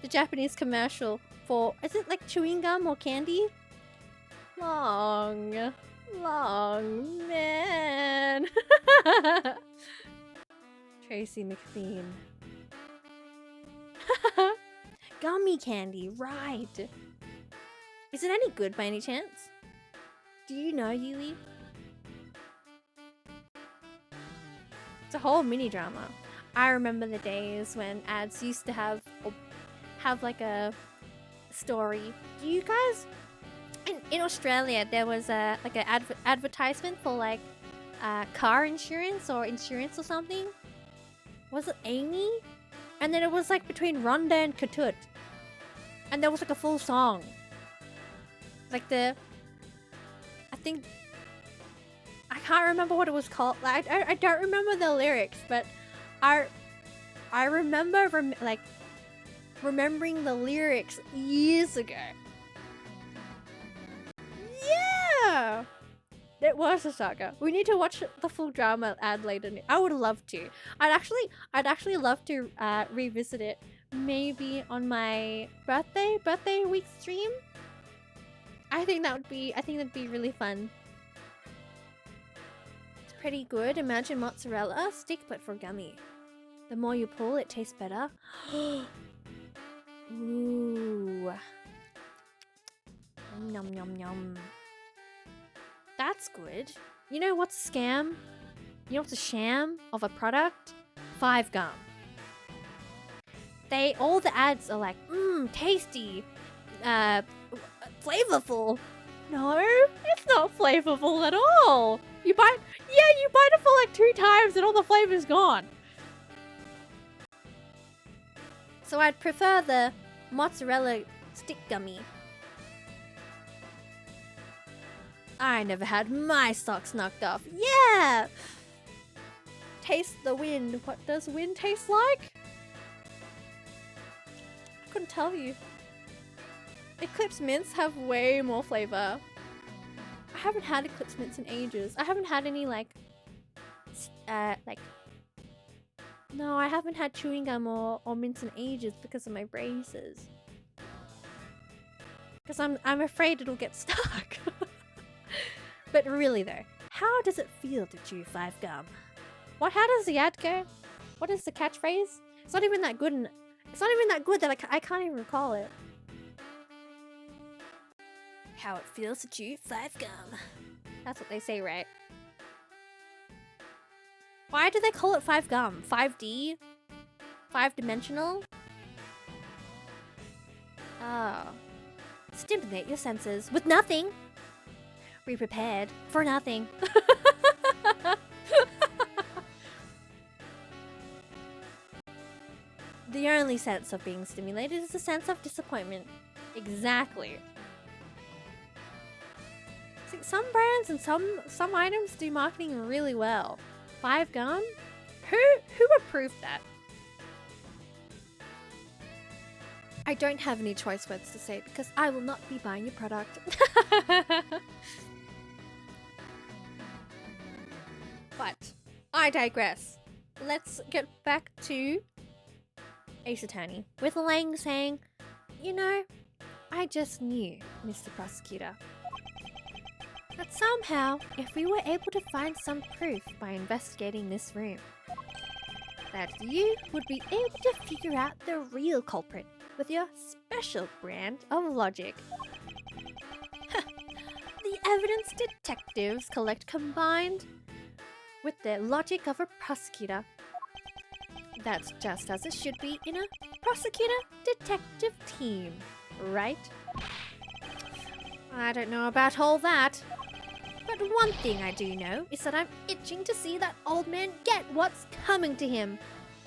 Japanese commercial for, is it like chewing gum or candy? Long man. Tracy McBean. Gummy candy, right. Is it any good by any chance? Do you know, Yui? It's a whole mini drama. I remember the days when ads used to have like a story. Do you guys... In Australia, there was a like an advertisement for like car insurance or insurance or something. Was it Amy? And then it was like between Rhonda and Katut. And there was like a full song. Like I can't remember what it was called. Like, I don't remember the lyrics, but I remember remembering the lyrics years ago. Yeah! It was a saga. We need to watch the full drama ad later. I would love to. I'd actually love to revisit it. Maybe on my birthday week stream. I think that'd be really fun. It's pretty good. Imagine mozzarella stick but for gummy. The more you pull, it tastes better. Ooh. Nom nom nom. That's good. You know what's a scam? You know what's a sham of a product? 5 Gum. All the ads are like, tasty, flavorful. No, it's not flavorful at all. You bite it for like 2 times and all the flavor's gone. So I'd prefer the mozzarella stick gummy. I never had my socks knocked off. Yeah! Taste the wind. What does wind taste like? I couldn't tell you. Eclipse mints have way more flavor. I haven't had Eclipse mints in ages. I haven't had any no, I haven't had chewing gum or mints in ages because of my braces. Because I'm afraid it'll get stuck. But really though, how does it feel to chew 5 Gum? How does the ad go? What is the catchphrase? It's not even that good. It's not even that good that I can't even recall it. How it feels to chew 5 Gum. That's what they say, right? Why do they call it 5 Gum? 5D? 5-dimensional? Oh. Stimulate your senses with nothing. Be prepared for nothing. The only sense of being stimulated is the sense of disappointment. Exactly. See, some brands and some items do marketing really well. 5 Gum? Who approved that? I don't have any choice words to say because I will not be buying your product. But I digress. Let's get back to Ace Attorney with Lang saying, you know, I just knew, Mr. Prosecutor, that somehow, if we were able to find some proof by investigating this room, that you would be able to figure out the real culprit with your special brand of logic. The evidence detectives collect combined with the logic of a prosecutor. That's just as it should be in a prosecutor-detective team, right? I don't know about all that. But one thing I do know is that I'm itching to see that old man get what's coming to him.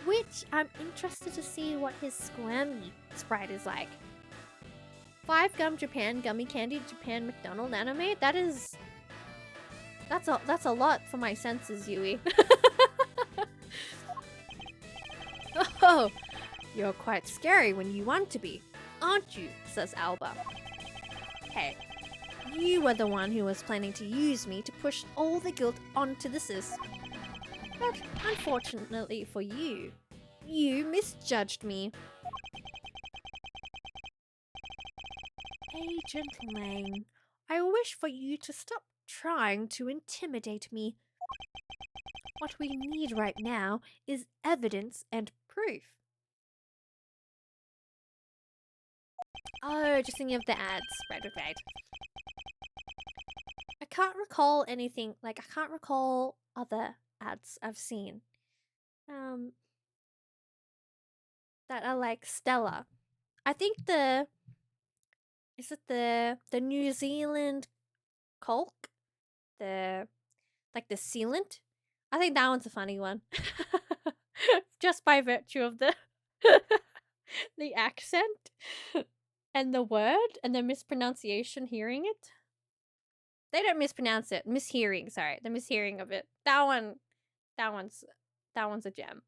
Which I'm interested to see what his squammy sprite is like. 5 Gum Japan, Gummy Candy Japan, McDonald anime? That's a lot for my senses, Yui. Oh, you're quite scary when you want to be, aren't you? Says Alba. Hey, you were the one who was planning to use me to push all the guilt onto the sis. But unfortunately for you, you misjudged me. Agent Lang, I wish for you to stop trying to intimidate me. What we need right now is evidence and proof. Oh, just thinking of the ads. Right. I can't recall anything, I can't recall other ads I've seen. That are like stellar. I think is it the New Zealand Coke? The sealant? I think that one's a funny one. Just by virtue of the the accent and the word and the mispronunciation hearing it. They don't mispronounce it. Mishearing, sorry. The mishearing of it. That one's a gem.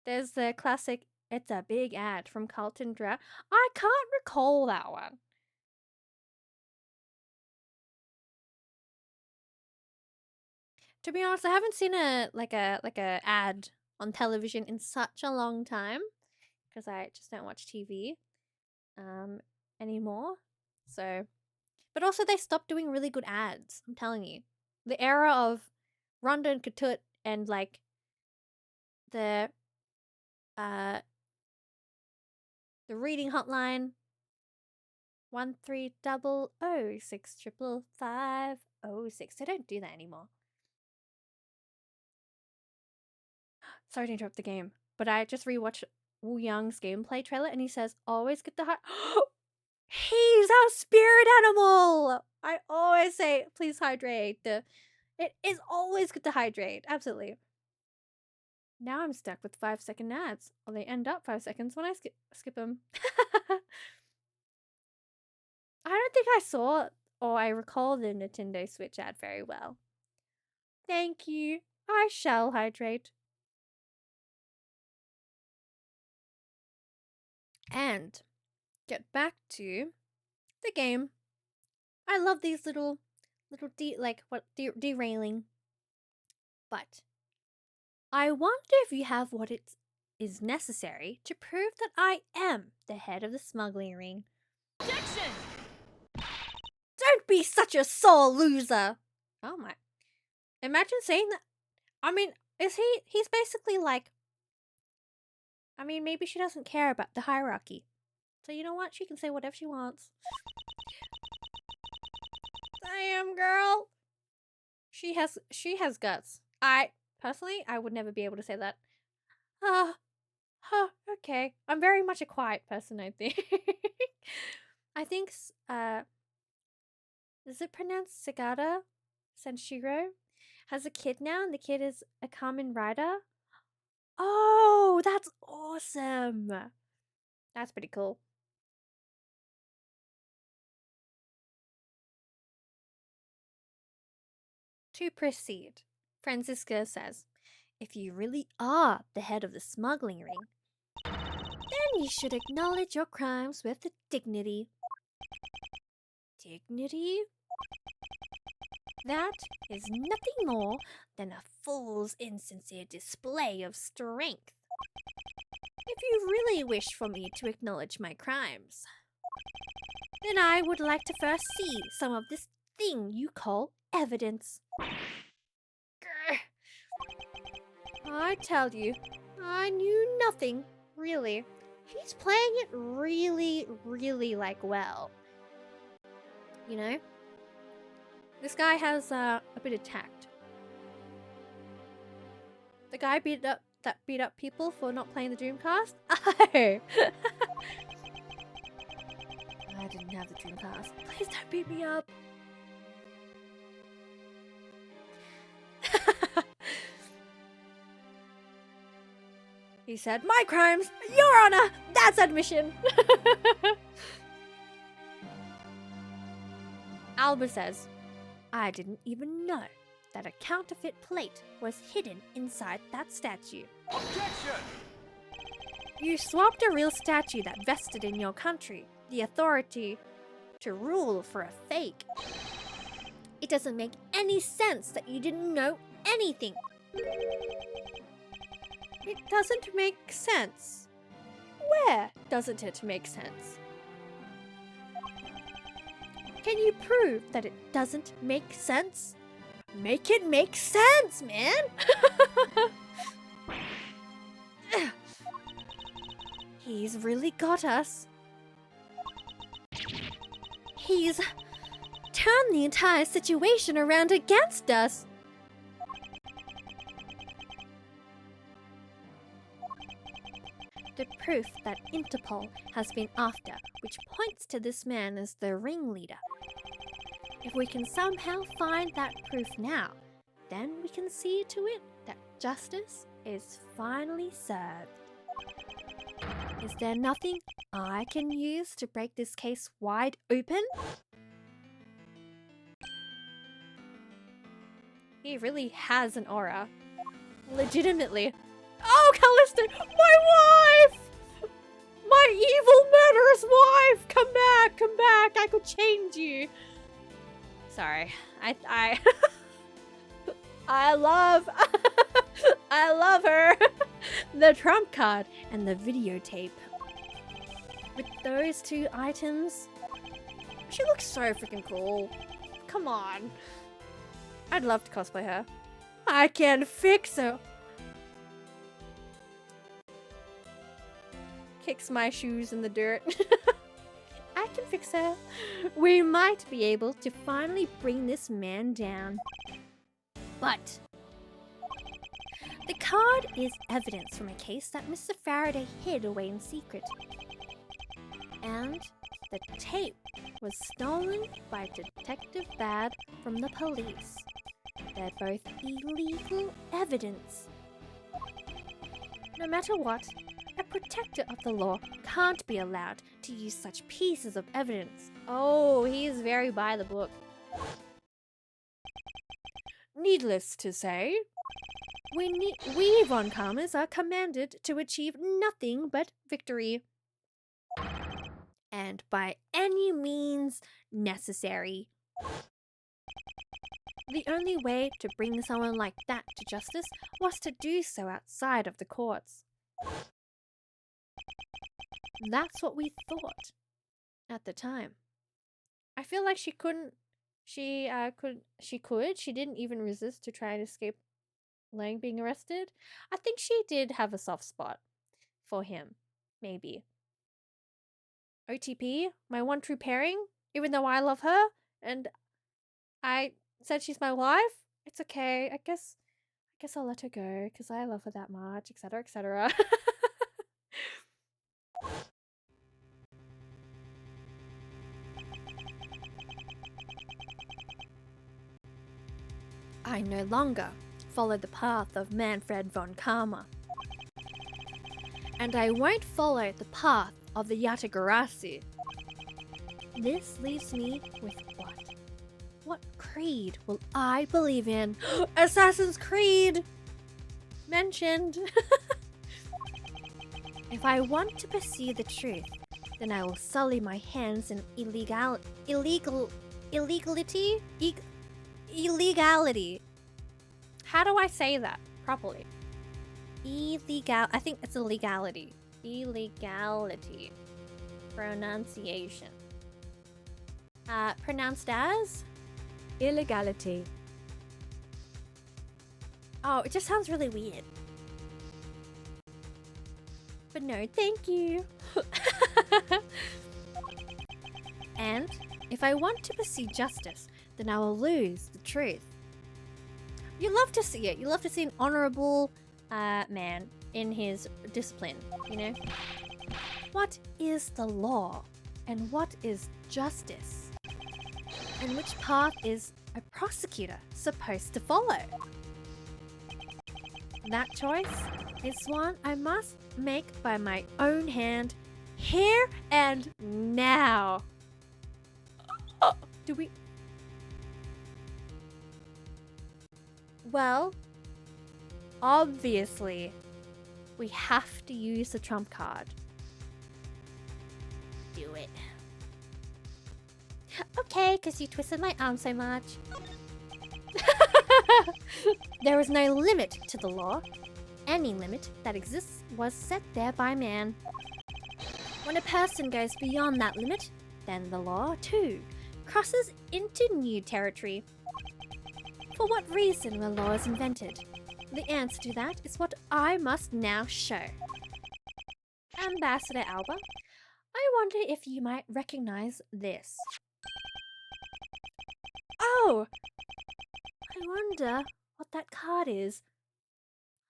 There's the classic "It's a big ad" from Carlton Dra. I can't recall that one. To be honest, I haven't seen a ad on television in such a long time because I just don't watch TV anymore. So, but also they stopped doing really good ads. I'm telling you, the era of Rhonda and Katut and like the reading hotline 1300 6550506. They don't do that anymore. Sorry to interrupt the game, but I just rewatched Wu Yang's gameplay trailer and he says, always get the he's our spirit animal! I always say, please hydrate. It is always good to hydrate. Absolutely. Now I'm stuck with 5-second ads. Or they end up 5 seconds when I skip them. I don't think I saw or I recall the Nintendo Switch ad very well. Thank you. I shall hydrate. And get back to the game. I love these little derailing. But I wonder if you have what it is necessary to prove that I am the head of the smuggling ring. Objection! Don't be such a sore loser! Oh my. Imagine saying that. I mean, he's basically like, I mean, maybe she doesn't care about the hierarchy. So you know what? She can say whatever she wants. Damn, girl. She has guts. Personally, I would never be able to say that. Okay. I'm very much a quiet person, I think. I think, is it pronounced Sagata Senshiro? Has a kid now, and the kid is a Kamen Rider. Oh, that's awesome. That's pretty cool. To proceed, Francisca says, if you really are the head of the smuggling ring, then you should acknowledge your crimes with dignity. Dignity? That is nothing more than a fool's insincere display of strength. If If you really wish for me to acknowledge my crimes, then I would like to first see some of this thing you call evidence. Grr. I tell you, I knew nothing, really. He's playing it really, like, well. You know? This guy has a bit of tact. The guy beat up people for not playing the Dreamcast? Oh! I didn't have the Dreamcast. Please don't beat me up. He said, "My crimes, Your Honor, that's admission." Alba says, "I didn't even know that a counterfeit plate was hidden inside that statue." Objection! You swapped a real statue that vested in your country the authority to rule for a fake. It doesn't make any sense that you didn't know anything. It doesn't make sense. Where doesn't it make sense? Can you prove that it doesn't make sense? Make it make sense, man! He's really got us. He's turned the entire situation around against us. The proof that Interpol has been after, which points to this man as the ringleader. If we can somehow find that proof now, then we can see to it that justice is finally served. Is there nothing I can use to break this case wide open? He really has an aura. Legitimately. Oh, Callisto! My wife! My evil murderous wife! Come back! Come back! I could change you! Sorry. I I love I love her! The trump card and the videotape. With those two items, she looks so freaking cool. Come on. I'd love to cosplay her. I can fix her. Kicks my shoes in the dirt. I can fix her. We might be able to finally bring this man down. But the card is evidence from a case that Mr. Faraday hid away in secret. And the tape was stolen by Detective Bad from the police. They're both illegal evidence. No matter what, a protector of the law can't be allowed to use such pieces of evidence. Oh, he is very by the book. Needless to say, we Von Karmas are commanded to achieve nothing but victory. And by any means necessary. The only way to bring someone like that to justice was to do so outside of the courts. That's what we thought at the time. I feel like she couldn't. She could. She didn't even resist to try and escape Lang being arrested. I think she did have a soft spot for him. Maybe. OTP, my one true pairing, even though I love her and I said she's my wife, it's okay. I guess I'll let her go because I love her that much, etc., etc. I no longer follow the path of Manfred von Karma. And I won't follow the path of the Yatagarasi. This leaves me with what? What creed will I believe in? Assassin's Creed! Mentioned. If I want to pursue the truth, then I will sully my hands in illegality. How do I say that properly? I think it's illegality. Illegality. Pronunciation. Pronounced as? Illegality. Oh, it just sounds really weird. But no, thank you. And if I want to pursue justice, then I will lose the truth. You love to see it. You love to see an honorable man in his discipline, you know? What is the law? And what is justice? And which path is a prosecutor supposed to follow? That choice is one I must make by my own hand, here and now. Do we? Well, obviously, we have to use the trump card. Do it. Okay, because you twisted my arm so much. There is no limit to the law. Any limit that exists was set there by man. When a person goes beyond that limit, then the law, too, crosses into new territory. For what reason were laws invented? The answer to that is what I must now show. Ambassador Alba, I wonder if you might recognize this. Oh! I wonder what that card is.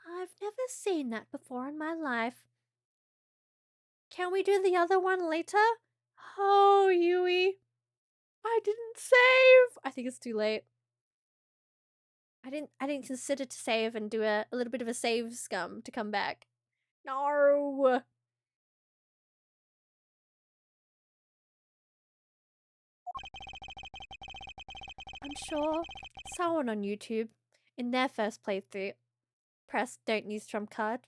I've never seen that before in my life. Can we do the other one later? Oh, Yui. I didn't save. I think it's too late. I didn't consider to save and do a little bit of a save scum to come back. No. I'm sure someone on YouTube in their first playthrough pressed don't use trump card.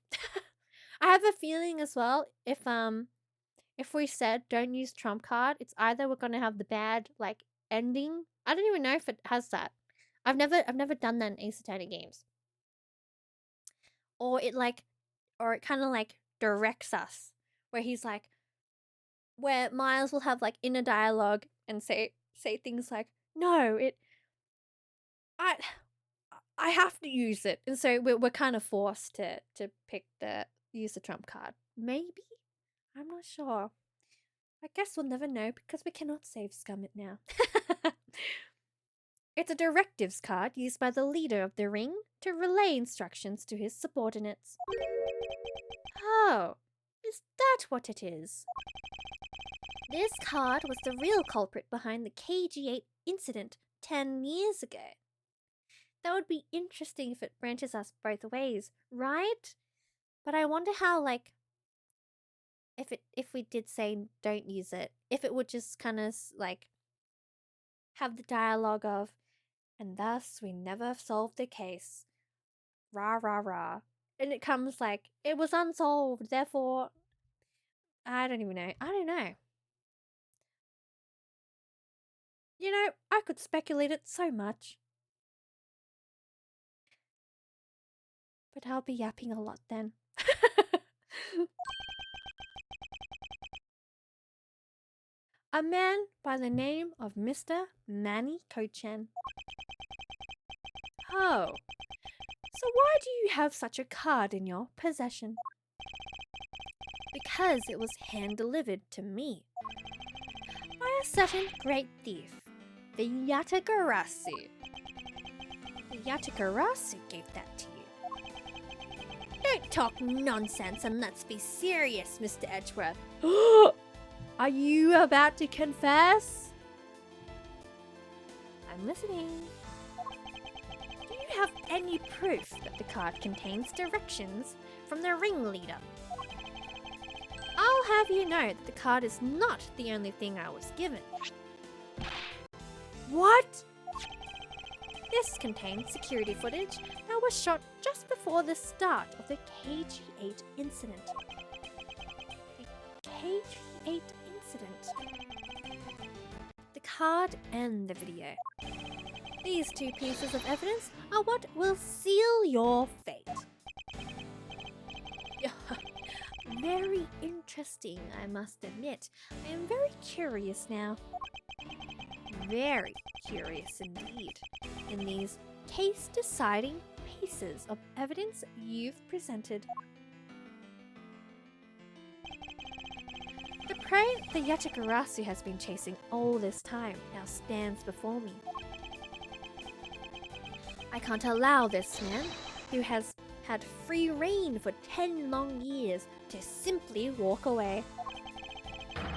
I have a feeling as well if we said don't use trump card, it's either we're gonna have the bad like ending. I don't even know if it has that. I've never done that in Ace Attorney games. Or it kind of like directs us where he's like, where Miles will have like inner dialogue and say things like, no, I have to use it, and so we're kind of forced to use the trump card. Maybe, I'm not sure. I guess we'll never know because we cannot save scum it now. It's a directives card used by the leader of the ring to relay instructions to his subordinates. Oh, is that what it is? This card was the real culprit behind the KG8 incident 10 years ago. That would be interesting if it branches us both ways, right? But I wonder how, like, if we did say don't use it, if it would just kind of like have the dialogue of, and thus we never solved the case. Rah, rah, rah. And it comes like, it was unsolved, therefore, I don't even know. I don't know. You know, I could speculate it so much. But I'll be yapping a lot then. A man by the name of Mr. Manny Kochen. Oh, so why do you have such a card in your possession? Because it was hand-delivered to me by a certain great thief, the Yatagarasi. The Yatagarasi gave that to you. Don't talk nonsense and let's be serious, Mr. Edgeworth. Are you about to confess? I'm listening. Do you have any proof that the card contains directions from the ringleader? I'll have you know that the card is not the only thing I was given. What? This contains security footage that was shot just before the start of the KG8 incident. The KG8 incident. The card and the video. These two pieces of evidence are what will seal your fate. very interesting, I must admit. I am very curious now. Very curious indeed. In these case-deciding pieces of evidence you've presented. The prey the Yachikarasu has been chasing all this time now stands before me. I can't allow this man, who has had free reign for 10 long years, to simply walk away.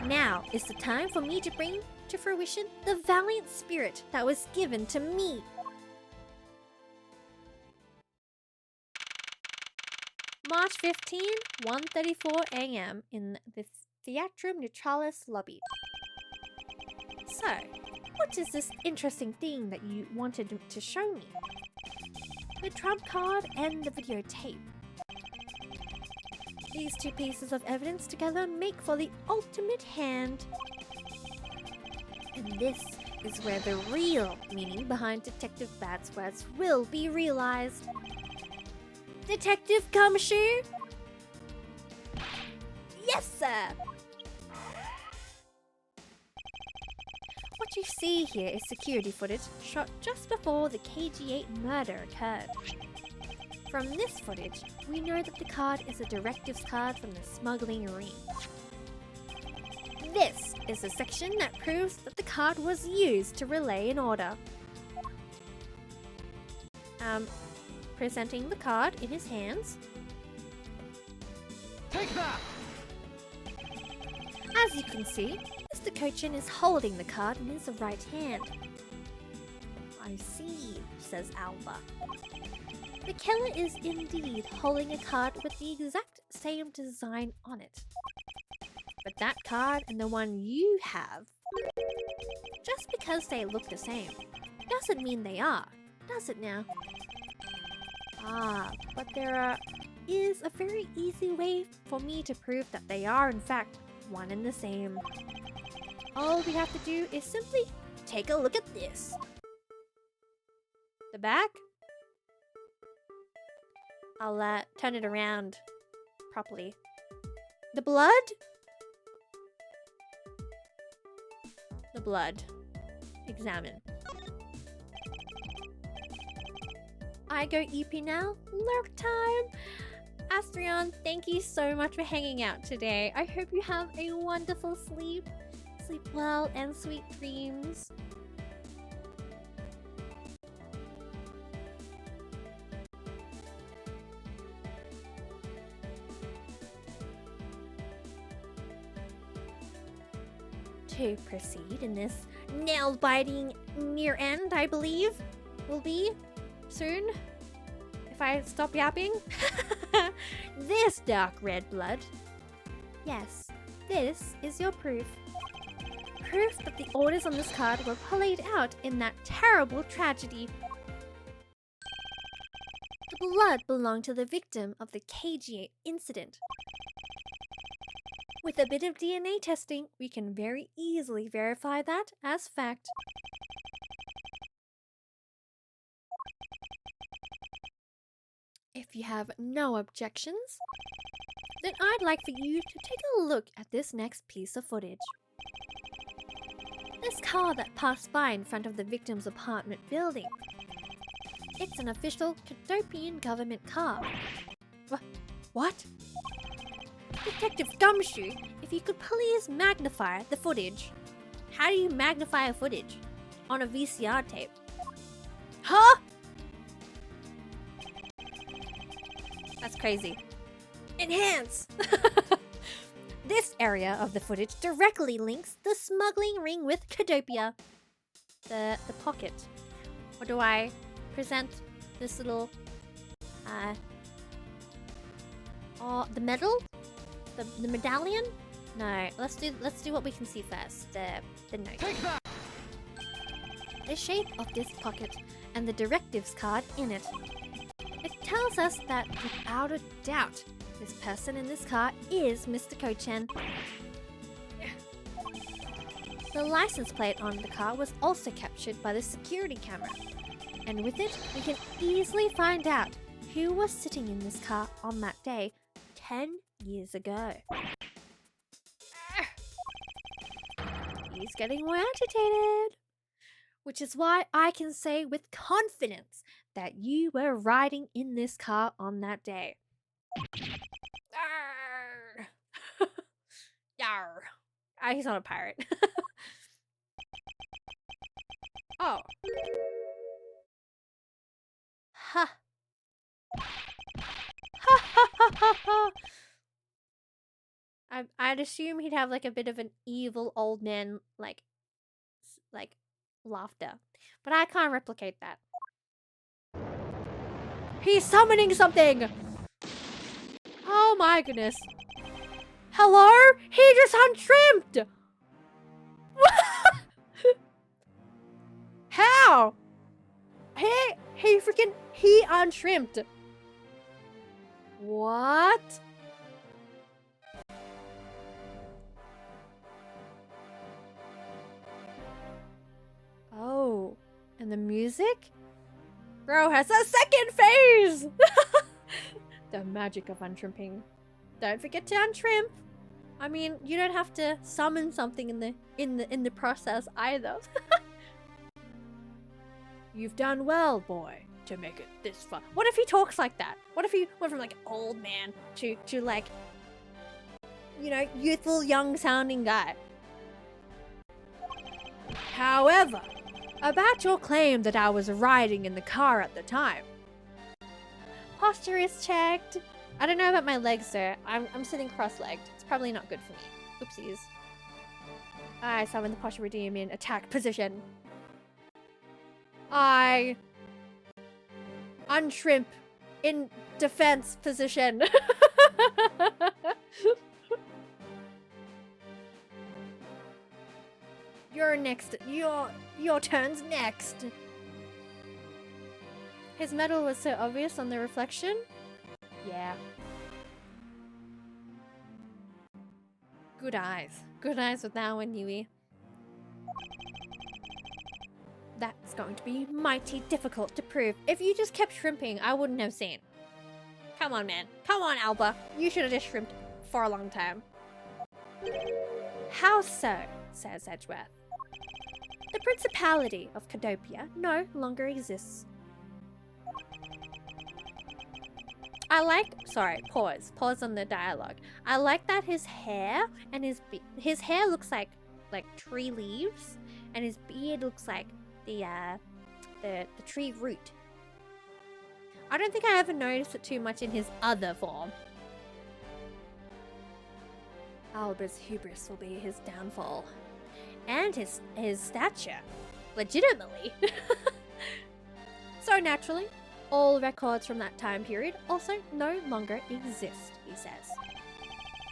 Now is the time for me to bring to fruition the valiant spirit that was given to me. March 15, 1:34 a.m. in the Theatrum Neutralis lobby. So, what is this interesting thing that you wanted to show me? The trump card and the videotape. These two pieces of evidence together make for the ultimate hand. And this is where the real meaning behind Detective Bat's words will be realized. Detective Gumshoe? Yes, sir! What you see here is security footage shot just before the KG8 murder occurred. From this footage, we know that the card is a directives card from the smuggling ring. This is the section that proves that the card was used to relay an order. Presenting the card in his hands. Take that! As you can see, Mr. Kochin is holding the card in his right hand. I see, says Alba. The killer is indeed holding a card with the exact same design on it. But that card and the one you have, just because they look the same, doesn't mean they are, does it now? But there is a very easy way for me to prove that they are in fact one and the same. All we have to do is simply take a look at this. The back? I'll turn it around properly. The blood? The blood. Examine. I go EP now. Lurk time! Astrion, thank you so much for hanging out today. I hope you have a wonderful sleep. Sleep well and sweet dreams. To proceed in this nail-biting near end, I believe, will be soon, if I stop yapping. This dark red blood. Yes, this is your proof. Proof that the orders on this card were played out in that terrible tragedy. The blood belonged to the victim of the KG8 incident. With a bit of DNA testing, we can very easily verify that as fact. If you have no objections, then I'd like for you to take a look at this next piece of footage. This car that passed by in front of the victim's apartment building. It's an official Cadopian government car. What? Detective Gumshoe, if you could please magnify the footage. How do you magnify a footage? On a VCR tape? Huh? That's crazy. Enhance! This area of the footage directly links the smuggling ring with Cadopia. The pocket. Or do I present this little the medal? The medallion? No, let's do what we can see first. The note. The shape of this pocket and the directives card in it. It tells us that without a doubt, this person in this car is Mr. Kochin. The license plate on the car was also captured by the security camera. And with it, we can easily find out who was sitting in this car on that day 10 years ago. He's getting more agitated. Which is why I can say with confidence that you were riding in this car on that day. Arr. Yarr. Ah, he's not a pirate. Oh. Ha. Ha ha ha ha ha. I'd assume he'd have like a bit of an evil old man like laughter. But I can't replicate that. He's summoning something! Oh my goodness. Hello? He just untrimmed! How? He untrimmed. What? Oh, and the music? Bro has a second phase! The magic of untrimming. Don't forget to untrim. I mean, you don't have to summon something in the process either. You've done well, boy, to make it this far. What if he talks like that? What if he went from like old man to like, you know, youthful, young sounding guy? However, about your claim that I was riding in the car at the time. Posture is checked. I don't know about my legs, sir. I'm sitting cross-legged. It's probably not good for me. Oopsies. I summon the posture redeem in attack position. I untrimp in defense position. You're next. Your turn's next. His medal was so obvious on the reflection. Yeah. Good eyes. Good eyes with that one, Yui. That's going to be mighty difficult to prove. If you just kept shrimping, I wouldn't have seen. Come on, man. Come on, Alba. You should have just shrimped for a long time. How so? Says Edgeworth. The Principality of Cadopia no longer exists. I like, sorry, pause on the dialogue. I like that his hair and his hair looks like tree leaves, and his beard looks like the tree root. I don't think I ever noticed it too much in his other form. Alba's hubris will be his downfall, and his stature, legitimately. So naturally, all records from that time period also no longer exist, he says.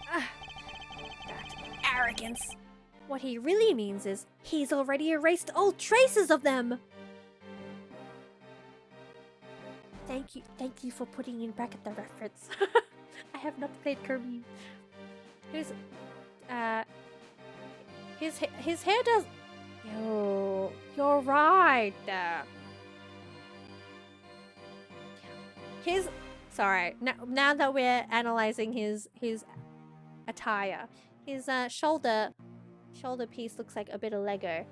That arrogance. What he really means is he's already erased all traces of them. Thank you for putting in bracket the reference. I have not played Kirby. His hair does. Yo, you're right. Sorry. Now that we're analyzing his attire, his shoulder piece looks like a bit of Lego.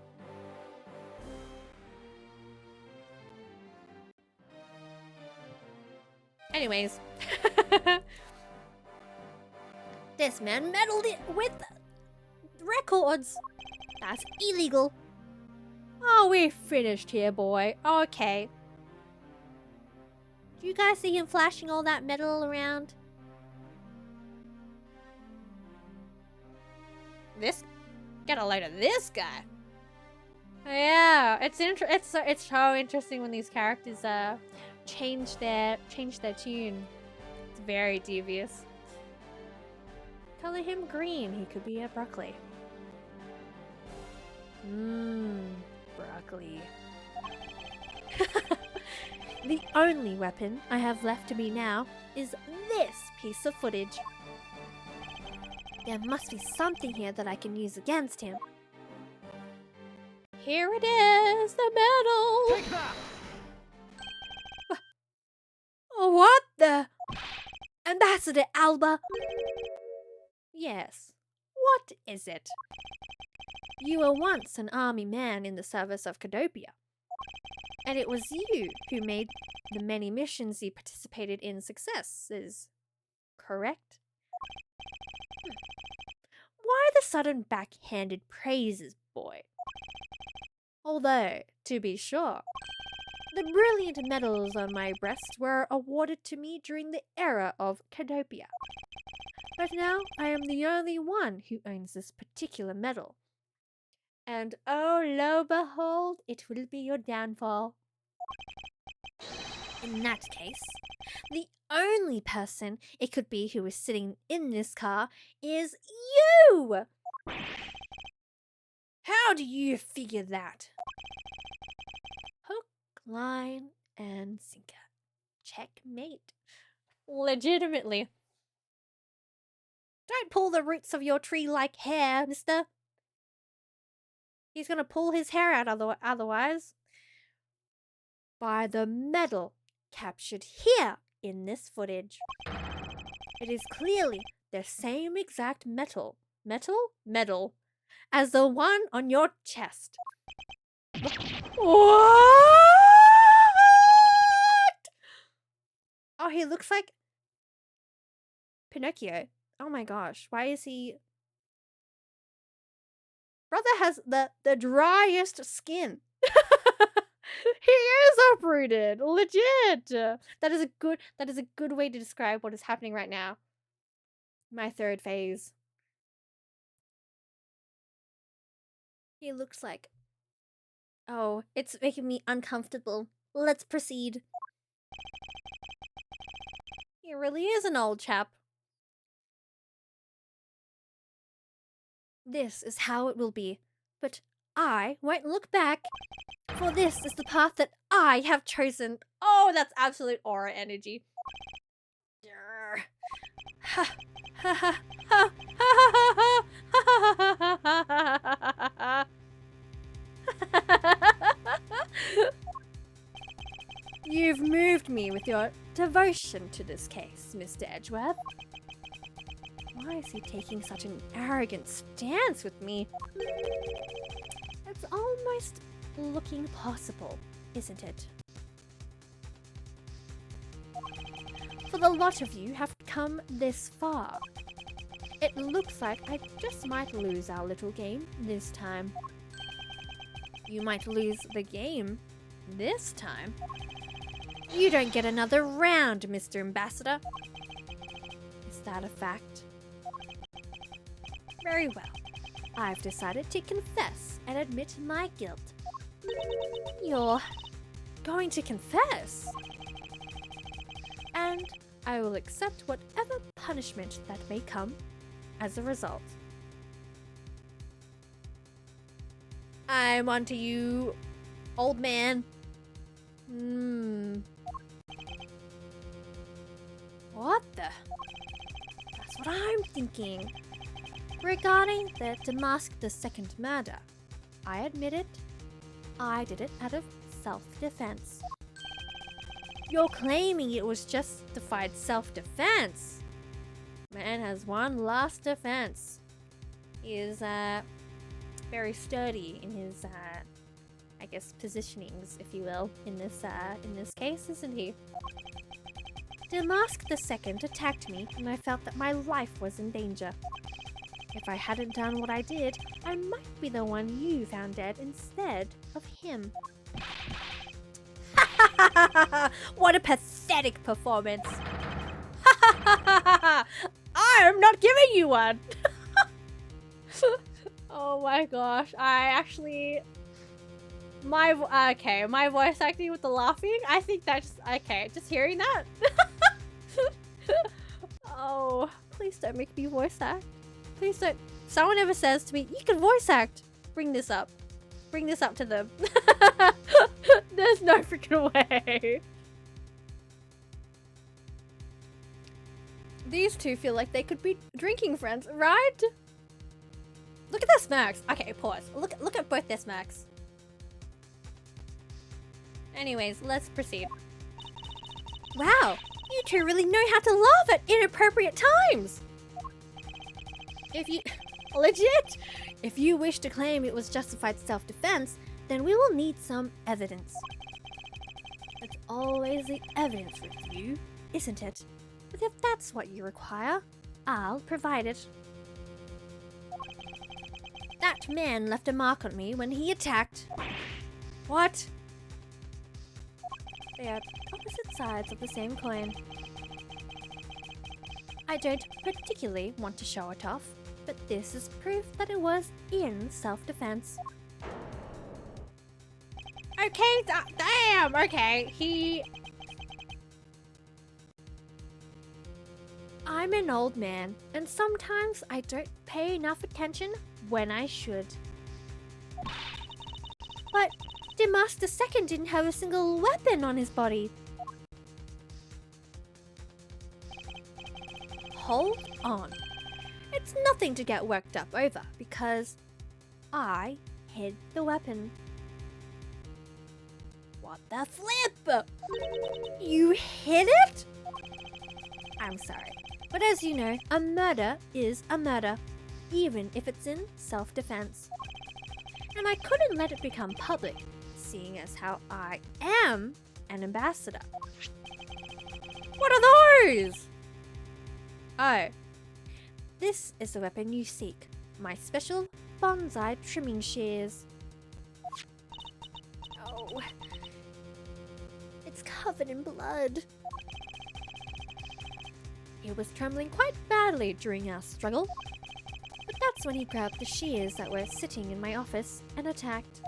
Anyways, this man meddled it with records. That's illegal. Oh, we're finished here, boy. Okay. Do you guys see him flashing all that metal around? Get a load of this guy. Yeah, it's so interesting when these characters change their tune. It's very devious. Color him green. He could be a broccoli. Broccoli. The only weapon I have left to me now is this piece of footage. There must be something here that I can use against him. Here it is, the medal! Take that! What the? Ambassador Alba, Yes. What is it? You were once an army man in the service of Cadopia. And it was you who made the many missions you participated in successes. Correct? Why the sudden backhanded praises, boy? Although, to be sure, the brilliant medals on my breast were awarded to me during the era of Cadopia. But now I am the only one who owns this particular medal. And oh, lo behold, it will be your downfall. In that case, the only person it could be who is sitting in this car is you! How do you figure that? Hook, line, and sinker. Checkmate. Legitimately. Don't pull the roots of your tree like hair, mister. He's gonna pull his hair out otherwise. By the medal captured here in this footage. It is clearly the same exact medal as the one on your chest. What? Oh, he looks like Pinocchio. Oh my gosh, why is he... Brother has the driest skin. He is uprooted. Legit. That is a good way to describe what is happening right now. My third phase. He looks like... Oh, it's making me uncomfortable. Let's proceed. He really is an old chap. This is how it will be, but I won't look back, for this is the path that I have chosen. Oh, that's absolute aura energy. You've moved me with your devotion to this case, Mr. Edgeworth. Why is he taking such an arrogant stance with me? It's almost looking possible, isn't it? For the lot of you have come this far, it looks like I just might lose our little game this time. You might lose the game this time. You don't get another round, Mr. Ambassador. Is that a fact? Very well. I've decided to confess and admit my guilt. You're going to confess? And I will accept whatever punishment that may come as a result. I'm onto you, old man. What the? That's what I'm thinking. Regarding the Damask II murder, I admit it. I did it out of self-defense. You're claiming it was justified self-defense. Man has one last defense. He is very sturdy in his I guess positionings, if you will, in this case, isn't he? Damask II attacked me and I felt that my life was in danger. If I hadn't done what I did, I might be the one you found dead instead of him. What a pathetic performance. I am not giving you one. Oh my gosh, my voice acting with the laughing, I think that's okay. Just hearing that. Oh, please don't make me voice act. Please don't. If someone ever says to me, you can voice act, bring this up. Bring this up to them. There's no freaking way. These two feel like they could be drinking friends, right? Look at their smirks. Okay, pause. Look at both their smirks. Anyways, let's proceed. Wow, you two really know how to laugh at inappropriate times. If you... Legit? If you wish to claim it was justified self-defense, then we will need some evidence. It's always the evidence with you, isn't it? But if that's what you require, I'll provide it. That man left a mark on me when he attacked. What? They are opposite sides of the same coin. I don't particularly want to show it off, but this is proof that it was in self-defense. Okay, damn, okay, I'm an old man, and sometimes I don't pay enough attention when I should. But Dimas II didn't have a single weapon on his body. Hold on. It's nothing to get worked up over, because I hid the weapon. What the flip? You hid it? I'm sorry, but as you know, a murder is a murder, even if it's in self-defense. And I couldn't let it become public, seeing as how I am an ambassador. What are those? Oh, this is the weapon you seek, my special bonsai trimming shears. Oh, it's covered in blood. He was trembling quite badly during our struggle, but that's when he grabbed the shears that were sitting in my office and attacked.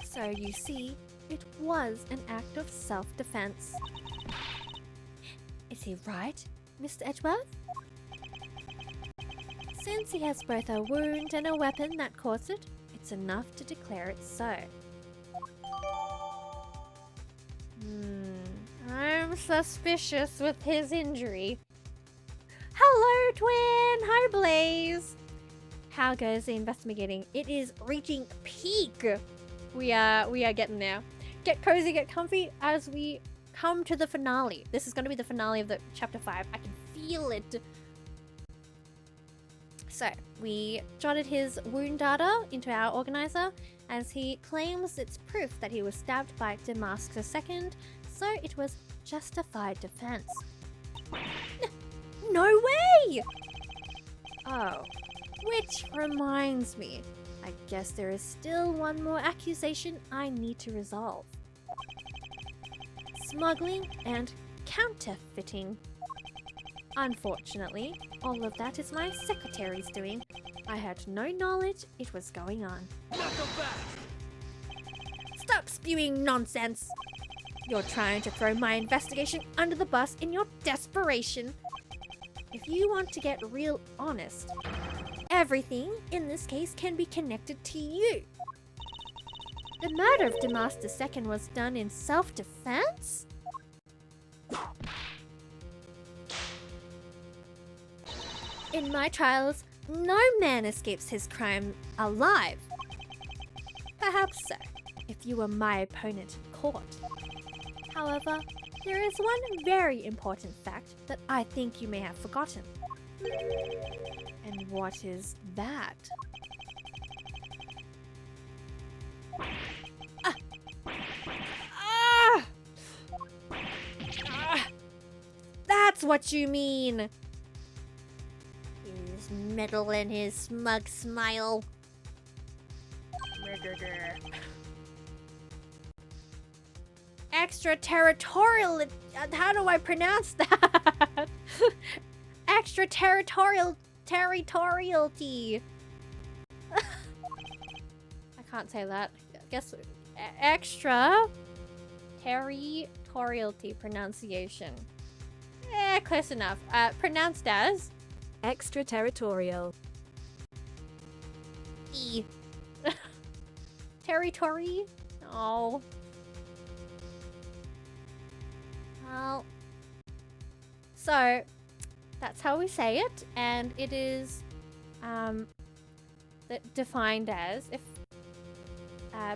So you see, it was an act of self-defense. Is he right, Mr. Edgeworth? Since he has both a wound and a weapon that caused it, it's enough to declare it so. I'm suspicious with his injury. Hello, Twin! Hi, Blaze! How goes the investigating? It is reaching peak! We are getting there. Get cozy, get comfy as we come to the finale. This is going to be the finale of the chapter 5. I can feel it. So, we jotted his wound data into our organizer as he claims it's proof that he was stabbed by Dimas II, so it was justified defense. No way! Oh, which reminds me, I guess there is still one more accusation I need to resolve. Smuggling and counterfeiting. Unfortunately, all of that is my secretary's doing. I had no knowledge it was going on. Stop spewing nonsense! You're trying to throw my investigation under the bus in your desperation. If you want to get real honest, everything in this case can be connected to you. The murder of Dimas II was done in self-defense? In my trials, no man escapes his crime alive. Perhaps so, if you were my opponent in court. However, there is one very important fact that I think you may have forgotten. And what is that? That's what you mean! His metal and his smug smile. Extraterritorial. How do I pronounce that? Extraterritorial territoriality. I can't say that. I guess extra territoriality pronunciation. Close enough. Pronounced as Extraterritorial. E. Territory? Oh. Well. So, that's how we say it, and it is defined as if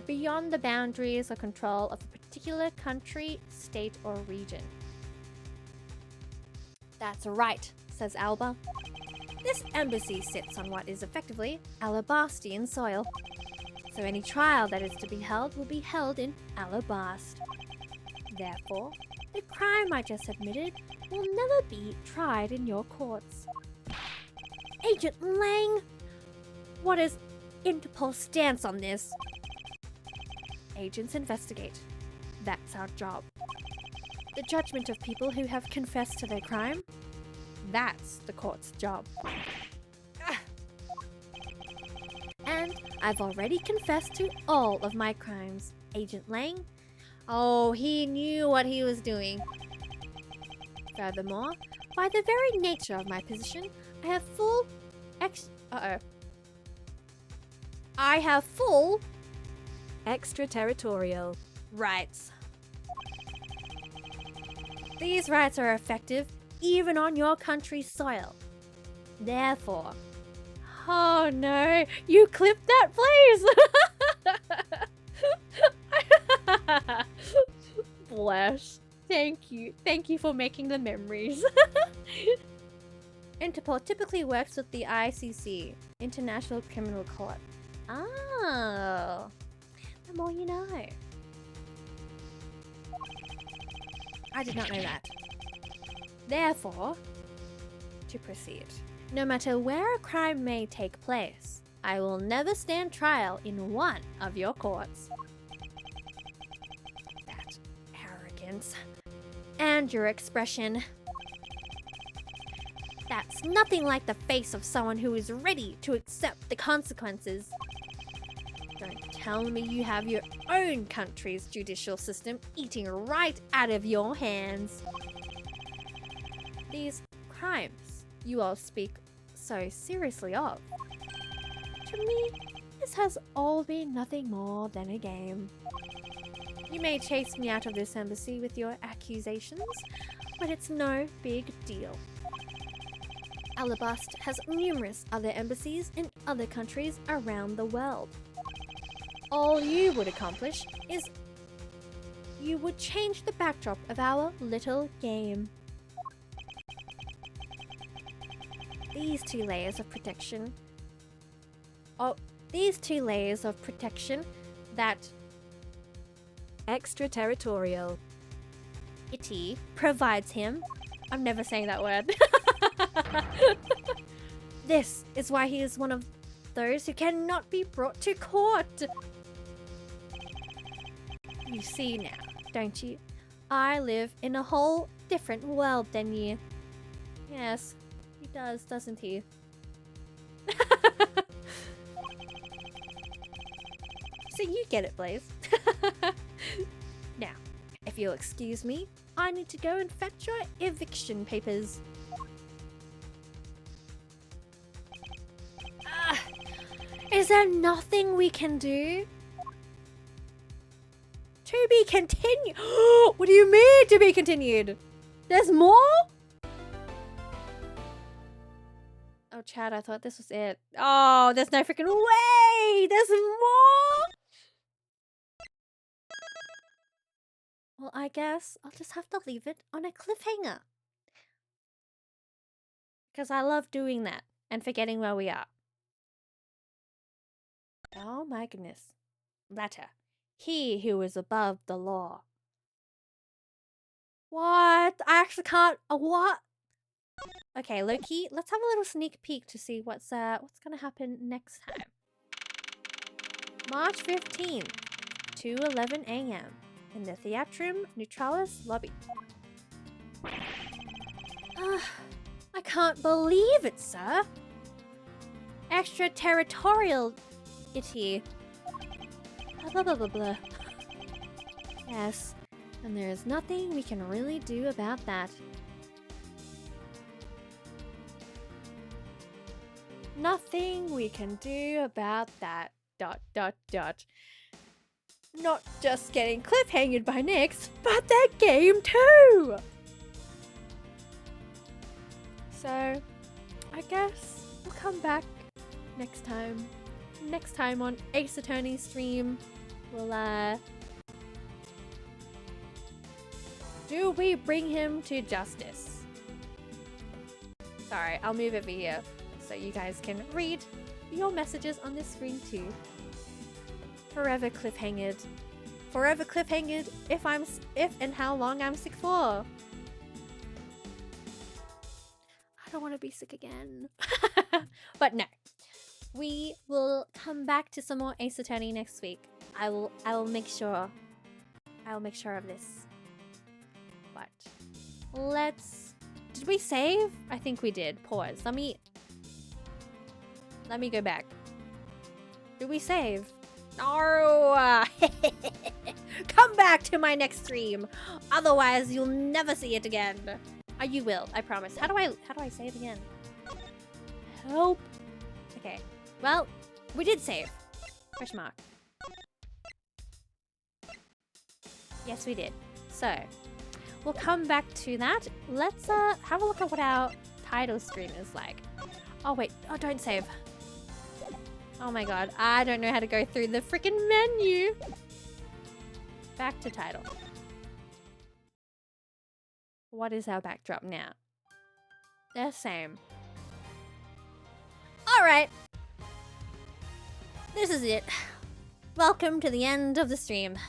beyond the boundaries or control of a particular country, state, or region. That's right, says Alba. This This embassy sits on what is effectively Alabastian soil. So any trial that is to be held will be held in Alabast. Therefore, the crime I just admitted will never be tried in your courts. Agent Lang, what is Interpol's stance on this? Agents investigate. That's our job. The judgment of people who have confessed to their crime, that's the court's job. And I've already confessed to all of my crimes, Agent Lang. Oh, he knew what he was doing. Furthermore, by the very nature of my position, I have full Extraterritorial rights. These rights are effective even on your country's soil. Therefore, oh no, you clipped that, please. Bless. Thank you for making the memories. Interpol typically works with the ICC, International Criminal Court. Oh, the more you know. I did not know that. Therefore, to proceed, no matter where a crime may take place, I will never stand trial in one of your courts. That arrogance. And your expression. That's nothing like the face of someone who is ready to accept the consequences. Don't tell me you have your own country's judicial system eating right out of your hands. These crimes you all speak so seriously of. To me, this has all been nothing more than a game. You may chase me out of this embassy with your accusations, but it's no big deal. Alabast has numerous other embassies in other countries around the world. All you would accomplish is you would change the backdrop of our little game. These two layers of protection that extraterritorial Itty provides him. I'm never saying that word. This is why he is one of those who cannot be brought to court. You see now, don't you? I live in a whole different world than you. Yes, he does, doesn't he? So you get it, Blaze. Now, if you'll excuse me, I need to go and fetch your eviction papers. Is there nothing we can do? To be continued. What do you mean to be continued? There's more? Oh, Chad, I thought this was it. Oh, there's no freaking way! There's more? Well, I guess I'll just have to leave it on a cliffhanger. Because I love doing that and forgetting where we are. Oh my goodness. Latter. He who is above the law. What? I actually can't. What? Okay, Loki, let's have a little sneak peek to see what's gonna happen next time. March 15th, 2:11 a.m. in the Theatrum Neutralis lobby. I can't believe it, sir. Extraterritorial itty. Blah blah blah blah. Yes, and there is nothing we can really do about that. Nothing we can do about that. ... Not just getting cliffhanged by Nyx, but that game too! So, I guess we'll come back next time. Next time on Ace Attorney's stream, we'll, do we bring him to justice? Sorry, I'll move over here so you guys can read your messages on this screen too. Forever cliffhangered. Forever cliffhangered if and how long I'm sick for. I don't want to be sick again. But no. We will come back to some more Ace Attorney next week. I will make sure. I will make sure of this. But did we save? I think we did. Pause. Let me go back. Did we save? No. Come back to my next stream. Otherwise, you'll never see it again. Oh, you will. I promise. How do I save again? Help. Okay. Well, we did save. Question mark. Yes, we did. So, we'll come back to that. Let's have a look at what our title screen is like. Oh, wait. Oh, don't save. Oh my god. I don't know how to go through the freaking menu. Back to title. What is our backdrop now? The same. Alright. This is it. Welcome to the end of the stream.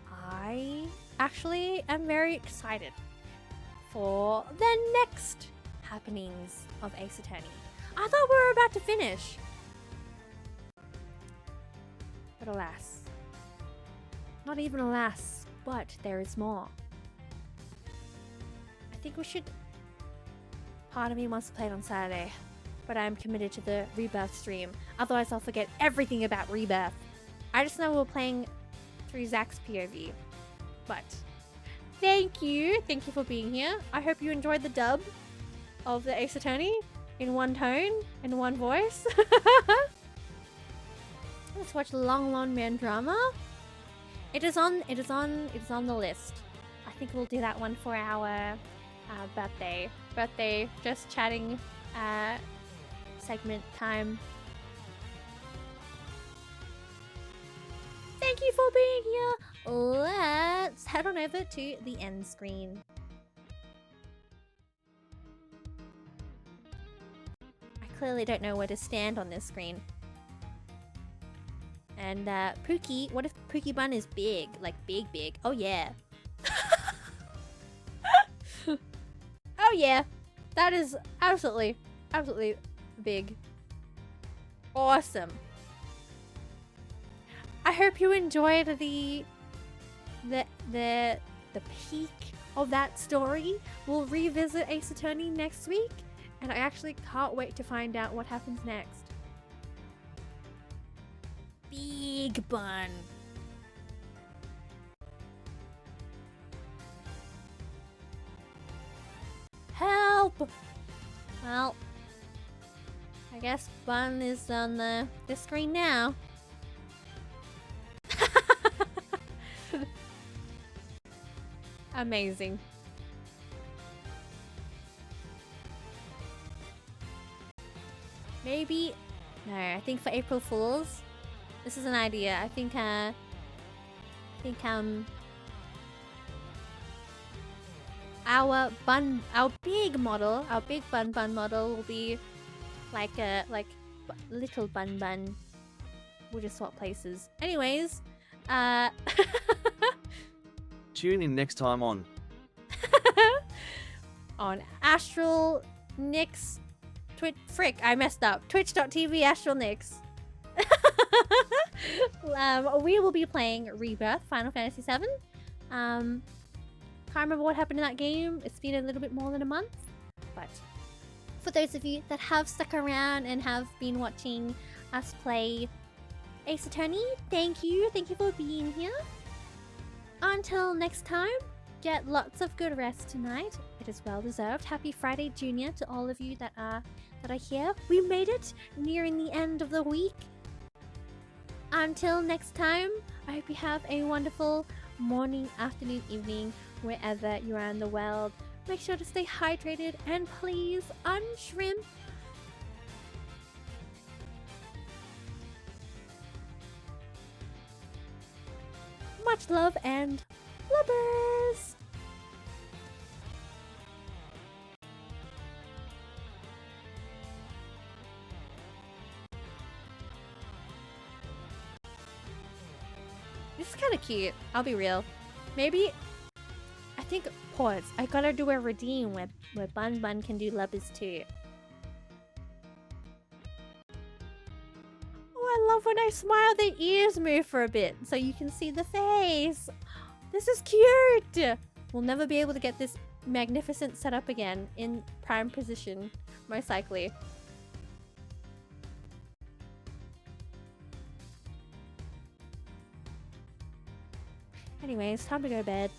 I actually am very excited for the next happenings of Ace Attorney. I thought we were about to finish. But alas. Not even alas, but there is more. I think we should... Part of me wants to play it on Saturday, but I'm committed to the Rebirth stream. Otherwise, I'll forget everything about Rebirth. I just know we're playing through Zach's POV. But thank you for being here. I hope you enjoyed the dub of the Ace Attorney in one tone, in one voice. Let's watch Long Long Man Drama. It is on the list. I think we'll do that one for our birthday just chatting segment time. Thank you for being here. Let's head on over to the end screen. I clearly don't know where to stand on this screen. And Pookie, what if Pookie Bun is big? Like big? Oh yeah. Oh yeah. That is absolutely big. Awesome. I hope you enjoyed the peak of that story. We'll revisit Ace Attorney next week, and I actually can't wait to find out what happens next. Big Bun. Help! Well, I guess Bun is on the screen now. Amazing. Maybe... No, I think for April Fools, this is an idea. I think our big bun model will be like little bun. We'll just swap places. Anyways, Tune in next time on Astral Nyx I messed up. Twitch.tv Astral Nyx. We will be playing Rebirth, Final Fantasy VII. Can't remember what happened in that game. It's been a little bit more than a month. But for those of you that have stuck around and have been watching us play Ace Attorney, thank you. Thank you for being here. Until next time, get lots of good rest tonight. It is well deserved. Happy Friday Junior to all of you that are here. We made it nearing the end of the week. Until next time, I hope you have a wonderful morning, afternoon, evening, wherever you are in the world. Make sure to stay hydrated and please unshrimp. Much love and lubbers! This is kind of cute. I'll be real. Maybe, I think, pause. I gotta do a redeem where Bun Bun can do lubbers too. Oh, I love when I smile, the ears move for a bit so you can see the face. This is cute. We'll never be able to get this magnificent setup again in prime position, most likely. Anyways, time to go to bed.